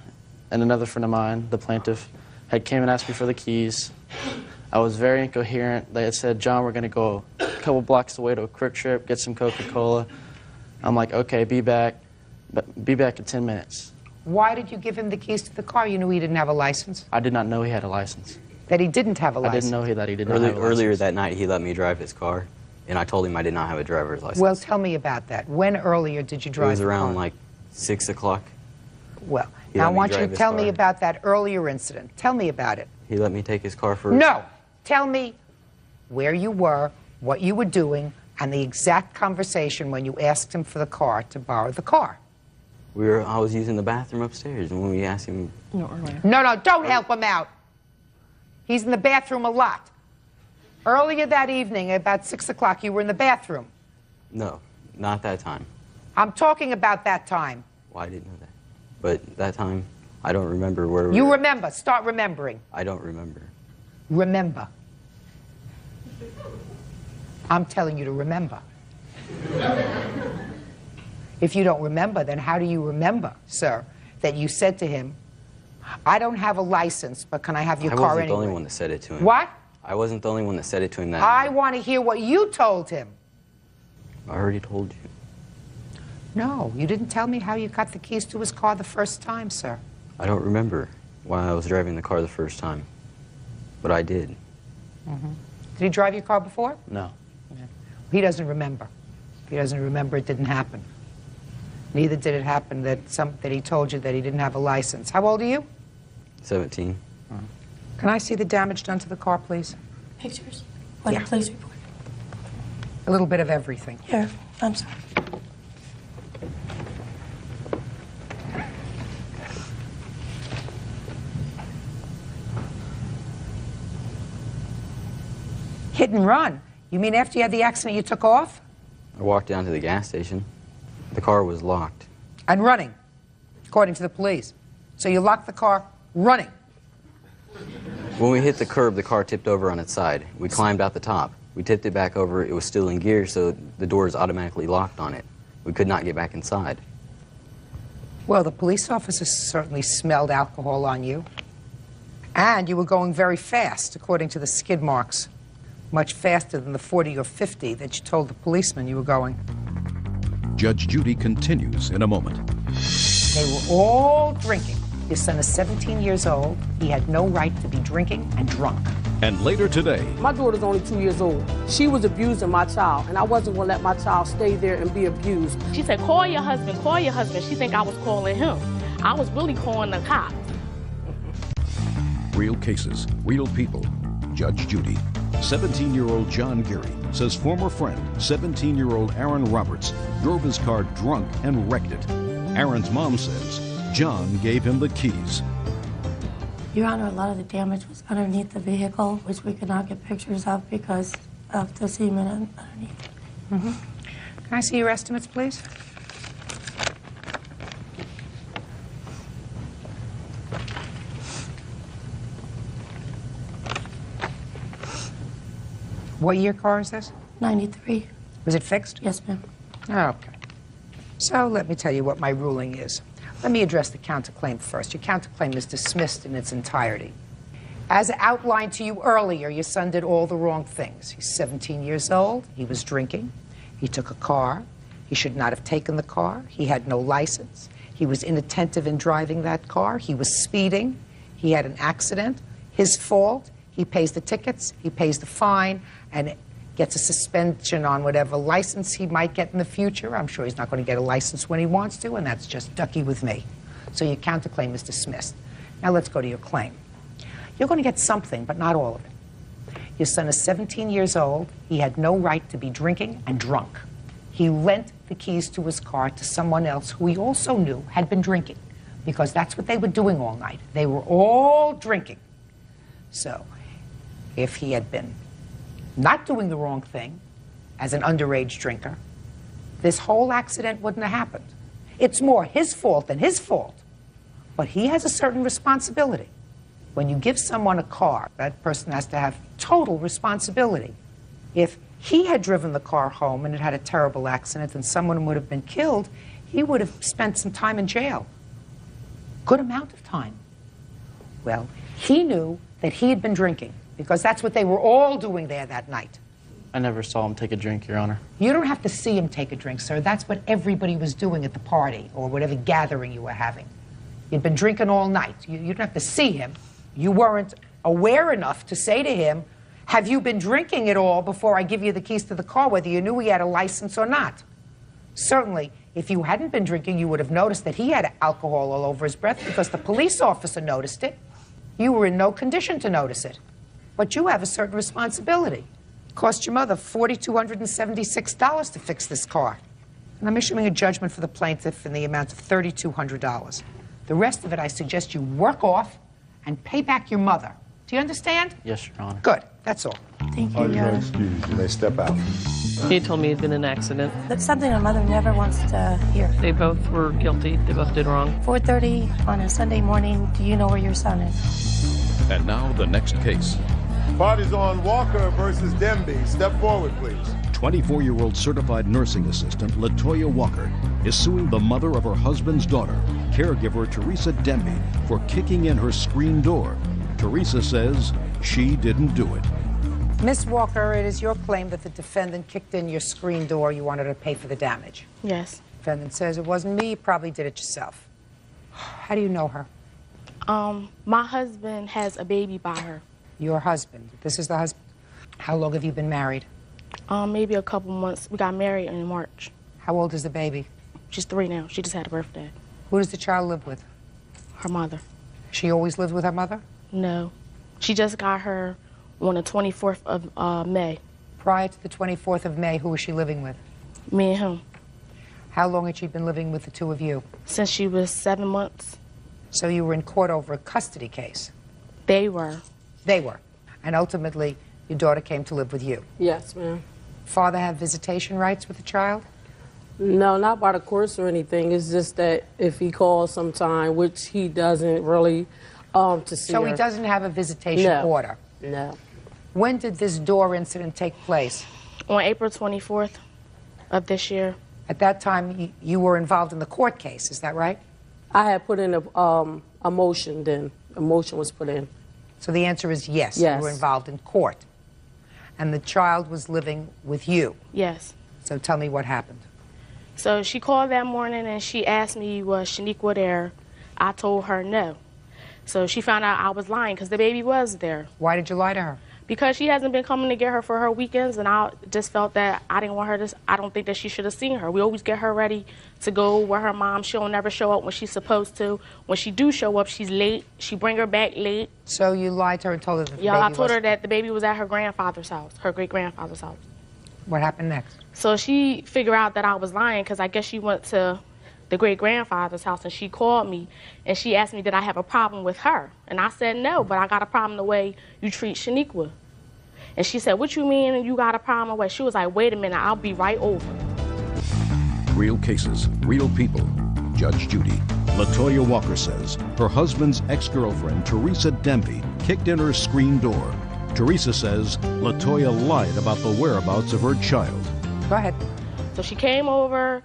and another friend of mine, the plaintiff, had came and asked me for the keys. I was very incoherent. They had said, John, we're going to go a couple blocks away to a Quick Trip, get some Coca-Cola. I'm like, okay, be back in 10 minutes. Why did you give him the keys to the car? You knew he didn't have a license? I did not know he had a license. That he didn't have a license? I didn't know that he did not have a license. Earlier that night, he let me drive his car, and I told him I did not have a driver's license. Well, tell me about that. When earlier did you drive It was the around car? like 6 o'clock. Well, He now I let me want you drive to his tell me car. about that earlier incident. Tell me about it. He let me take his car for... No! Tell me where you were, what you were doing, and the exact conversation when you asked him for the car to borrow the car. I was using the bathroom upstairs, and when we asked him... No, don't help him out. He's in the bathroom a lot. Earlier that evening, about 6 o'clock, you were in the bathroom. No, not that time. I'm talking about that time. Well, I didn't know that. But that time, I don't remember where we You were. remember. Start remembering. I don't remember. Remember. I'm telling you to remember. If you don't remember, then how do you remember, sir, that you said to him, I don't have a license, but can I have your car anyway? I wasn't the only one that said it to him. What? I wasn't the only one that said it to him that I night. want to hear what you told him. I already told you. No, you didn't tell me how you got the keys to his car the first time, sir. I don't remember why I was driving the car the first time, but I did. Mm-hmm. Did he drive your car before? No. He doesn't remember. He doesn't remember it didn't happen. Neither did it happen that he told you that he didn't have a license. How old are you? 17. Can I see the damage done to the car, please? Pictures? What a police report. A little bit of everything. Here, I'm sorry. Hit and run? You mean after you had the accident you took off? I walked down to the gas station. The car was locked. And running, according to the police. So you locked the car running. When we hit the curb, the car tipped over on its side. We climbed out the top. We tipped it back over. It was still in gear, so the doors automatically locked on it. We could not get back inside. Well, the police officer certainly smelled alcohol on you. And you were going very fast, according to the skid marks. Much faster than the 40 or 50 that you told the policeman you were going. Judge Judy continues in a moment. They were all drinking. Your son is 17 years old. He had no right to be drinking and drunk. And later today, my daughter's only 2 years old. She was abusing my child, and I wasn't going to let my child stay there and be abused. She said, call your husband, call your husband. She think I was calling him. I was really calling the cops. real cases, real people. Judge Judy. 17-year-old John Geary says former friend, 17-year-old Aaron Roberts, drove his car drunk and wrecked it. Aaron's mom says John gave him the keys. Your Honor, a lot of the damage was underneath the vehicle, which we could not get pictures of because of the semen underneath. Mm-hmm. Can I see your estimates, please? What year car is this? 93. Was it fixed? Yes, ma'am. Okay. So let me tell you what my ruling is. Let me address the counterclaim first. Your counterclaim is dismissed in its entirety. As outlined to you earlier, your son did all the wrong things. He's 17 years old. He was drinking. He took a car. He should not have taken the car. He had no license. He was inattentive in driving that car. He was speeding. He had an accident. His fault. He pays the tickets. He pays the fine and gets a suspension on whatever license he might get in the future. I'm sure he's not going to get a license when he wants to, and that's just ducky with me. So your counterclaim is dismissed. Now let's go to your claim. You're going to get something, but not all of it. Your son is 17 years old. He had no right to be drinking and drunk. He lent the keys to his car to someone else who he also knew had been drinking, because that's what they were doing all night. They were all drinking. So if he had been not doing the wrong thing as an underage drinker, this whole accident wouldn't have happened. It's more his fault than his fault. But he has a certain responsibility. When you give someone a car, that person has to have total responsibility. If he had driven the car home and it had a terrible accident and someone would have been killed, he would have spent some time in jail. Good amount of time. Well, he knew that he had been drinking, because that's what they were all doing there that night. I never saw him take a drink, Your Honor. You don't have to see him take a drink, sir. That's what everybody was doing at the party or whatever gathering you were having. You'd been drinking all night. You don't have to see him. You weren't aware enough to say to him, have you been drinking at all before I give you the keys to the car, whether you knew he had a license or not? Certainly, if you hadn't been drinking, you would have noticed that he had alcohol all over his breath because the police officer noticed it. You were in no condition to notice it. But you have a certain responsibility. It cost your mother $4,276 to fix this car. And I'm issuing a judgment for the plaintiff in the amount of $3,200. The rest of it, I suggest you work off and pay back your mother. Do you understand? Yes, Your Honor. Good. That's all. Thank you, Your Honor. Excuse, you may step out. He told me it had been an accident. That's something a mother never wants to hear. They both were guilty. They both did wrong. 4:30 on a Sunday morning. Do you know where your son is? And now the next case. Party's on Walker versus Demby. Step forward, please. 24-year-old certified nursing assistant Latoya Walker is suing the mother of her husband's daughter, caregiver Teresa Demby, for kicking in her screen door. Teresa says she didn't do it. Miss Walker, it is your claim that the defendant kicked in your screen door. You wanted her to pay for the damage. Yes. Defendant says it wasn't me. You probably did it yourself. How do you know her? My husband has a baby by her. Your husband. This is the husband. How long have you been married? Maybe a couple months. We got married in March. How old is the baby? She's 3 now. She just had a birthday. Who does the child live with? Her mother. She always lived with her mother? No. She just got her on the 24th of May. Prior to the 24th of May, who was she living with? Me and him. How long had she been living with the two of you? Since she was 7 months. So you were in court over a custody case? They were. They were. And ultimately, your daughter came to live with you? Yes, ma'am. Father have visitation rights with the child? No, not by the courts or anything. It's just that if he calls sometime, which he doesn't really, to see So her. he doesn't have a visitation order? No. When did this door incident take place? On April 24th of this year. At that time, you were involved in the court case, is that right? I had put in a motion then. A motion was put in. So the answer is yes. Yes. You were involved in court. And the child was living with you? Yes. So tell me what happened. So she called that morning and she asked me, was Shaniqua there? I told her no. So she found out I was lying because the baby was there. Why did you lie to her? Because she hasn't been coming to get her for her weekends, and I just felt that I didn't want her to, I don't think that she should have seen her. We always get her ready to go where her mom, she'll never show up when she's supposed to. When she do show up, she's late. She bring her back late. So you lied to her and told her that the baby I told her that the baby was at her grandfather's house, her great-grandfather's house. What happened next? So she figured out that I was lying because I guess she went to the great-grandfather's house and she called me and she asked me did I have a problem with her. And I said no, but I got a problem the way you treat Shaniqua. And she said, what you mean you got a problem the way? She was like, wait a minute, I'll be right over. Real cases, real people. Judge Judy. Latoya Walker says her husband's ex-girlfriend, Teresa Demby, kicked in her screen door. Teresa says Latoya lied about the whereabouts of her child. Go ahead. So she came over,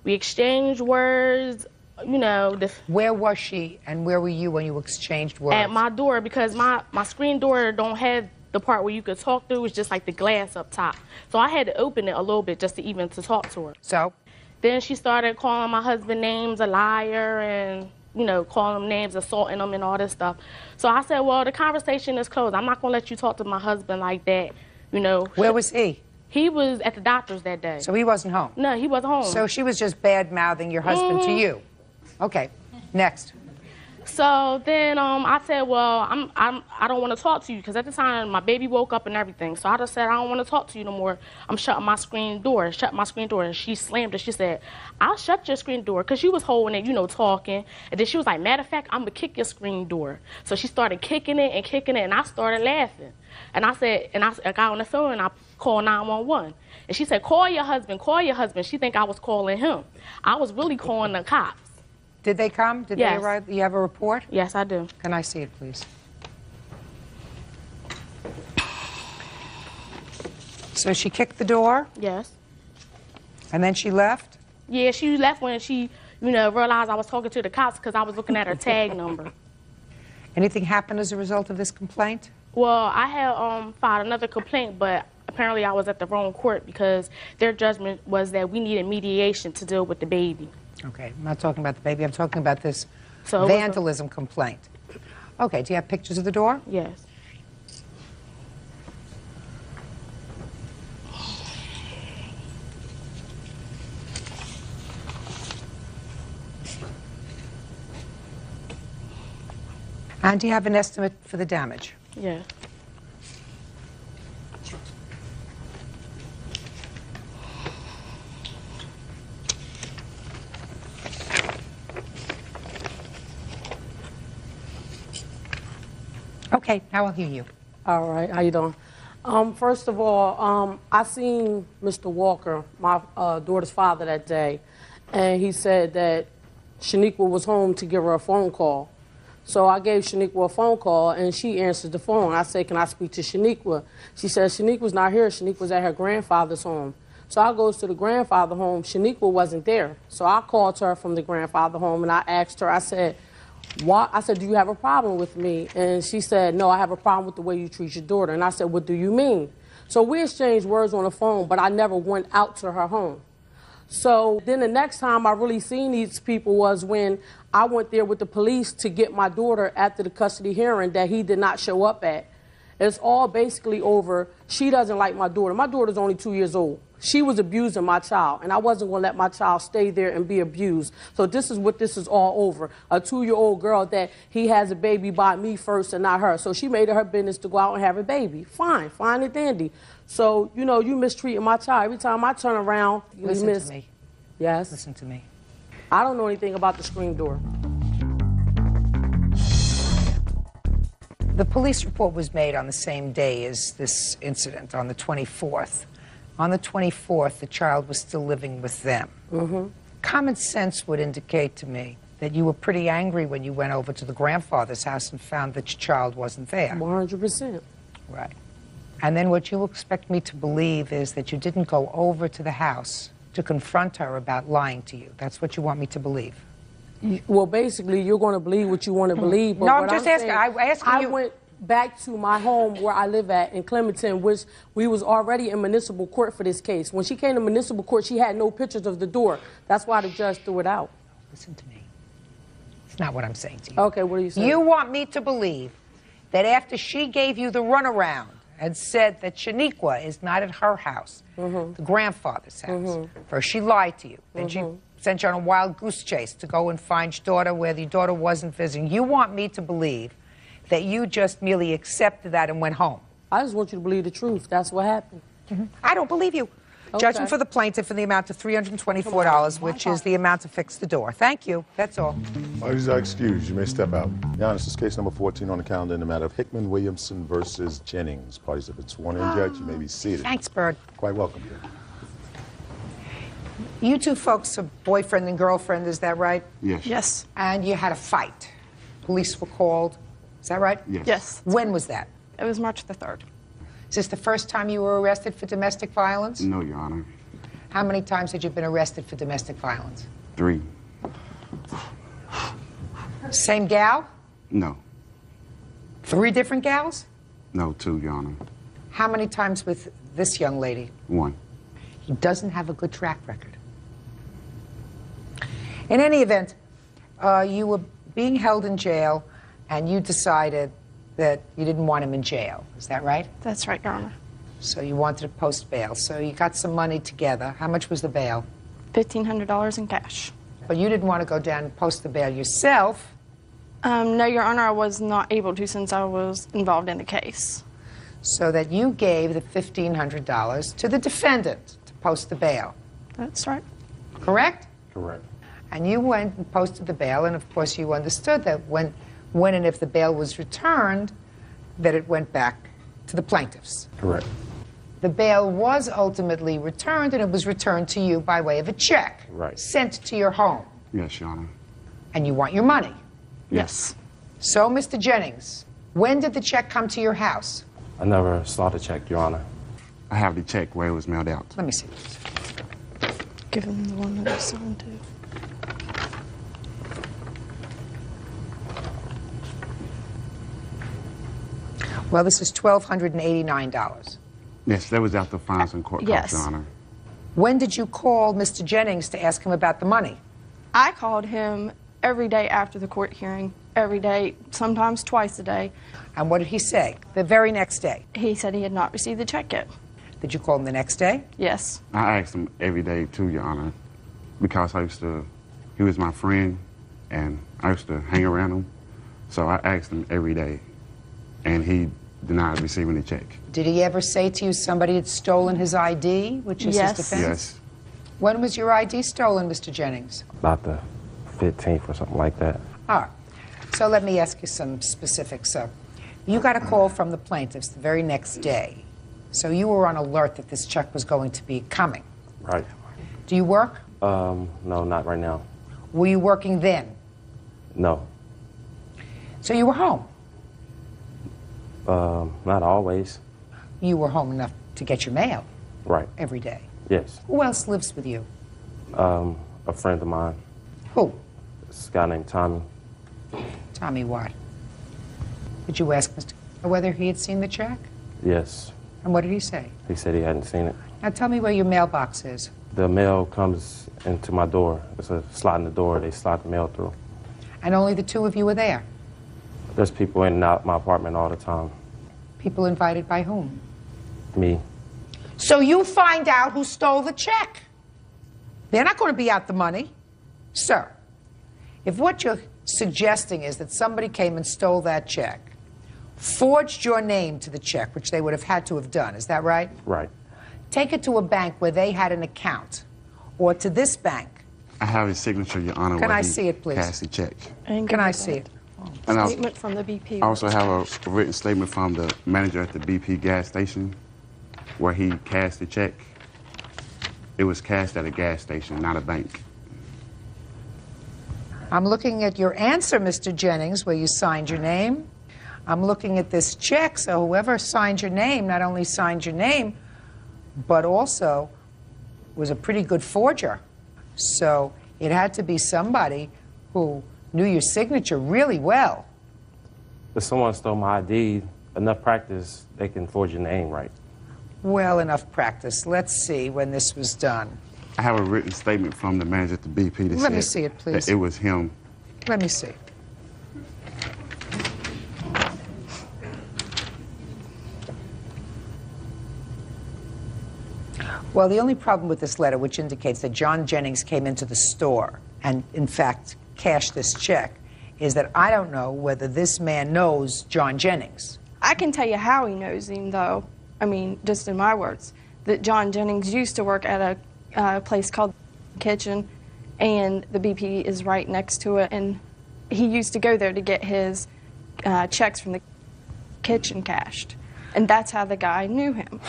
we exchanged words, you know. Where was she and where were you when you exchanged words? At my door, because my screen door don't have the part where you could talk through. It's just like the glass up top. So I had to open it a little bit just to even to talk to her. So? Then she started calling my husband names, a liar, and, you know, calling him names, assaulting him and all this stuff. So I said, well, the conversation is closed. I'm not going to let you talk to my husband like that, you know. Where was he? He was at the doctor's that day. So he wasn't home? No, he wasn't home. So she was just bad-mouthing your husband to you? Okay, next. So then I said, well, I don't want to talk to you because at the time my baby woke up and everything. So I just said, I don't want to talk to you no more. I'm shutting my screen door. Shut my screen door. And she slammed it. She said, I'll shut your screen door because she was holding it, you know, talking. And then she was like, matter of fact, I'm going to kick your screen door. So she started kicking it, and I started laughing. And I said, and I got on the phone and I called 911. And she said, call your husband, call your husband. She think I was calling him. I was really calling the cops. Did they come? Did Yes. they arrive? You have a report? Yes, I do. Can I see it, please? So she kicked the door? Yes. And then she left? Yeah, she left when she, you know, realized I was talking to the cops because I was looking at her tag number. Anything happened as a result of this complaint? Well, I had filed another complaint, but apparently I was at the wrong court because their judgment was that we needed mediation to deal with the baby. Okay, I'm not talking about the baby. I'm talking about this So vandalism complaint. Okay, do you have pictures of the door? Yes. And do you have an estimate for the damage? Yeah. Okay, now I'll hear you. All right, how you doing? First of all, I seen Mr. Walker, my daughter's father, that day, and he said that Shaniqua was home to give her a phone call. So I gave Shaniqua a phone call, and she answered the phone. I said, can I speak to Shaniqua? She said, Shaniqua's not here. Shaniqua's at her grandfather's home. So I goes to the grandfather home. Shaniqua wasn't there. So I called her from the grandfather home, and I asked her, I said, why? I said, do you have a problem with me? And she said, no, I have a problem with the way you treat your daughter. And I said, what do you mean? So we exchanged words on the phone, but I never went out to her home. So then the next time I really seen these people was when I went there with the police to get my daughter after the custody hearing that he did not show up at. It's all basically over. She doesn't like my daughter. My daughter's only 2 years old. She was abusing my child, and I wasn't going to let my child stay there and be abused. So this is what this is all over. A 2-year-old girl that he has a baby by me first and not her. So she made it her business to go out and have a baby. Fine, fine and dandy. So, you know, you mistreating my child. Every time I turn around, Listen to me. Yes? Listen to me. I don't know anything about the screen door. The police report was made on the same day as this incident, on the 24th. On the 24th, the child was still living with them. Common sense would indicate to me that you were pretty angry when you went over to the grandfather's house and found that your child wasn't there. 100%. Right. And then what you expect me to believe is that you didn't go over to the house to confront her about lying to you. That's what you want me to believe. Well, basically, you're going to believe what you want to believe. But No, I'm what just saying, asking I you. went back to my home where I live at in Clementon, which we was already in municipal court for this case. When she came to municipal court, she had no pictures of the door. That's why the judge threw it out. Listen to me. It's not what I'm saying to you. Okay, what are you saying? You want me to believe that after she gave you the runaround and said that Shaniqua is not at her house, the grandfather's house, first she lied to you, then she sent you on a wild goose chase to go and find your daughter where your daughter wasn't visiting. You want me to believe that you just merely accepted that and went home. I just want you to believe the truth. That's what happened. I don't believe you. Okay. Judgment for the plaintiff in the amount of $324, which is the amount to fix the door. Thank you. That's all. Parties are excused. You may step out. Your Honor, this is case number 14 on the calendar in the matter of Hickman Williamson versus Jennings. Parties have been sworn in. Judge, you may be seated. Thanks, Bird. Quite welcome. You two folks are boyfriend and girlfriend, is that right? Yes. Yes. And you had a fight. Police were called. Is that right? Yes. Yes. When was that? It was March the 3rd. Is this the first time you were arrested for domestic violence? No, Your Honor. How many times had you been arrested for domestic violence? 3. Same gal? No. 3 different gals? No, 2, Your Honor. How many times with this young lady? 1. He doesn't have a good track record. In any event, you were being held in jail, and you decided that you didn't want him in jail. Is that right? That's right, Your Honor. So you wanted to post bail. So you got some money together. How much was the bail? $1,500 in cash. But you didn't want to go down and post the bail yourself. No, Your Honor, I was not able to since I was involved in the case. So that you gave the $1,500 to the defendant to post the bail. That's right. Correct? Correct. And you went and posted the bail, and of course you understood that when and if the bail was returned, that it went back to the plaintiffs. Correct. The bail was ultimately returned, and it was returned to you by way of a check. Right. Sent to your home. Yes, Your Honor. And you want your money. Yes. So, Mr. Jennings, when did the check come to your house? I never saw the check, Your Honor. I have the check where it was mailed out. Let me see. Give him the one that I signed to. Well, this is $1,289. Yes, that was after fines and court costs, Yes. Your Honor. When did you call Mr. Jennings to ask him about the money? I called him every day after the court hearing, every day, sometimes twice a day. And what did he say the very next day? He said he had not received the check yet. Did you call him the next day? Yes. I asked him every day, too, Your Honor, because he was my friend, and I used to hang around him. So I asked him every day, and he denied receiving the check. Did he ever say to you somebody had stolen his ID, which is Yes. his defense? Yes. When was your ID stolen, Mr. Jennings? About the 15th or something like that. All right. So let me ask you some specifics. So you got a call from the plaintiffs the very next day. So you were on alert that this check was going to be coming. Right. Do you work? No, not right now. Were you working then? No. So you were home? Not always. You were home enough to get your mail? Right. Every day? Yes. Who else lives with you? A friend of mine. Who? This guy named Tommy. Tommy what? Did you ask Mr. whether he had seen the check? Yes. And what did he say? He said he hadn't seen it. Now tell me where your mailbox is. The mail comes into my door. It's a slot in the door. They slide the mail through. And only the two of you were there? There's people in and out my apartment all the time. People invited by whom? Me. So you find out who stole the check. They're not going to be out the money. Sir, if what you're suggesting is that somebody came and stole that check, forged your name to the check, which they would have had to have done, is that right? Right. Take it to a bank where they had an account, or to this bank. I have his signature, Your Honor. Can where I he see it, please? Passed the check. Can I see it? And Statement from the BP. I also have a written statement from the manager at the BP gas station where he cashed the check. It was cashed at a gas station, not a bank. I'm looking at your answer, Mr. Jennings, where you signed your name. I'm looking at this check, so whoever signed your name not only signed your name, but also was a pretty good forger. So it had to be somebody who knew your signature really well. If someone stole my ID, enough practice, they can forge your name right. Well, enough practice. Let's see when this was done. I have a written statement from the manager at the BP that Let me said see it, please. that it was him. Let me see. Well, the only problem with this letter, which indicates that John Jennings came into the store and, in fact, cashed this check, is that I don't know whether this man knows John Jennings. I can tell you how he knows him, though. I mean, just in my words, that John Jennings used to work at a place called Kitchen, and the BP is right next to it, and he used to go there to get his checks from the kitchen cashed. And that's how the guy knew him.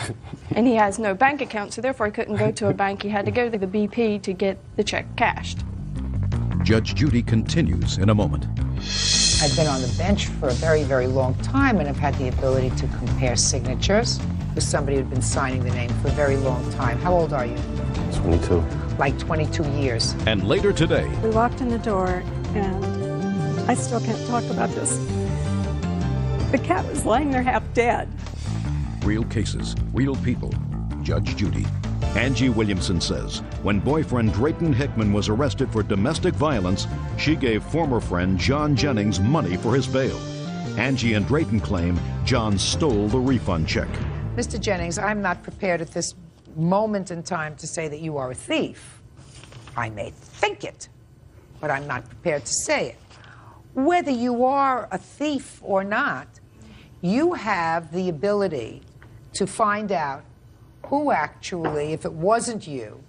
And he has no bank account, so therefore he couldn't go to a bank. He had to go to the BP to get the check cashed. Judge Judy continues in a moment. I've been on the bench for a very, very long time and have had the ability to compare signatures with somebody who'd been signing the name for a very long time. How old are you? 22. Like 22 years. And later today, We walked in the door, and I still can't talk about this. The cat was lying there half dead. real cases, real people. Judge Judy. Angie Williamson says when boyfriend Drayton Hickman was arrested for domestic violence, she gave former friend John Jennings money for his bail. Angie and Drayton claim John stole the refund check. Mr. Jennings, I'm not prepared at this moment in time to say that you are a thief. I may think it, but I'm not prepared to say it. Whether you are a thief or not, you have the ability to find out who actually, if it wasn't you,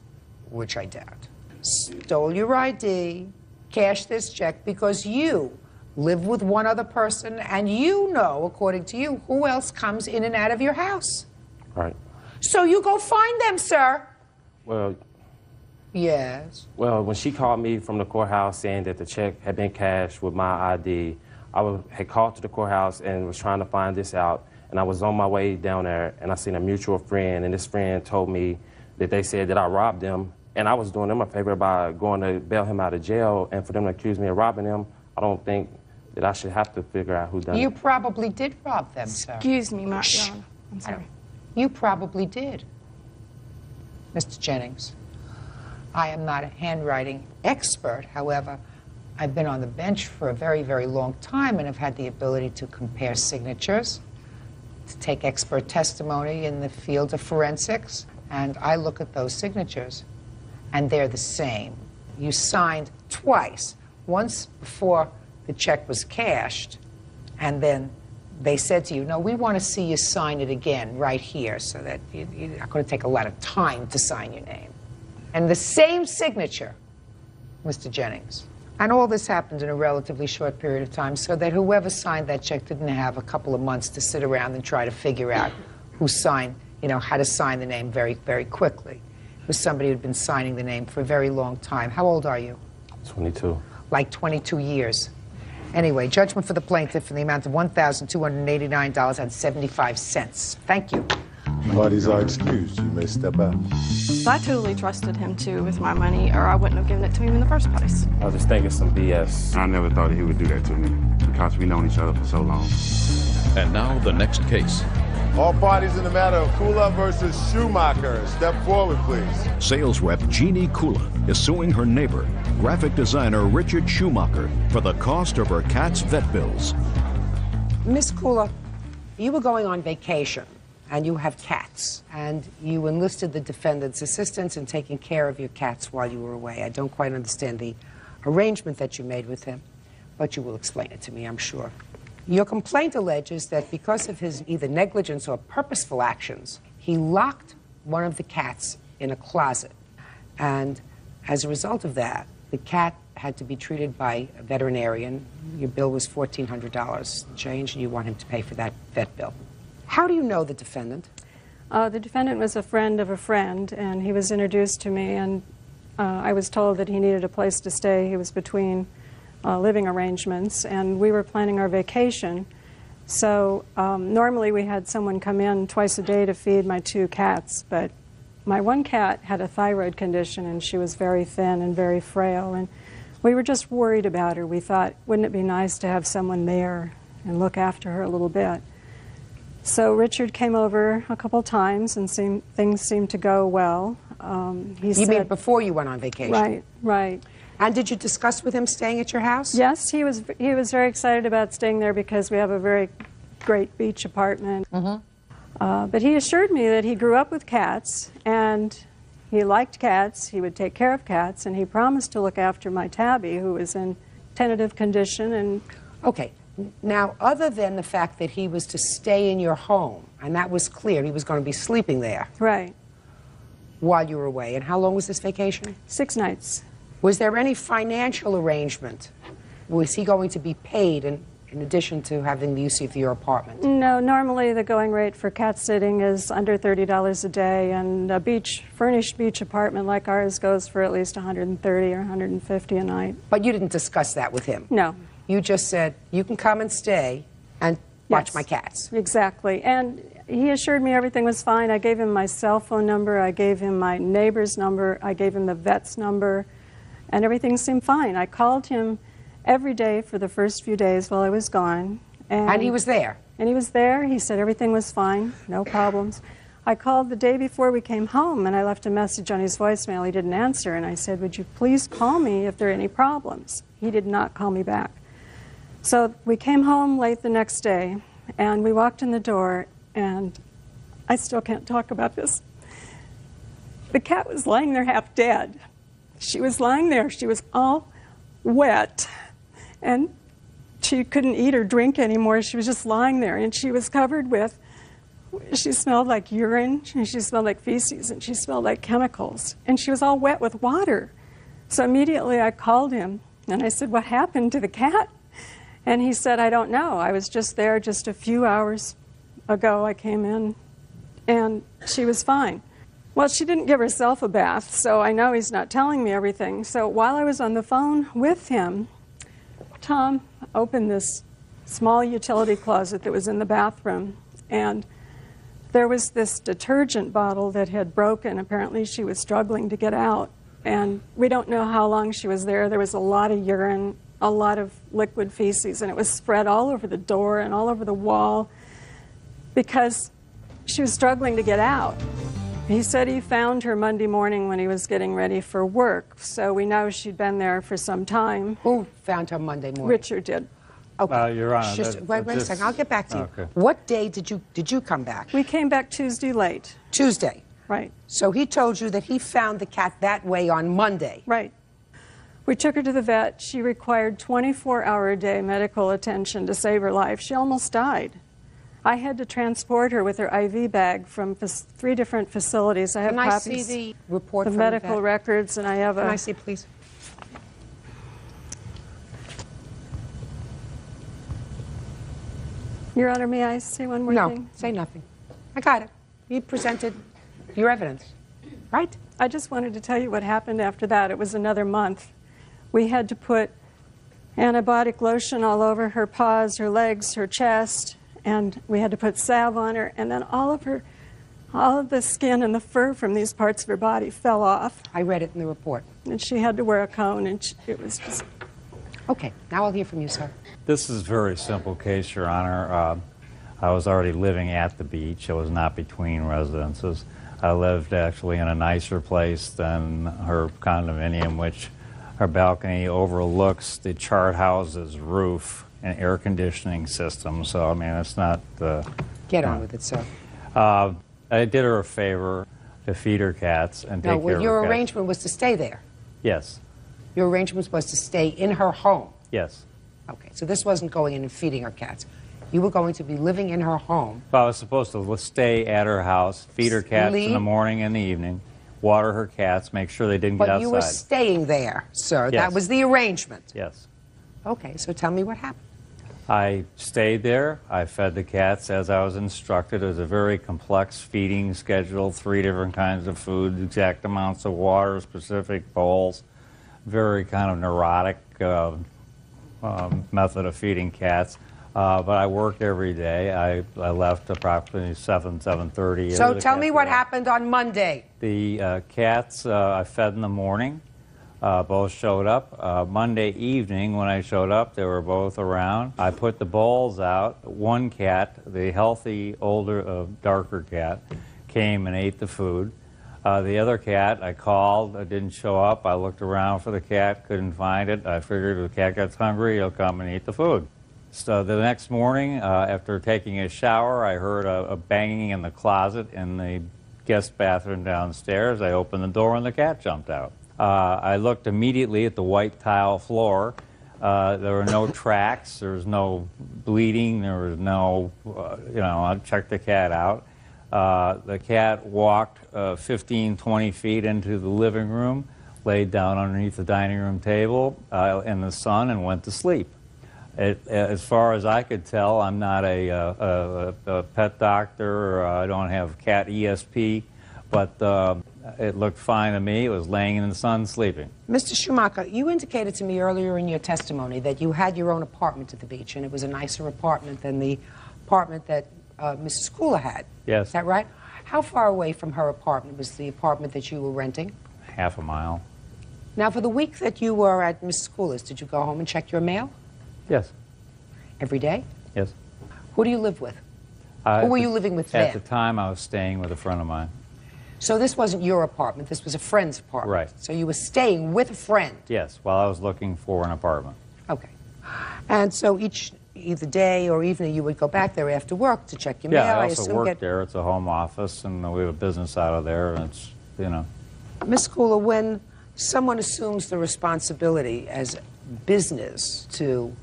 which I doubt, stole your ID, cashed this check, because you live with one other person and you know, according to you, who else comes in and out of your house. Right. So you go find them, sir. Well, yes. Well, when she called me from the courthouse saying that the check had been cashed with my ID, had called to the courthouse and was trying to find this out. And I was on my way down there, and I seen a mutual friend, and this friend told me that they said that I robbed them, and I was doing them a favor by going to bail him out of jail, and for them to accuse me of robbing him, I don't think that I should have to figure out who done You it. probably did rob them, sir. Excuse me, Your Honor. I'm sorry. You probably did. Mr. Jennings, I am not a handwriting expert. However, I've been on the bench for a very, very long time and have had the ability to compare signatures, to take expert testimony in the field of forensics, and I look at those signatures, and they're the same. You signed twice, once before the check was cashed, and then they said to you, no, we want to see you sign it again right here so that you're not going to take a lot of time to sign your name. And the same signature, Mr. Jennings. And all this happened in a relatively short period of time so that whoever signed that check didn't have a couple of months to sit around and try to figure out who signed, you know, how to sign the name very, very quickly. It was somebody who'd been signing the name for a very long time. How old are you? 22. Like 22 years. Anyway, judgment for the plaintiff in the amount of $1,289.75. Thank you. Parties are excused. You may step out. I totally trusted him too with my money, or I wouldn't have given it to him in the first place. I was just thinking some BS. I never thought he would do that to me because we've known each other for so long. And now the next case. All parties in the matter of Kula versus Schumacher. Step forward, please. Sales rep Jeannie Kula is suing her neighbor, graphic designer Richard Schumacher, for the cost of her cat's vet bills. Miss Kula, you were going on vacation, and you have cats, and you enlisted the defendant's assistance in taking care of your cats while you were away. I don't quite understand the arrangement that you made with him, but you will explain it to me, I'm sure. Your complaint alleges that because of his either negligence or purposeful actions, he locked one of the cats in a closet. And as a result of that, the cat had to be treated by a veterinarian. Your bill was $1,400 change, and you want him to pay for that vet bill. How do you know the defendant? The defendant was a friend of a friend, and he was introduced to me, and I was told that he needed a place to stay. He was between living arrangements, and we were planning our vacation. So normally we had someone come in twice a day to feed my 2 cats, but my one cat had a thyroid condition, and she was very thin and very frail, and we were just worried about her. We thought, wouldn't it be nice to have someone there and look after her a little bit? So Richard came over a couple times, and things seemed to go well. You mean before you went on vacation? Right, right. And did you discuss with him staying at your house? Yes, he was very excited about staying there because we have a very great beach apartment. But he assured me that he grew up with cats, and he liked cats, he would take care of cats, and he promised to look after my tabby, who was in tentative condition. And okay. Now, other than the fact that he was to stay in your home, and that was clear, he was going to be sleeping there. Right. While you were away. And how long was this vacation? 6 nights. Was there any financial arrangement? Was he going to be paid in addition to having the use of your apartment? No, normally the going rate for cat sitting is under $30 a day, and a furnished beach apartment like ours goes for at least $130 or $150 a night. But you didn't discuss that with him? No. You just said, you can come and stay and watch my cats. Exactly. And he assured me everything was fine. I gave him my cell phone number, I gave him my neighbor's number, I gave him the vet's number, and everything seemed fine. I called him every day for the first few days while I was gone. And he was there? And he was there. He said everything was fine, no problems. I called the day before we came home, and I left a message on his voicemail. He didn't answer, and I said, would you please call me if there are any problems? He did not call me back. So we came home late the next day, and we walked in the door, and I still can't talk about this. The cat was lying there half dead. She was lying there. She was all wet, and she couldn't eat or drink anymore. She was just lying there, and she was covered with, she smelled like urine, and she smelled like feces, and she smelled like chemicals, and she was all wet with water. So immediately I called him, and I said, what happened to the cat? And he said, I don't know. I was just there just a few hours ago. I came in, and she was fine. Well, she didn't give herself a bath, so I know he's not telling me everything. So while I was on the phone with him, Tom opened this small utility closet that was in the bathroom, and there was this detergent bottle that had broken. Apparently she was struggling to get out, and we don't know how long she was there. There was a lot of urine, a lot of liquid feces, and it was spread all over the door and all over the wall because she was struggling to get out. He said he found her Monday morning when he was getting ready for work, so we know she'd been there for some time. Who found her Monday morning? Richard did. Okay. Your Honor, wait a second. I'll get back to you. Okay. What day did you come back? We came back Tuesday late. Tuesday? Right. So he told you that he found the cat that way on Monday? Right. We took her to the vet. She required 24-hour-a-day medical attention to save her life. She almost died. I had to transport her with her IV bag from 3 different facilities. I have Can I copies see the report of from medical the vet? records, and I have Can I see, please? Your Honor, may I say one more thing? No, say nothing. I got it. You presented your evidence, right? I just wanted to tell you what happened after that. It was another month. We had to put antibiotic lotion all over her paws, her legs, her chest, and we had to put salve on her, and then all of the skin and the fur from these parts of her body fell off. I read it in the report. And she had to wear a cone, and it was just... Okay, now I'll hear from you, sir. This is a very simple case, Your Honor. I was already living at the beach. I was not between residences. I lived actually in a nicer place than her condominium, which her balcony overlooks the chart house's roof and air conditioning system. So, I mean, it's not... Get on with it, sir. I did her a favor to feed her cats and take care of her your cats. arrangement was to stay there. Yes. Your arrangement was to stay in her home. Yes. Okay, so this wasn't going in and feeding her cats. You were going to be living in her home. Well, I was supposed to stay at her house, feed her cats in the morning and the evening, water her cats, make sure they didn't get outside. But you were staying there, sir. Yes. That was the arrangement. Yes. Okay, so tell me what happened. I stayed there. I fed the cats as I was instructed. It was a very complex feeding schedule, 3 different kinds of food, exact amounts of water, specific bowls, very kind of neurotic method of feeding cats. But I worked every day. I left approximately 7:30. So tell me what happened on Monday. The cats I fed in the morning. Both showed up. Monday evening when I showed up, they were both around. I put the bowls out. One cat, the healthy, older, darker cat, came and ate the food. The other cat, I called, didn't show up. I looked around for the cat, couldn't find it. I figured if the cat gets hungry, he'll come and eat the food. So the next morning, after taking a shower, I heard a banging in the closet in the guest bathroom downstairs. I opened the door and the cat jumped out. I looked immediately at the white tile floor. There were no tracks, there was no bleeding, there was no, I checked the cat out. The cat walked 15, 20 feet into the living room, laid down underneath the dining room table in the sun and went to sleep. As far as I could tell, I'm not a pet doctor, or I don't have cat ESP, but it looked fine to me. It was laying in the sun sleeping. Mr. Schumacher, you indicated to me earlier in your testimony that you had your own apartment at the beach, and it was a nicer apartment than the apartment that Mrs. Kula had. Yes. Is that right? How far away from her apartment was the apartment that you were renting? Half a mile. Now, for the week that you were at Mrs. Kula's, did you go home and check your mail? Yes. Every day? Yes. Who do you live with? Who were you living with At then? the time, I was staying with a friend of mine. So this wasn't your apartment, this was a friend's apartment. Right. So you were staying with a friend. Yes, while I was looking for an apartment. Okay. And so either day or evening you would go back there after work to check your mail. Yeah, I also work there. It's a home office, and we have a business out of there, and it's, Ms. Kula, when someone assumes the responsibility as business to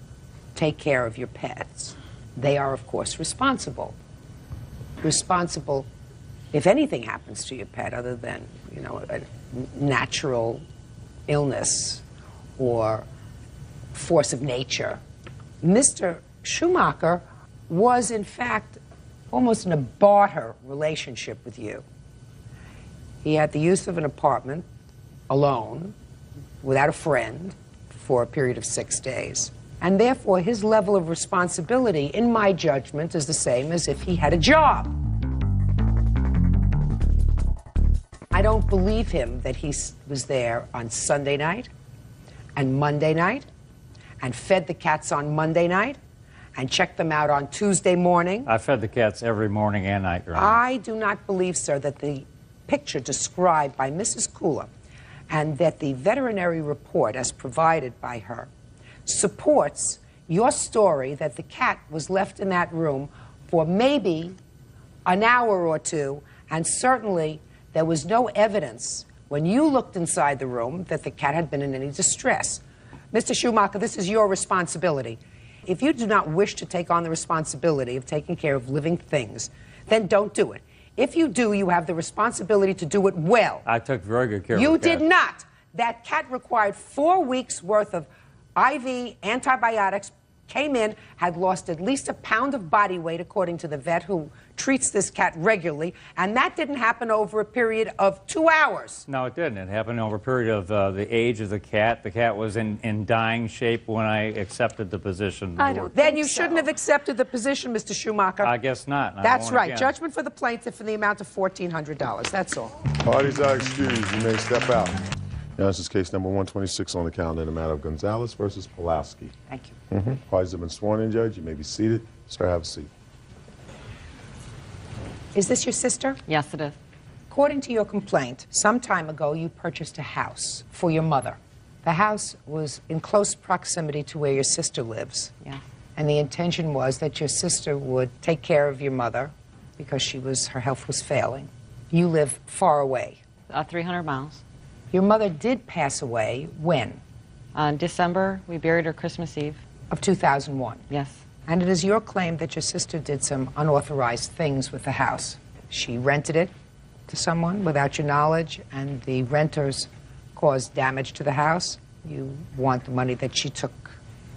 take care of your pets, they are, of course, responsible. Responsible if anything happens to your pet other than, a natural illness or force of nature. Mr. Schumacher was, in fact, almost in a barter relationship with you. He had the use of an apartment alone, without a friend, for a period of 6 days. And therefore, his level of responsibility, in my judgment, is the same as if he had a job. I don't believe him that he was there on Sunday night and Monday night and fed the cats on Monday night and checked them out on Tuesday morning. I fed the cats every morning and night, Your Honor. I do not believe, sir, that the picture described by Mrs. Kula and that the veterinary report as provided by her supports your story that the cat was left in that room for maybe an hour or two, and certainly there was no evidence when you looked inside the room that the cat had been in any distress. Mr. Schumacher, this is your responsibility. If you do not wish to take on the responsibility of taking care of living things, then don't do it. If you do, you have the responsibility to do it well. I took very good care of You the cat. did not. That cat required 4 weeks' worth of IV antibiotics, came in, had lost at least a pound of body weight, according to the vet who treats this cat regularly, and that didn't happen over a period of 2 hours. No, it didn't. It happened over a period of the age of the cat. The cat was in dying shape when I accepted the position. Then you shouldn't have accepted the position, Mr. Schumacher. I guess not. That's right. Judgment for the plaintiff in the amount of $1,400. That's all. Parties are excused. You may step out. Now, this is case number 126 on the calendar in the matter of Gonzalez versus Pulaski. Thank you. Parties have been sworn in, Judge. You may be seated. Sir, have a seat. Is this your sister? Yes, it is. According to your complaint, some time ago you purchased a house for your mother. The house was in close proximity to where your sister lives. Yeah. And the intention was that your sister would take care of your mother because her health was failing. You live far away. 300 miles. Your mother did pass away when? December. We buried her Christmas Eve. Of 2001? Yes. And it is your claim that your sister did some unauthorized things with the house. She rented it to someone without your knowledge, and the renters caused damage to the house. You want the money that she took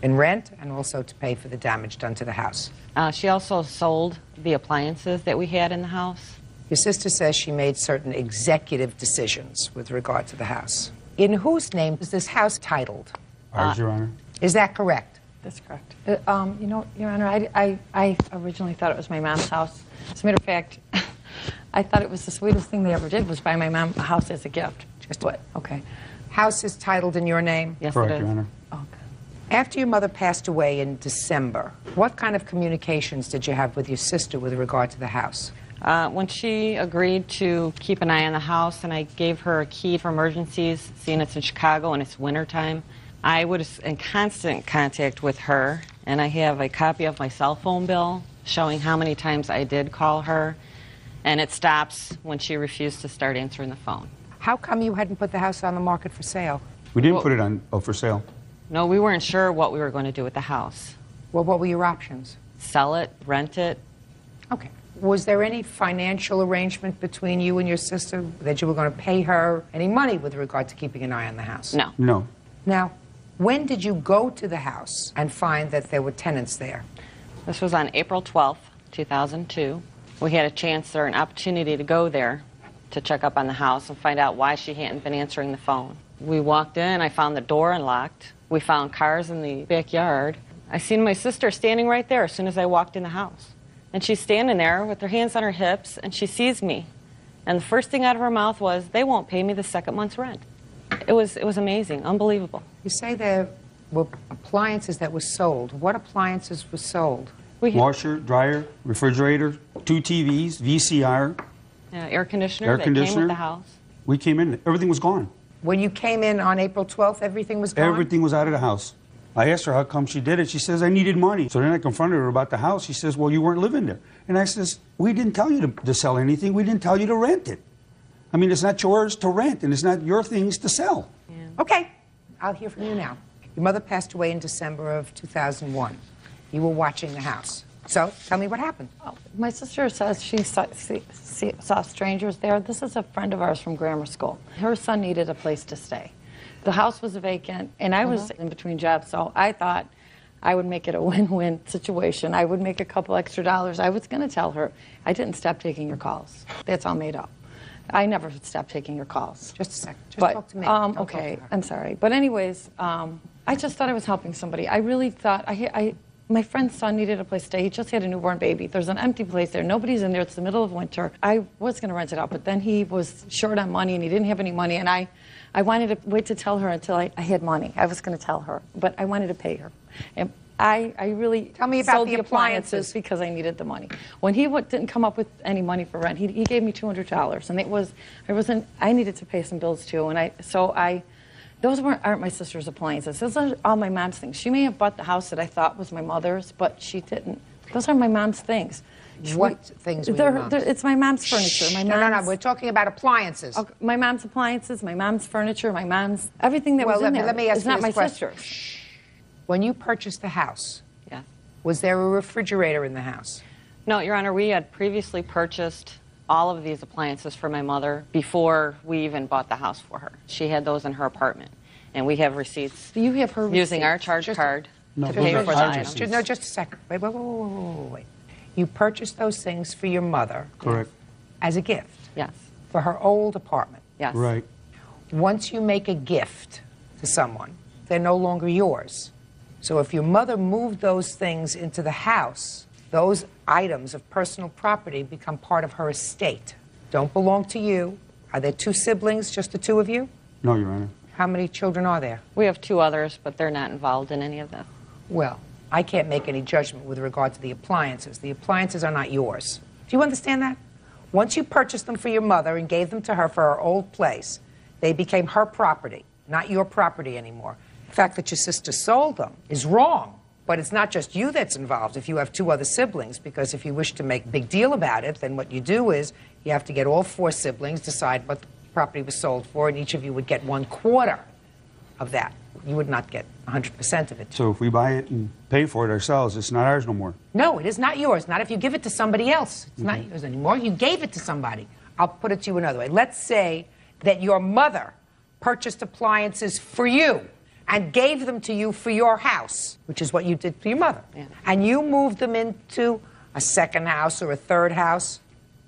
in rent and also to pay for the damage done to the house. She also sold the appliances that we had in the house. Your sister says she made certain executive decisions with regard to the house. In whose name is this house titled? Ours, Your Honor. Is that correct? That's correct. You know, Your Honor, I originally thought it was my mom's house. As a matter of fact, I thought it was the sweetest thing they ever did was buy my mom a house as a gift. Just what? Okay. House is titled in your name? Yes, Correct, it is. Your Honor. After your mother passed away in December, what kind of communications did you have with your sister with regard to the house? When she agreed to keep an eye on the house and I gave her a key for emergencies, seeing it's in Chicago and it's wintertime, I was in constant contact with her, and I have a copy of my cell phone bill showing how many times I did call her, and it stops when she refused to start answering the phone. How come you hadn't put the house on the market for sale? We didn't put it on for sale. No, we weren't sure what we were going to do with the house. Well, what were your options? Sell it, rent it. Okay. Was there any financial arrangement between you and your sister that you were going to pay her any money with regard to keeping an eye on the house? No. No. Now, when did you go to the house and find that there were tenants there? This was on April 12th, 2002. We had a chance or an opportunity to go there to check up on the house and find out why she hadn't been answering the phone. We walked in, I found the door unlocked. We found cars in the backyard. I seen my sister standing right there as soon as I walked in the house. And she's standing there with her hands on her hips, and she sees me. And the first thing out of her mouth was, "They won't pay me the second month's rent." It was amazing, unbelievable. You say there were appliances that were sold. What appliances were sold? Washer, dryer, refrigerator, 2 TVs, VCR. Air conditioner that came with the house. We came in, everything was gone. When you came in on April 12th, everything was gone? Everything was out of the house. I asked her how come she did it. She says, I needed money. So then I confronted her about the house. She says, well, you weren't living there. And I says, we didn't tell you to sell anything. We didn't tell you to rent it. I mean, it's not yours to rent, and it's not your things to sell. Yeah. Okay, I'll hear from you now. Your mother passed away in December of 2001. You were watching the house. So, tell me what happened. My sister says she saw strangers there. This is a friend of ours from grammar school. Her son needed a place to stay. The house was vacant, and I was in between jobs, so I thought I would make it a win-win situation. I would make a couple extra dollars. I was going to tell her, I didn't stop taking your calls. That's all made up. I never stopped taking your calls. Just a second. Just talk to me. Don't talk to Okay, her. I'm sorry. But anyways, I just thought I was helping somebody. I really thought, my friend's son needed a place to stay. He just had a newborn baby. There's an empty place there. Nobody's in there. It's the middle of winter. I was going to rent it out, but then he was short on money, and he didn't have any money, and I wanted to wait to tell her until I had money. I was going to tell her, but I wanted to pay her. And I really Tell me about sold the appliances because I needed the money. When he didn't come up with any money for rent, he gave me $200, and I needed to pay some bills too, and those aren't my sister's appliances. Those are all my mom's things. She may have bought the house that I thought was my mother's, but she didn't. Those are my mom's things. What things were your mom's? It's my mom's furniture. No. We're talking about appliances. Okay, my mom's appliances, my mom's furniture, my mom's everything that was in there. Let me ask is you not this my question. sister's. When you purchased the house, Yeah. was there a refrigerator in the house? No, Your Honor, we had previously purchased all of these appliances for my mother before we even bought the house for her. She had those in her apartment, and we have receipts. You have her using receipts. our charge card No, to pay for the those are items. receipts. No, just a second. Wait. You purchased those things for your mother. Correct. As a gift. Yes. For her old apartment. Yes. Right. Once you make a gift to someone, they're no longer yours. So if your mother moved those things into the house, those items of personal property become part of her estate. Don't belong to you. Are there two siblings, just the two of you? No, Your Honor. How many children are there? We have 2 others, but they're not involved in any of this. Well, I can't make any judgment with regard to the appliances. The appliances are not yours. Do you understand that? Once you purchased them for your mother and gave them to her for her old place, they became her property, not your property anymore. The fact that your sister sold them is wrong, but it's not just you that's involved if you have 2 other siblings, because if you wish to make a big deal about it, then what you do is you have to get all 4 siblings, decide what the property was sold for, and each of you would get 1/4 of that. You would not get 100% of it. So if we buy it and pay for it ourselves, it's not ours no more. No, it is not yours. Not if you give it to somebody else. It's not yours anymore. You gave it to somebody. I'll put it to you another way. Let's say that your mother purchased appliances for you and gave them to you for your house, which is what you did for your mother. Yeah. And you moved them into a second house or a third house.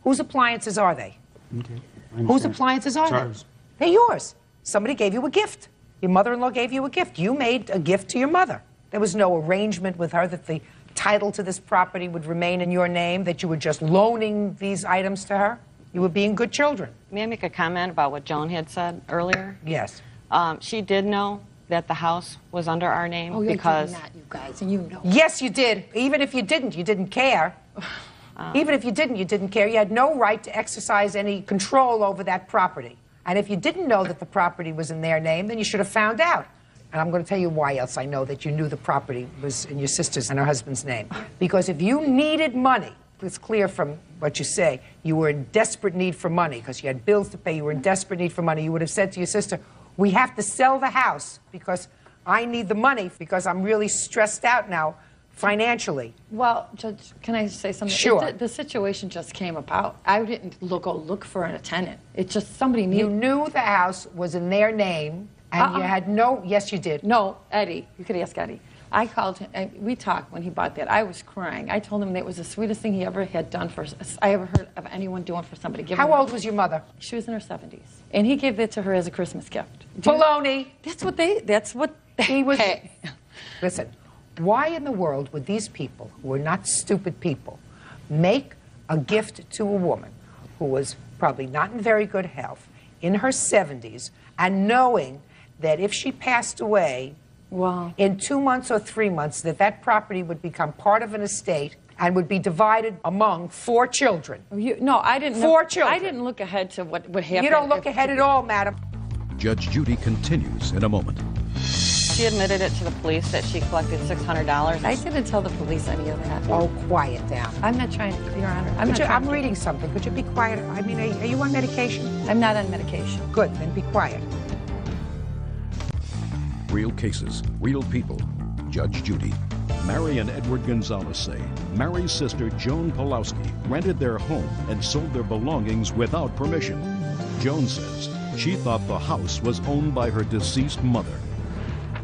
Whose appliances are they? Okay. Whose appliances are they? Ours. They're yours. Somebody gave you a gift. Your mother-in-law gave you a gift. You made a gift to your mother. There was no arrangement with her that the title to this property would remain in your name, that you were just loaning these items to her. You were being good children. May I make a comment about what Joan had said earlier? Yes. She did know that the house was under our name Oh, you because... did not, you guys, and you know. Yes, you did. Even if you didn't care. Even if you didn't care. You had no right to exercise any control over that property. And if you didn't know that the property was in their name, then you should have found out. And I'm going to tell you why else I know that you knew the property was in your sister's and her husband's name. Because if you needed money, it's clear from what you say, you were in desperate need for money because you had bills to pay, you were in desperate need for money, you would have said to your sister, we have to sell the house because I need the money because I'm really stressed out now financially. Well, Judge, can I say something? Sure. The situation just came about. I didn't go look for a tenant. It's just somebody needed... You knew the house was in their name, and you had no... Yes, you did. No, Eddie. You could ask Eddie. I called him, and we talked when he bought that. I was crying. I told him that it was the sweetest thing he ever had done for... I ever heard of anyone doing for somebody. How old was your mother? She was in her 70s. And he gave that to her as a Christmas gift. Baloney. That's what he was... Hey. Listen. Why in the world would these people, who are not stupid people, make a gift to a woman who was probably not in very good health, in her 70s, and knowing that if she passed away in 2 months or 3 months, that property would become part of an estate and would be divided among 4 children? No, I didn't. 4 children. I didn't look ahead to what would happen. You don't look ahead at all, madam. Judge Judy continues in a moment. She admitted it to the police that she collected $600. I didn't tell the police any of that. Oh, quiet down. I'm not trying to, Your Honor. I'm reading something. Could you be quiet? I mean, are you on medication? I'm not on medication. Good, then be quiet. Real cases, real people. Judge Judy. Mary and Edward Gonzalez say Mary's sister, Joan Pulowski, rented their home and sold their belongings without permission. Joan says she thought the house was owned by her deceased mother.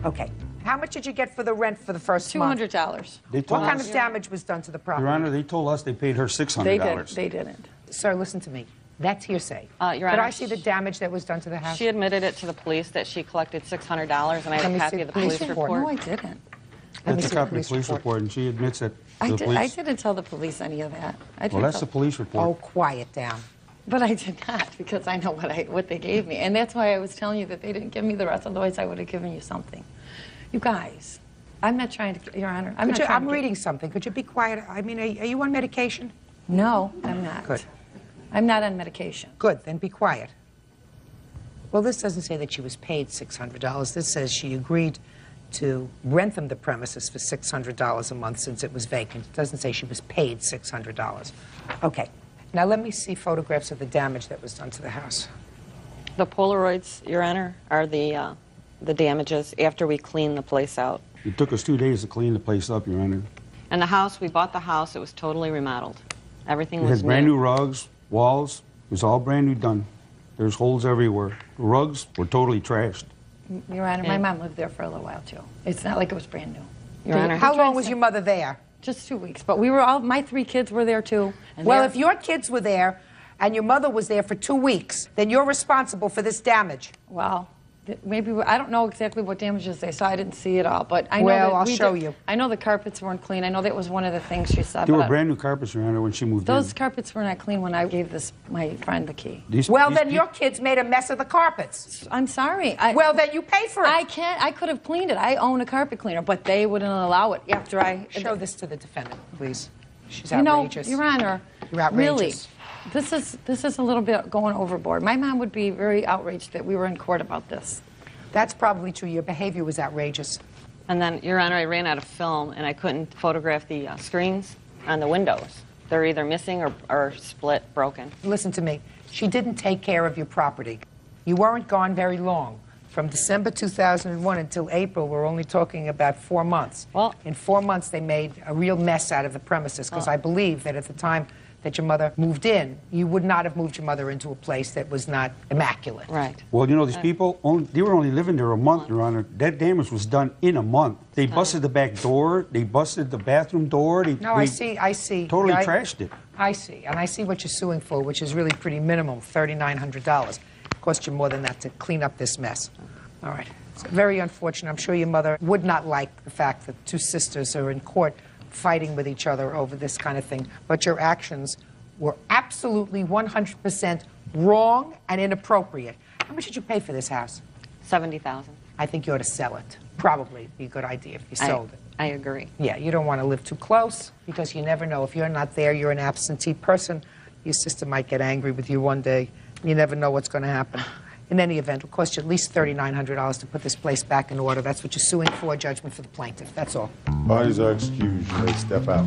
Okay. How much did you get for the rent for the first month? $200. What kind of damage was done to the property? Your Honor, they told us they paid her $600. They didn't. Sir, listen to me. That's hearsay. Your Could Honor, I see the damage that was done to the house? She admitted it to the police that she collected $600, and I have Let a me copy see of the police report. No, I didn't. That's a copy of the police report, and she admits that I the police... didn't tell the police any of that. Well, that's the police report. Oh, quiet down. But I did not, because I know what they gave me. And that's why I was telling you that they didn't give me the rest, otherwise I would have given you something. You guys, I'm not trying to, Your Honor, I'm reading something. Could you be quiet? I mean, are you on medication? No, I'm not. Good. I'm not on medication. Good, then be quiet. Well, this doesn't say that she was paid $600. This says she agreed to rent them the premises for $600 a month since it was vacant. It doesn't say she was paid $600. Okay. Now let me see photographs of the damage that was done to the house. The Polaroids, Your Honor, are the damages after we cleaned the place out. It took us 2 days to clean the place up, Your Honor. And the house, we bought the house, it was totally remodeled. Everything It was has brand new rugs, walls. It was all brand new done. There's holes everywhere. The rugs were totally trashed. Your Honor, my mom lived there for a little while, too. It's not like it was brand new. Your Honor. How long was your mother there? Just 2 weeks, but we were all, my 3 kids were there too. And Well, if your kids were there and your mother was there for 2 weeks, then you're responsible for this damage. Well, maybe, I don't know exactly what damages they saw. I didn't see it all, but I know Well, that I'll show you. I know the carpets weren't clean. I know that was one of the things she said. There were but brand new carpets around her when she moved those in. carpets were not clean when I gave my friend the key. Well, then your kids made a mess of the carpets. I'm sorry. Well, then you pay for it. I could have cleaned it. I own a carpet cleaner, but they wouldn't allow it after I... Show this to the defendant, please. She's You know, outrageous. Your Honor, You're outrageous. really, this is a little bit going overboard. My mom would be very outraged that we were in court about this. That's probably true. Your behavior was outrageous. And then, Your Honor, I ran out of film, and I couldn't photograph the screens on the windows. They're either missing or split, broken. Listen to me. She didn't take care of your property. You weren't gone very long. From December 2001 until April, we're only talking about 4 months. Well, in 4 months, they made a real mess out of the premises, because I believe that at the time that your mother moved in, you would not have moved your mother into a place that was not immaculate. Right. Well, you know, these people, they were only living there a month, Your Honor. That damage was done in a month. They busted the back door. They busted the bathroom door. I see. Totally trashed it. I see. And I see what you're suing for, which is really pretty minimal, $3,900. It cost you more than that to clean up this mess. All right. It's very unfortunate. I'm sure your mother would not like the fact that 2 sisters are in court fighting with each other over this kind of thing. But your actions were absolutely 100% wrong and inappropriate. How much did you pay for this house? $70,000. I think you ought to sell it. Probably be a good idea if you sold it. I agree. Yeah, you don't want to live too close, because you never know. If you're not there, you're an absentee person. Your sister might get angry with you one day. You never know what's going to happen. In any event, it will cost you at least $3,900 to put this place back in order. That's what you're suing for, judgment for the plaintiff. That's all. Parties are excused. You may step out.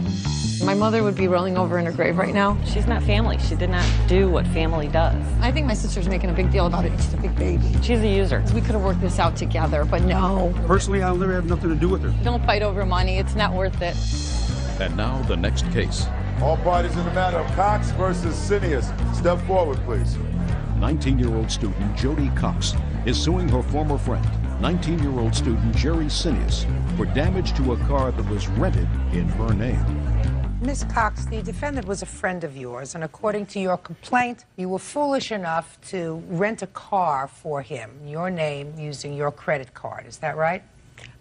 My mother would be rolling over in her grave right now. She's not family. She did not do what family does. I think my sister's making a big deal about it. She's a big baby. She's a user. We could have worked this out together, but no. Personally, I'll never have nothing to do with her. Don't fight over money. It's not worth it. And now the next case. All parties in the matter of Cox versus Cineas. Step forward, please. 19-year-old student Jody Cox is suing her former friend, 19-year-old student Jerry Cineas, for damage to a car that was rented in her name. Miss Cox, the defendant was a friend of yours, and according to your complaint, you were foolish enough to rent a car for him, your name, using your credit card. Is that right?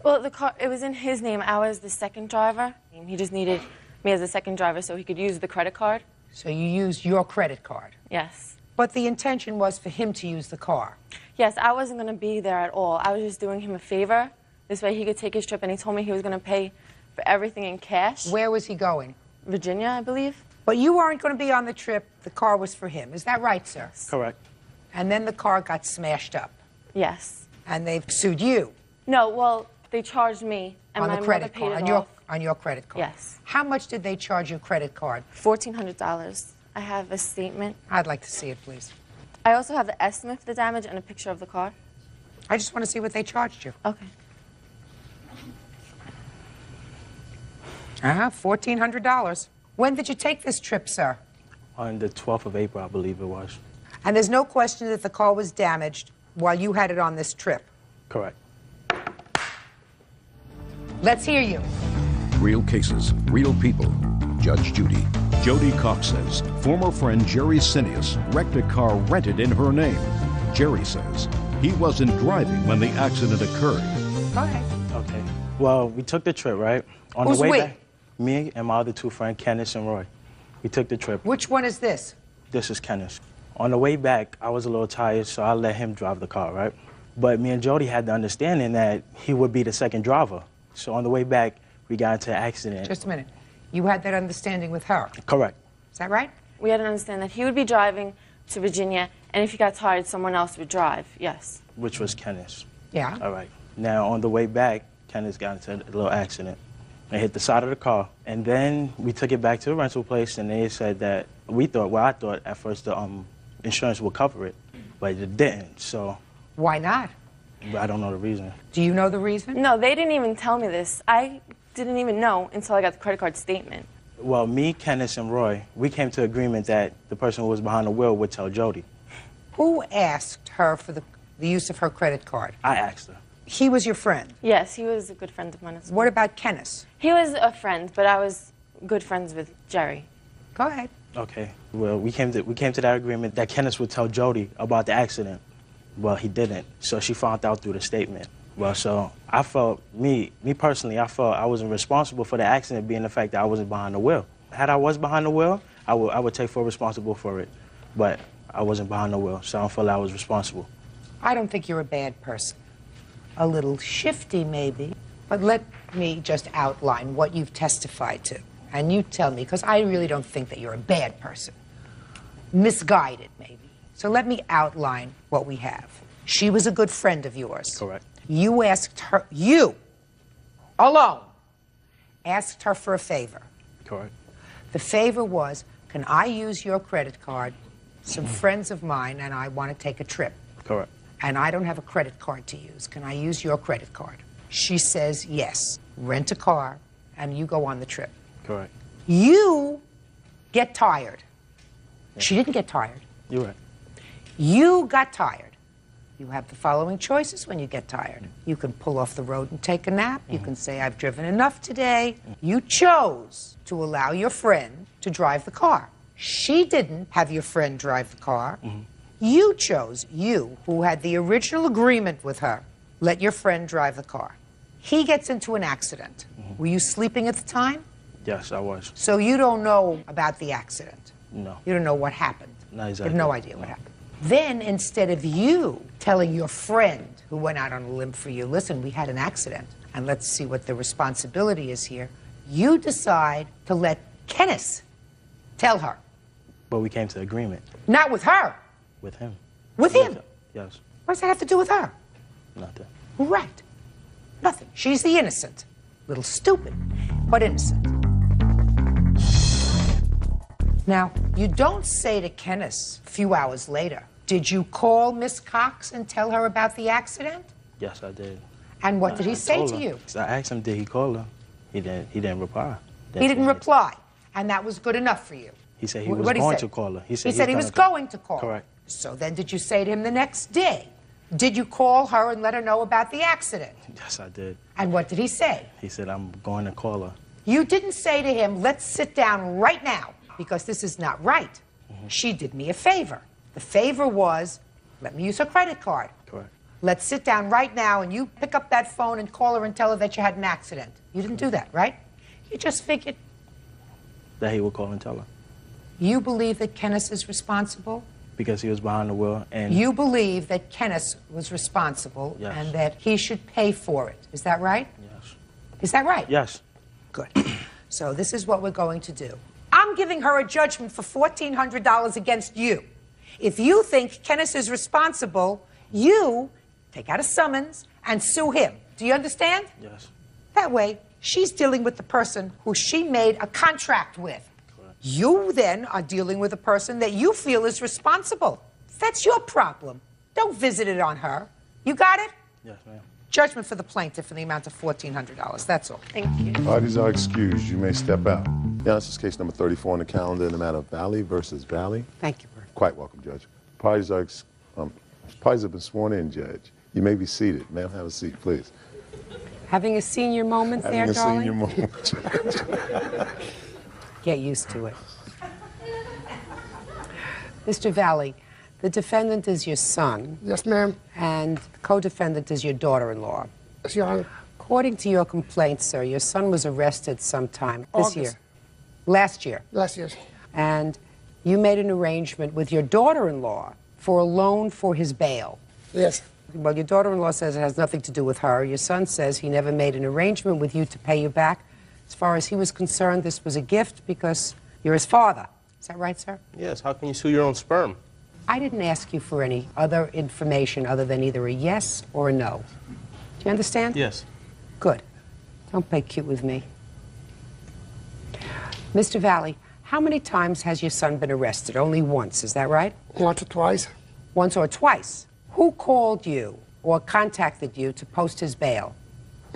Well, the car, it was in his name. I was the second driver. He just needed me as a second driver so he could use the credit card. So you used your credit card? Yes. But the intention was for him to use the car? Yes, I wasn't going to be there at all. I was just doing him a favor. This way he could take his trip, and he told me he was going to pay for everything in cash. Where was he going? Virginia, I believe. But you weren't going to be on the trip. The car was for him. Is that right, sir? Correct. And then the car got smashed up? Yes. And they've sued you? No, well, they charged me, and on my the credit mother paid card, it off. on your credit card? Yes. How much did they charge your credit card? $1,400. I have a statement. I'd like to see it, please. I also have the estimate for the damage and a picture of the car. I just want to see what they charged you. Okay. $1,400. When did you take this trip, sir? On the 12th of April, I believe it was. And there's no question that the car was damaged while you had it on this trip? Correct. Let's hear you. Real cases, real people. Judge Judy. Jody Cox says former friend Jerry Cineas wrecked a car rented in her name. Jerry says he wasn't driving when the accident occurred. Go ahead. Okay. Well, we took the trip, right? On Who's the way we? back, me and my other 2 friends, Kenneth and Roy. We took the trip. Which one is this? This is Kenneth. On the way back, I was a little tired, so I let him drive the car, right? But me and Jody had the understanding that he would be the second driver. So on the way back, we got into an accident. Just a minute. You had that understanding with her? Correct. Is that right? We had to understand that he would be driving to Virginia, and if he got tired, someone else would drive. Yes. Which was Kenneth. Yeah. All right. Now, on the way back, Kenneth got into a little accident and hit the side of the car. And then we took it back to the rental place, and they said that I thought at first the insurance would cover it, but it didn't. So. Why not? I don't know the reason. Do you know the reason? No, they didn't even tell me this. I didn't even know until I got the credit card statement. Well, me, Kenneth, and Roy, we came to agreement that the person who was behind the wheel would tell Jody. Who asked her for the use of her credit card? I asked her. He was your friend? Yes, he was a good friend of mine as well. What about Kenneth? He was a friend, but I was good friends with Jerry. Go ahead. Okay. Well, we came to that agreement that Kenneth would tell Jody about the accident. Well, he didn't. So she found out through the statement. Well, so I felt, me personally, I felt I wasn't responsible for the accident being the fact that I wasn't behind the wheel. Had I was behind the wheel, I would take full responsible for it. But I wasn't behind the wheel, so I don't feel I was responsible. I don't think you're a bad person. A little shifty, maybe. But let me just outline what you've testified to. And you tell me, because I really don't think that you're a bad person. Misguided, maybe. So let me outline what we have. She was a good friend of yours. Correct. You asked her, you, alone, asked her for a favor. Correct. The favor was, can I use your credit card? Some friends of mine and I want to take a trip. Correct. And I don't have a credit card to use. Can I use your credit card? She says yes. Rent a car, and you go on the trip. Correct. You get tired. Yeah. She didn't get tired. You're right. You got tired. You have the following choices when you get tired. You can pull off the road and take a nap. You can say, I've driven enough today. You chose to allow your friend to drive the car. She didn't have your friend drive the car. You chose, you, who had the original agreement with her, let your friend drive the car. He gets into an accident. Were you sleeping at the time? Yes, I was. So you don't know about the accident? No. You don't know what happened? Not exactly. You have no idea what happened. Then, instead of you telling your friend who went out on a limb for you, listen, we had an accident, and let's see what the responsibility is here, you decide to let Kenneth tell her. But we came to agreement. Not with her. With him. With him? Yes. What does that have to do with her? Nothing. Right. Nothing. She's the innocent. Little stupid, but innocent. Now, you don't say to Kenneth a few hours later, did you call Miss Cox and tell her about the accident? Yes, I did. And what did he say told to her. you? I asked him, did he call her? He didn't reply. He didn't reply, and that was good enough for you. He said he What was did he going say? to call her. He said he was going to call her. Correct. So then did you say to him the next day, did you call her and let her know about the accident? Yes, I did. And what did he say? He said, I'm going to call her. You didn't say to him, let's sit down right now, because this is not right. She did me a favor. The favor was, let me use her credit card. Correct. Let's sit down right now and you pick up that phone and call her and tell her that you had an accident. You didn't do that, right? You just figured. That he would call and tell her. You believe that Kenneth is responsible? Because he was behind the wheel and... You believe that Kenneth was responsible Yes. and that he should pay for it. Is that right? Yes. Is that right? Yes. Good. So this is what we're going to do. I'm giving her a judgment for $1,400 against you. If you think Kenneth is responsible, you take out a summons and sue him. Do you understand? Yes. That way, she's dealing with the person who she made a contract with. Correct. You then are dealing with a person that you feel is responsible. That's your problem. Don't visit it on her. You got it? Yes, ma'am. Judgment for the plaintiff in the amount of $1,400. That's all. Thank you. Parties are excused. You may step out. Yeah, this is case number 34 on the calendar in the matter of Valley versus Valley. Thank you, Bert. Quite welcome, Judge. Parties have been sworn in, Judge. You may be seated. Ma'am, have a seat, please. Having a senior moment there, darling? Having a senior moment. Get used to it. Mr. Valley, the defendant is your son. Yes, ma'am. And the co-defendant is your daughter-in-law. Yes, Your Honor. According to your complaint, sir, your son was arrested sometime this August. year. Last year. Last year. And you made an arrangement with your daughter-in-law for a loan for his bail. Yes. Well, your daughter-in-law says it has nothing to do with her. Your son says he never made an arrangement with you to pay you back. As far as he was concerned, this was a gift because you're his father. Is that right, sir? Yes. How can you sue your own sperm? I didn't ask you for any other information other than either a yes or a no. Do you understand? Yes. Good. Don't play cute with me. Mr. Valley, how many times has your son been arrested? Only once, is that right? Once or twice. Once or twice. Who called you or contacted you to post his bail?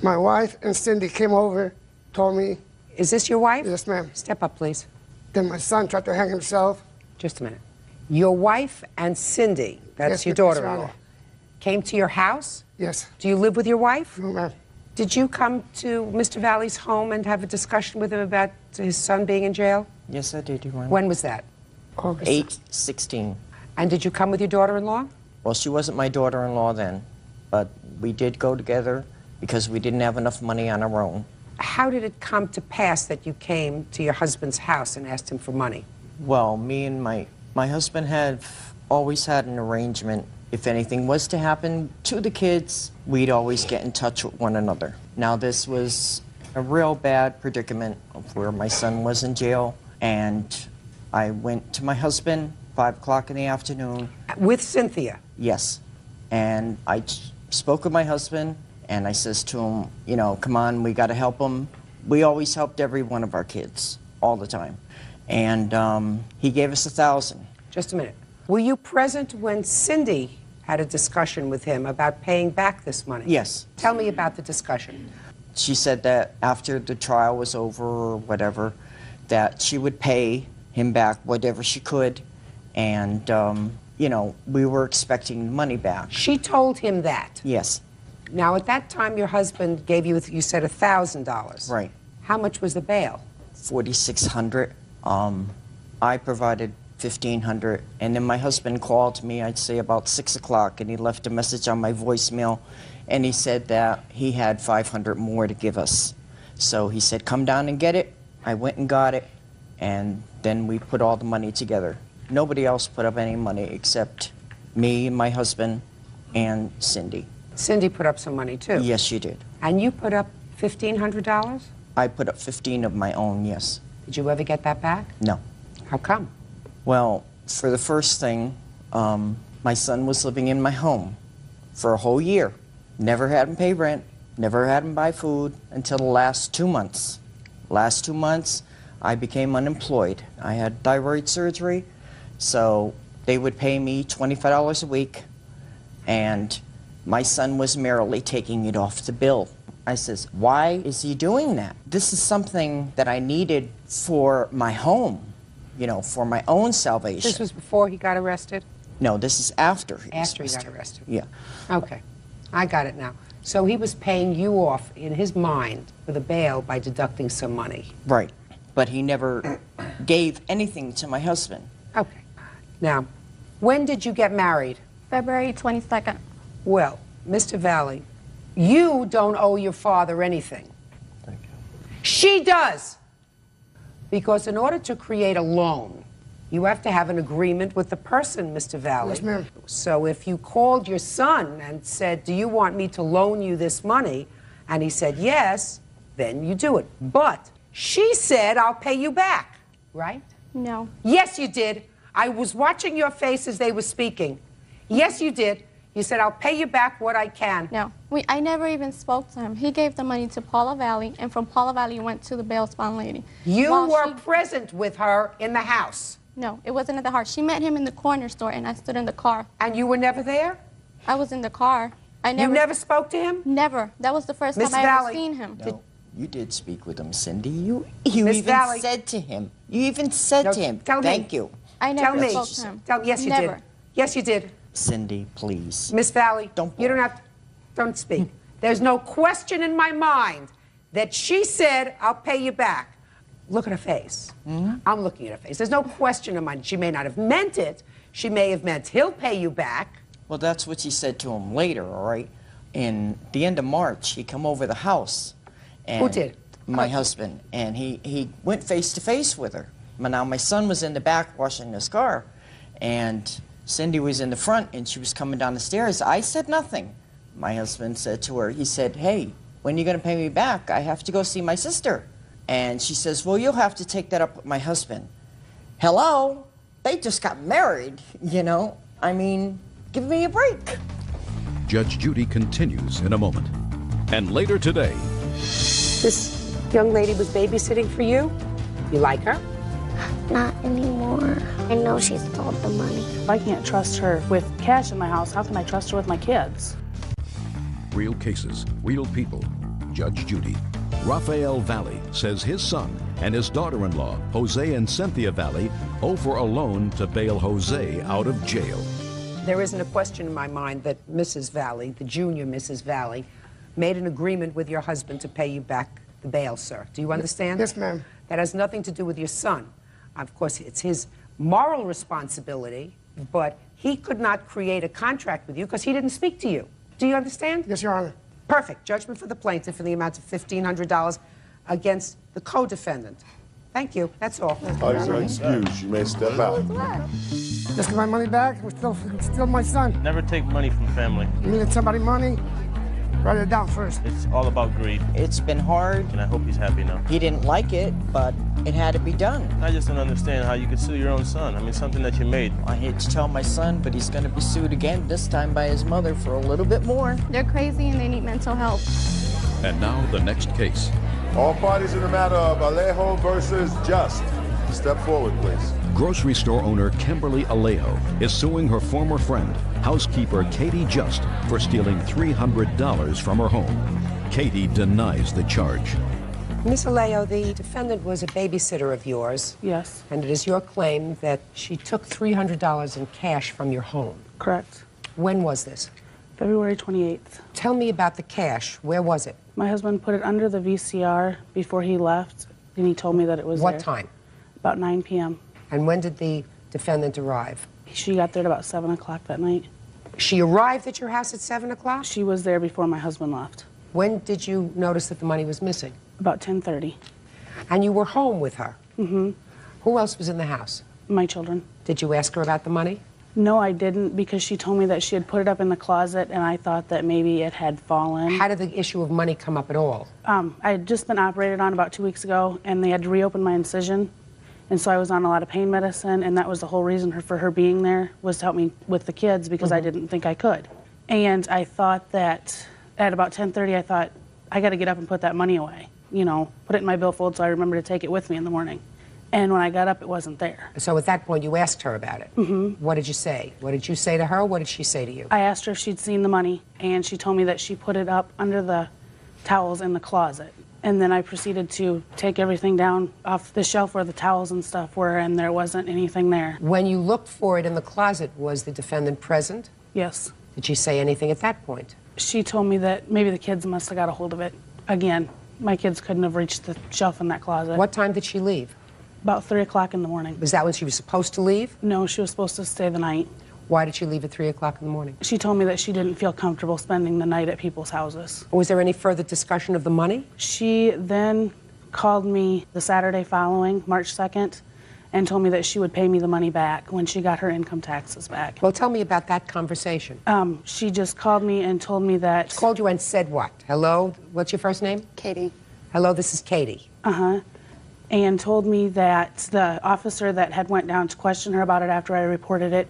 My wife and Cindy came over, told me. Is this your wife? Yes, ma'am. Step up, please. Then my son tried to hang himself. Just a minute. Your wife and Cindy, that's Yes, your Your daughter-in-law, Honor. came to your house? Yes. Do you live with your wife? No, ma'am. Did you come to Mr. Valley's home and have a discussion with him about his son being in jail? Yes, I did, Your Honor. When was that? August 8/16. And did you come with your daughter-in-law? Well, she wasn't my daughter-in-law then, but we did go together because we didn't have enough money on our own. How did it come to pass that you came to your husband's house and asked him for money? Well, me and my husband have always had an arrangement. If anything was to happen to the kids, we'd always get in touch with one another. Now, this was a real bad predicament of where my son was in jail, and I went to my husband 5 o'clock in the afternoon. With Cynthia? Yes. And I spoke with my husband, and I says to him, you know, come on, we got to help him. We always helped every one of our kids, all the time. And he gave us $1,000. Just a minute. Were you present when Cindy had a discussion with him about paying back this money? Yes. Tell me about the discussion. She said that after the trial was over or whatever, that she would pay him back whatever she could. And, you know, we were expecting the money back. She told him that? Yes. Now, at that time, your husband gave you, you said, $1,000. Right. How much was the bail? $4,600. I provided $1,500, and then my husband called me, I'd say about 6 o'clock, and he left a message on my voicemail, and he said that he had $500 more to give us. So he said, come down and get it. I went and got it, and then we put all the money together. Nobody else put up any money except me, my husband, and Cindy. Cindy put up some money, too? Yes, she did. And you put up $1,500? I put up 15 of my own, yes. Did you ever get that back? No. How come? Well, for the first thing, my son was living in my home for a whole year. Never had him pay rent, never had him buy food until the last 2 months. Last 2 months, I became unemployed. I had thyroid surgery, so they would pay me $25 a week, and my son was merrily taking it off the bill. I says, why is he doing that? This is something that I needed for my home, you know, for my own salvation. This was before he got arrested? No, this is after he After he got arrested? Yeah. Okay. I got it now. So he was paying you off, in his mind, for the bail by deducting some money. Right. But he never gave anything to my husband. Okay. Now, when did you get married? February 22nd. Well, Mr. Valley, you don't owe your father anything. Thank you. She does! Because in order to create a loan, you have to have an agreement with the person, Mr. Valley. Yes, ma'am. So if you called your son and said, do you want me to loan you this money? And he said yes, then you do it. But she said, I'll pay you back, right? No. Yes, you did. I was watching your face as they were speaking. Yes, you did. You said, I'll pay you back what I can. No. I never even spoke to him. He gave the money to Paula Valley, and from Paula Valley went to the bail bond lady. You were present with her in the house? No, it wasn't at the house. She met him in the corner store, and I stood in the car. And you were never there? I was in the car. You never spoke to him? Never. That was the first Miss time I Valley. ever seen him. No, you did speak with him, Cindy. You Miss even Valley. said to him. You even said to him, tell me. thank you. I never Tell me. spoke to him. Tell, yes, you Never. did. Yes, you did. Cindy, please. Miss Valley, you don't have to, don't speak. There's no question in my mind that she said, I'll pay you back. Look at her face. I'm looking at her face. There's no question in mind. She may not have meant it. She may have meant he'll pay you back. Well, that's what she said to him later, all right? In the end of March, he come over the house. And Who did? My husband. And he went face to face with her. Now, my son was in the back washing his car, and Cindy was in the front, and she was coming down the stairs. I said nothing. My husband said to her, he said, hey, when are you going to pay me back? I have to go see my sister. And she says, well, you'll have to take that up with my husband. Hello? They just got married, you know? I mean, give me a break. Judge Judy continues in a moment. And later today, This young lady was babysitting for you? You like her? Not anymore. I know she stole the money. I can't trust her with cash in my house. How can I trust her with my kids? real cases, real people. Judge Judy. Raphael Valley says his son and his daughter-in-law, Jose and Cynthia Valley, owe for a loan to bail Jose out of jail. There isn't a question in my mind that Mrs. Valley, the junior Mrs. Valley, made an agreement with your husband to pay you back the bail, sir. Do you understand? Yes, ma'am. That has nothing to do with your son. Of course, it's his moral responsibility, but he could not create a contract with you because he didn't speak to you. Do you understand? Yes, Your Honor. Perfect. Judgment for the plaintiff in the amount of $1,500 against the co-defendant. Thank you. That's all. Parties are excused. You may step out. Just get my money back. It's still my son. Never take money from family. You needed somebody money? Write it down first. It's all about greed. It's been hard. And I hope he's happy now. He didn't like it, but it had to be done. I just don't understand how you could sue your own son. I mean, something that you made. I hate to tell my son, but he's going to be sued again, this time by his mother for a little bit more. They're crazy and they need mental help. And now the next case. All parties in the matter of Alejo versus Just. Step forward, please. Grocery store owner Kimberly Alejo is suing her former friend, housekeeper Katie Just, for stealing $300 from her home. Katie denies the charge. Miss Alejo, the defendant was a babysitter of yours. Yes. And it is your claim that she took $300 in cash from your home. Correct. When was this? February 28th. Tell me about the cash. Where was it? My husband put it under the VCR before he left, and he told me that it was What there. time? About 9 p.m. And when did the defendant arrive? She got there at about 7 o'clock that night. She arrived at your house at 7 o'clock? She was there before my husband left. When did you notice that the money was missing? About 10:30. And you were home with her? Mm-hmm. Who else was in the house? My children. Did you ask her about the money? No, I didn't, because she told me that she had put it up in the closet, and I thought that maybe it had fallen. How did the issue of money come up at all? I had just been operated on about 2 weeks ago, and they had to reopen my incision. And so I was on a lot of pain medicine, and that was the whole reason for her being there, was to help me with the kids, because I didn't think I could. And I thought that at about 10:30, I thought, I got to get up and put that money away. You know, put it in my billfold so I remember to take it with me in the morning. And when I got up, it wasn't there. So at that point, you asked her about it? Mm-hmm. What did you say? What did you say to her? What did she say to you? I asked her if she'd seen the money, and she told me that she put it up under the towels in the closet. And then I proceeded to take everything down off the shelf where the towels and stuff were, and there wasn't anything there. When you looked for it in the closet, was the defendant present? Yes. Did she say anything at that point? She told me that maybe the kids must have got a hold of it. Again, my kids couldn't have reached the shelf in that closet. What time did she leave? About 3 o'clock in the morning. Was that when she was supposed to leave? No, she was supposed to stay the night. Why did she leave at 3 o'clock in the morning? She told me that she didn't feel comfortable spending the night at people's houses. Was there any further discussion of the money? She then called me the Saturday following, March 2nd, and told me that she would pay me the money back when she got her income taxes back. Well, tell me about that conversation. She just called me and told me that... She called you and said what? Hello? What's your first name? Katie. Hello, this is Katie. Uh-huh. And told me that the officer that had went down to question her about it after I reported it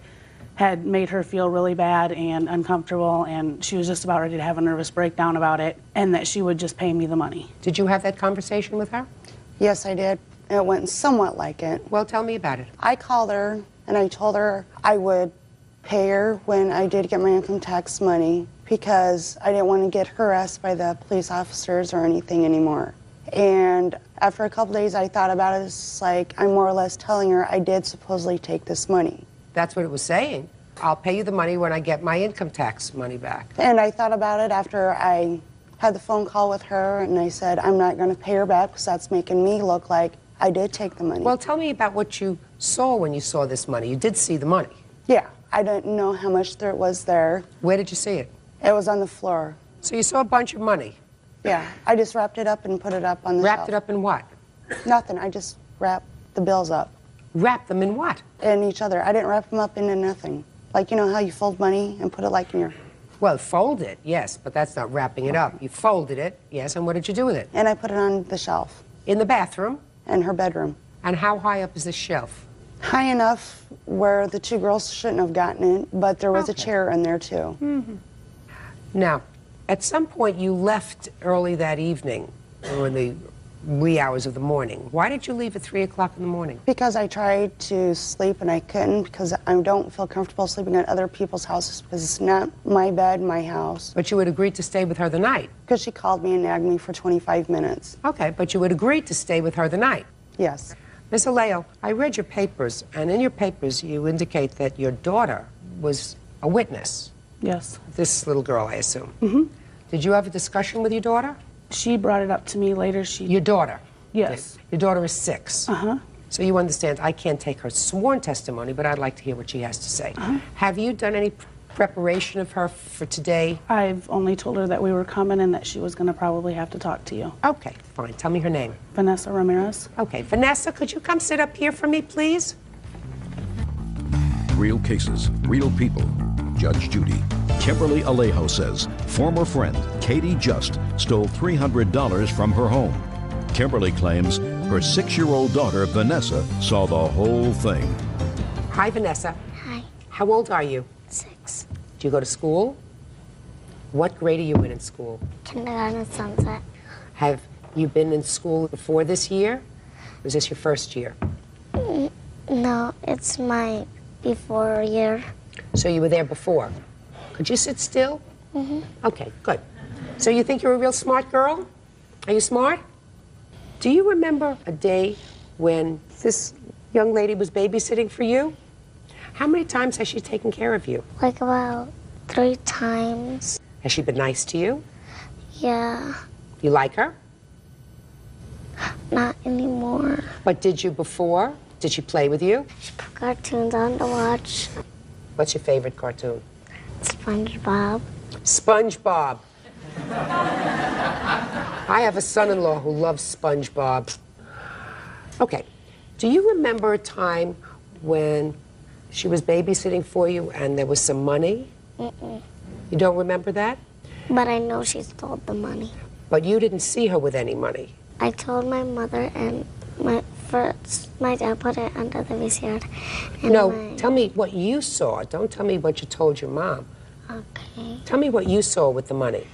had made her feel really bad and uncomfortable, and she was just about ready to have a nervous breakdown about it, and that she would just pay me the money. Did you have that conversation with her? Yes, I did. It went somewhat like it. Well, tell me about it. I called her, and I told her I would pay her when I did get my income tax money, because I didn't want to get harassed by the police officers or anything anymore. And after a couple days, I thought about it. It's like I'm more or less telling her I did supposedly take this money. That's what it was saying. I'll pay you the money when I get my income tax money back. And I thought about it after I had the phone call with her, and I said, I'm not going to pay her back because that's making me look like I did take the money. Well, tell me about what you saw when you saw this money. You did see the money. Yeah, I didn't know how much there was there. Where did you see it? It was on the floor. So you saw a bunch of money? Yeah, I just wrapped it up and put it up on the shelf. Wrapped it up in what? Nothing, I just wrapped the bills up. Wrap them in what? In each other. I didn't wrap them up into nothing. Like, you know how you fold money and put it like in your... Well, fold it, yes, but that's not wrapping it up. You folded it, yes, and what did you do with it? And I put it on the shelf. In the bathroom? In her bedroom. And how high up is this shelf? High enough where the two girls shouldn't have gotten it, but there was a chair in there too. Mm-hmm. Now, at some point you left early that evening, or in the wee hours of the morning. Why did you leave at 3 o'clock in the morning? Because I tried to sleep and I couldn't, because I don't feel comfortable sleeping at other people's houses because it's not my bed, my house. But you had agreed to stay with her the night? Because she called me and nagged me for 25 minutes. Okay, but you had agreed to stay with her the night? Yes. Miss Alejo, I read your papers, and in your papers you indicate that your daughter was a witness. Yes. This little girl, I assume. Did you have a discussion with your daughter? She brought it up to me later. Your daughter? Yes. Your daughter is 6. So you understand I can't take her sworn testimony, but I'd like to hear what she has to say. Have you done any preparation of her for today? I've only told her that we were coming and that she was going to probably have to talk to you. Okay, fine. Tell me her name. Vanessa Ramirez. Okay, Vanessa, could you come sit up here for me, please? Real cases, real people. Judge Judy. Kimberly Alejo says former friend Katie Just stole $300 from her home. Kimberly claims her 6-year-old daughter Vanessa saw the whole thing. Hi, Vanessa. Hi. How old are you? 6. Do you go to school? What grade are you in school? Kindergarten at Sunset. Have you been in school before this year? Or is this your first year? No, it's my before year. So you were there before. Could you sit still? Okay, good. So you think you're a real smart girl? Are you smart? Do you remember a day when this young lady was babysitting for you? How many times has she taken care of you? Like about 3 times. Has she been nice to you? Yeah, You like her? not anymore. But did you before? Did she play with you? She put cartoons on to watch. What's your favorite cartoon? SpongeBob. SpongeBob. I have a son-in-law who loves SpongeBob. Okay, do you remember a time when she was babysitting for you and there was some money? You don't remember that? But I know she stole the money. But you didn't see her with any money. I told my mother and my dad put it under the VCR. And No, tell me what you saw. Don't tell me what you told your mom. Okay. Tell me what you saw with the money.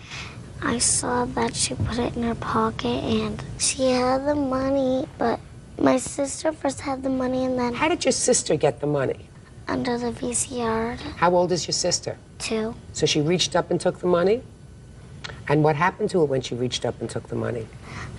I saw that she put it in her pocket and she had the money, but my sister first had the money and then... How did your sister get the money? Under the VCR. How old is your sister? 2. So she reached up and took the money? And what happened to her when she reached up and took the money?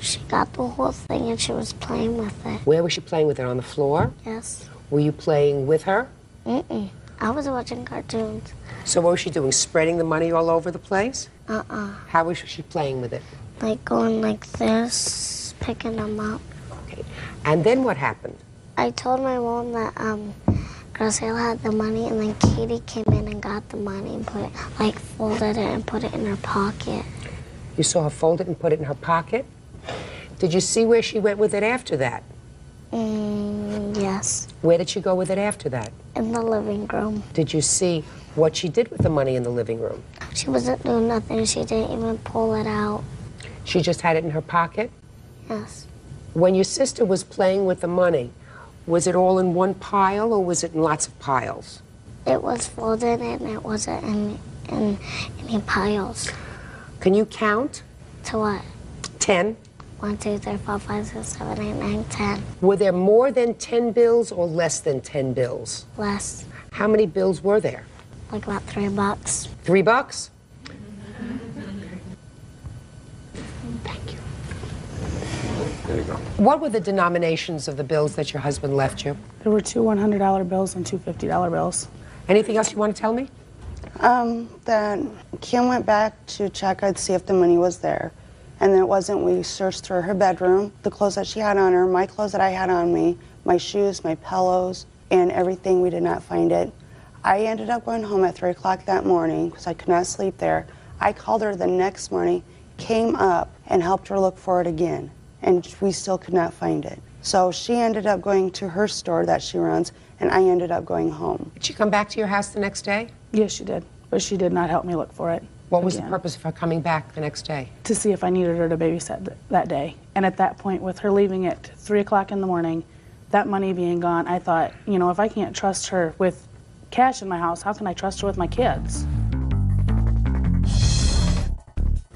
She got the whole thing and she was playing with it. Where was she playing with it? On the floor? Yes. Were you playing with her? I was watching cartoons. So what was she doing? Spreading the money all over the place? How was she playing with it? Like going like this, picking them up. Okay. And then what happened? I told my mom that Graciela had the money and then Katie came in and got the money and put it, like folded it and put it in her pocket. You saw her fold it and put it in her pocket? Did you see where she went with it after that? Yes. Where did she go with it after that? In the living room. Did you see what she did with the money in the living room? She wasn't doing nothing. She didn't even pull it out. She just had it in her pocket? Yes. When your sister was playing with the money, was it all in one pile or was it in lots of piles? It was folded and it wasn't in any piles. Can you count? To what? 10. 1, 2, 3, 4, 5, 6, 7, 8, 9, 10. Were there more than 10 bills or less than 10 bills? Less. How many bills were there? Like about $3. $3? Thank you. There you go. What were the denominations of the bills that your husband left you? There were 2 $100 bills and 2 $50 bills. Anything else you want to tell me? That Kim went back to check and see if the money was there. And then it wasn't. We searched through her bedroom, the clothes that she had on her, my clothes that I had on me, my shoes, my pillows, and everything. We did not find it. I ended up going home at 3 o'clock that morning because I could not sleep there. I called her the next morning, came up, and helped her look for it again. And we still could not find it. So she ended up going to her store that she runs, and I ended up going home. Did she come back to your house the next day? Yes, she did. But she did not help me look for it. What was the purpose of her coming back the next day? To see if I needed her to babysit that day. And at that point, with her leaving at 3 o'clock in the morning, that money being gone, I thought, you know, if I can't trust her with cash in my house, how can I trust her with my kids?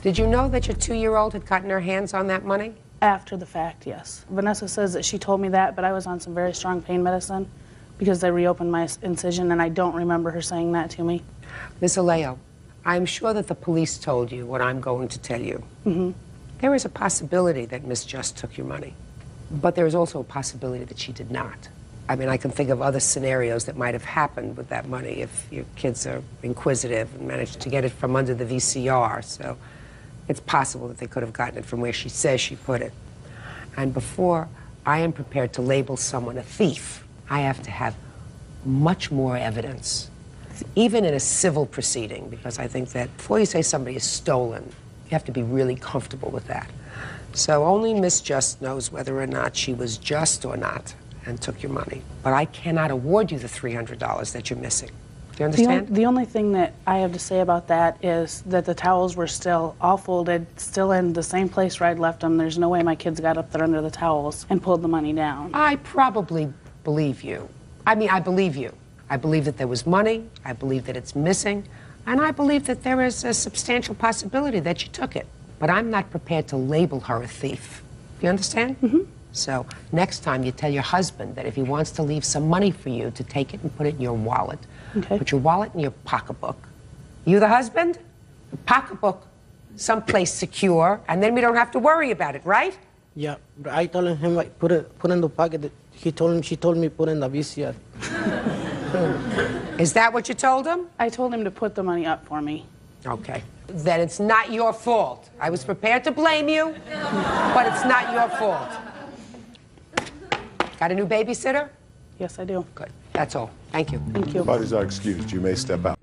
Did you know that your 2-year-old had gotten her hands on that money? After the fact, yes. Vanessa says that she told me that, but I was on some very strong pain medicine because they reopened my incision, and I don't remember her saying that to me. Ms. Alejo, I'm sure that the police told you what I'm going to tell you. There is a possibility that Miss Just took your money, but there is also a possibility that she did not. I mean, I can think of other scenarios that might have happened with that money if your kids are inquisitive and managed to get it from under the VCR. So it's possible that they could have gotten it from where she says she put it. And before I am prepared to label someone a thief, I have to have much more evidence, even in a civil proceeding, because I think that before you say somebody is stolen, you have to be really comfortable with that. So only Miss Just knows whether or not she was just or not and took your money. But I cannot award you the $300 that you're missing. Do you understand? The only thing that I have to say about that is that the towels were still all folded, still in the same place where I'd left them. There's no way my kids got up there under the towels and pulled the money down. I probably believe you. I mean, I believe you. I believe that there was money. I believe that it's missing. And I believe that there is a substantial possibility that you took it. But I'm not prepared to label her a thief. Do you understand? Mm-hmm. So next time you tell your husband that if he wants to leave some money for you, to take it and put it in your wallet. Okay. Put your wallet in your pocketbook. You the husband? The pocketbook someplace secure, and then we don't have to worry about it, right? Yeah, I told him like, put in the pocket. She told me put in the VCR. Is that what you told him? I told him to put the money up for me. Okay. Then it's not your fault. I was prepared to blame you, but it's not your fault. Got a new babysitter? Yes, I do. Good. That's all. Thank you. Thank you. Parties are excused. You may step out.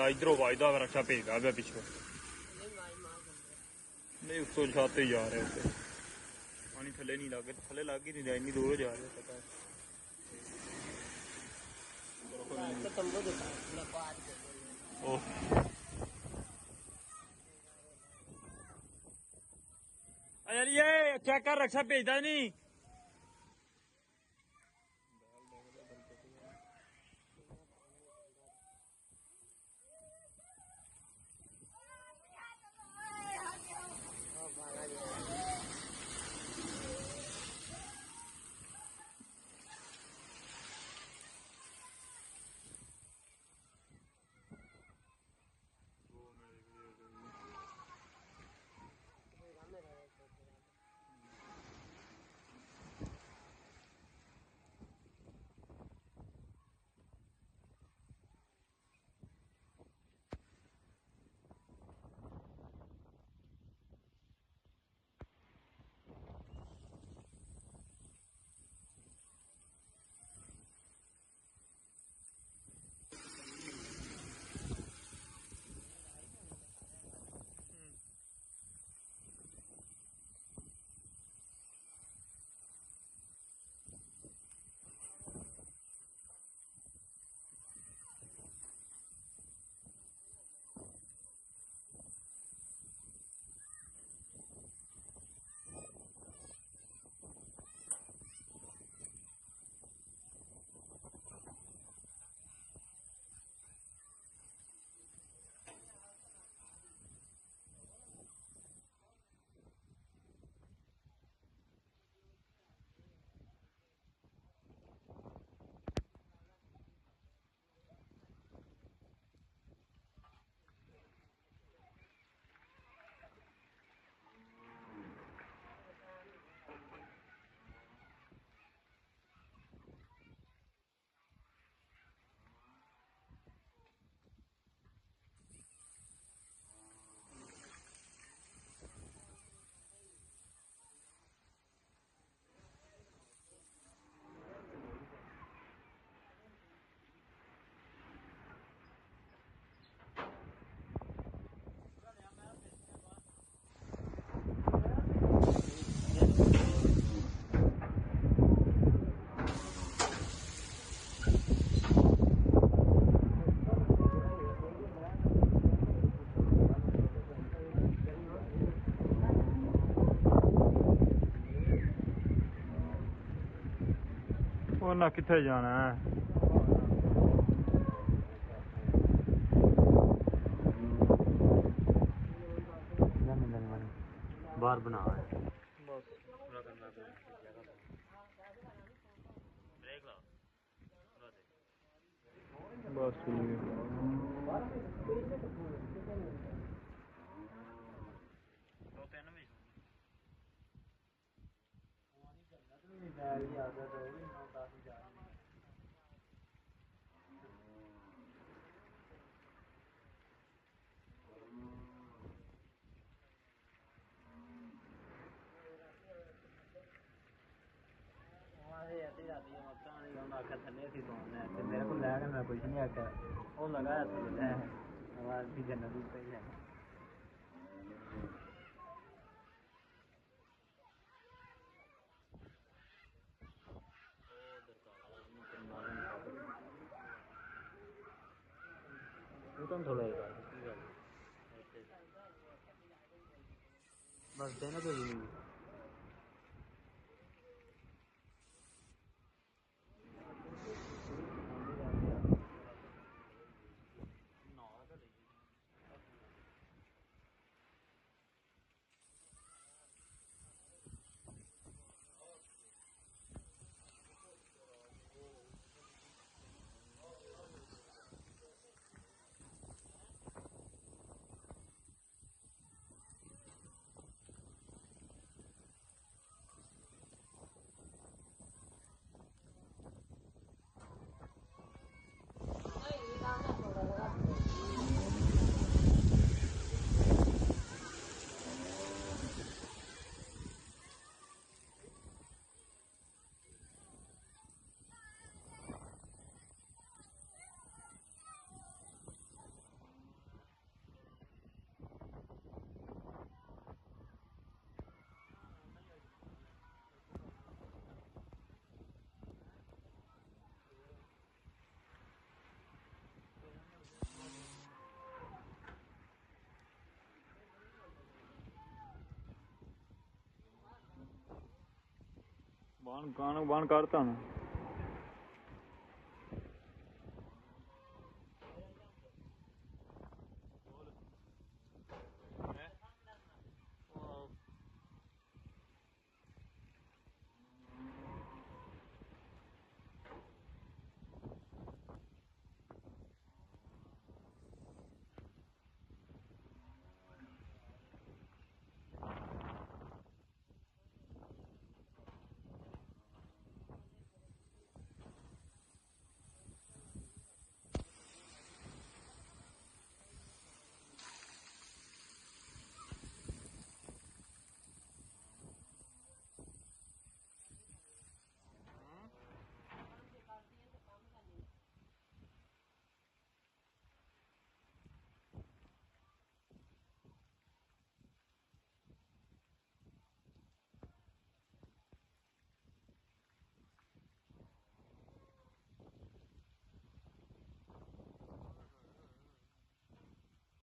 इधरों वायदा रक्षा भेजता मैं पिछले नहीं उसको छाते जा रहे होते पानी थले नहीं लगे थले लग ही नहीं रहा इतनी दूर जा रहे पता यार ये चेक कर रक्षा भेजता नहीं ਉਹਨਾਂ ਕਿੱਥੇ ਜਾਣਾ ਹੈ ਬਾਹਰ ਬਣਾ ਬਸ ਬ੍ਰੇਕ ਲਾ ਬਸ ਠੀਕ ਦੋ ਤਿੰਨ ਵੀ मेरे को लगा मैं कुछ नहीं आकर वो लगाया तो आवाज भी जन्नत पे है तुम थोड़ा बस देना तो नहीं ਬਾਣ ਕਰਤਾ ਨਾ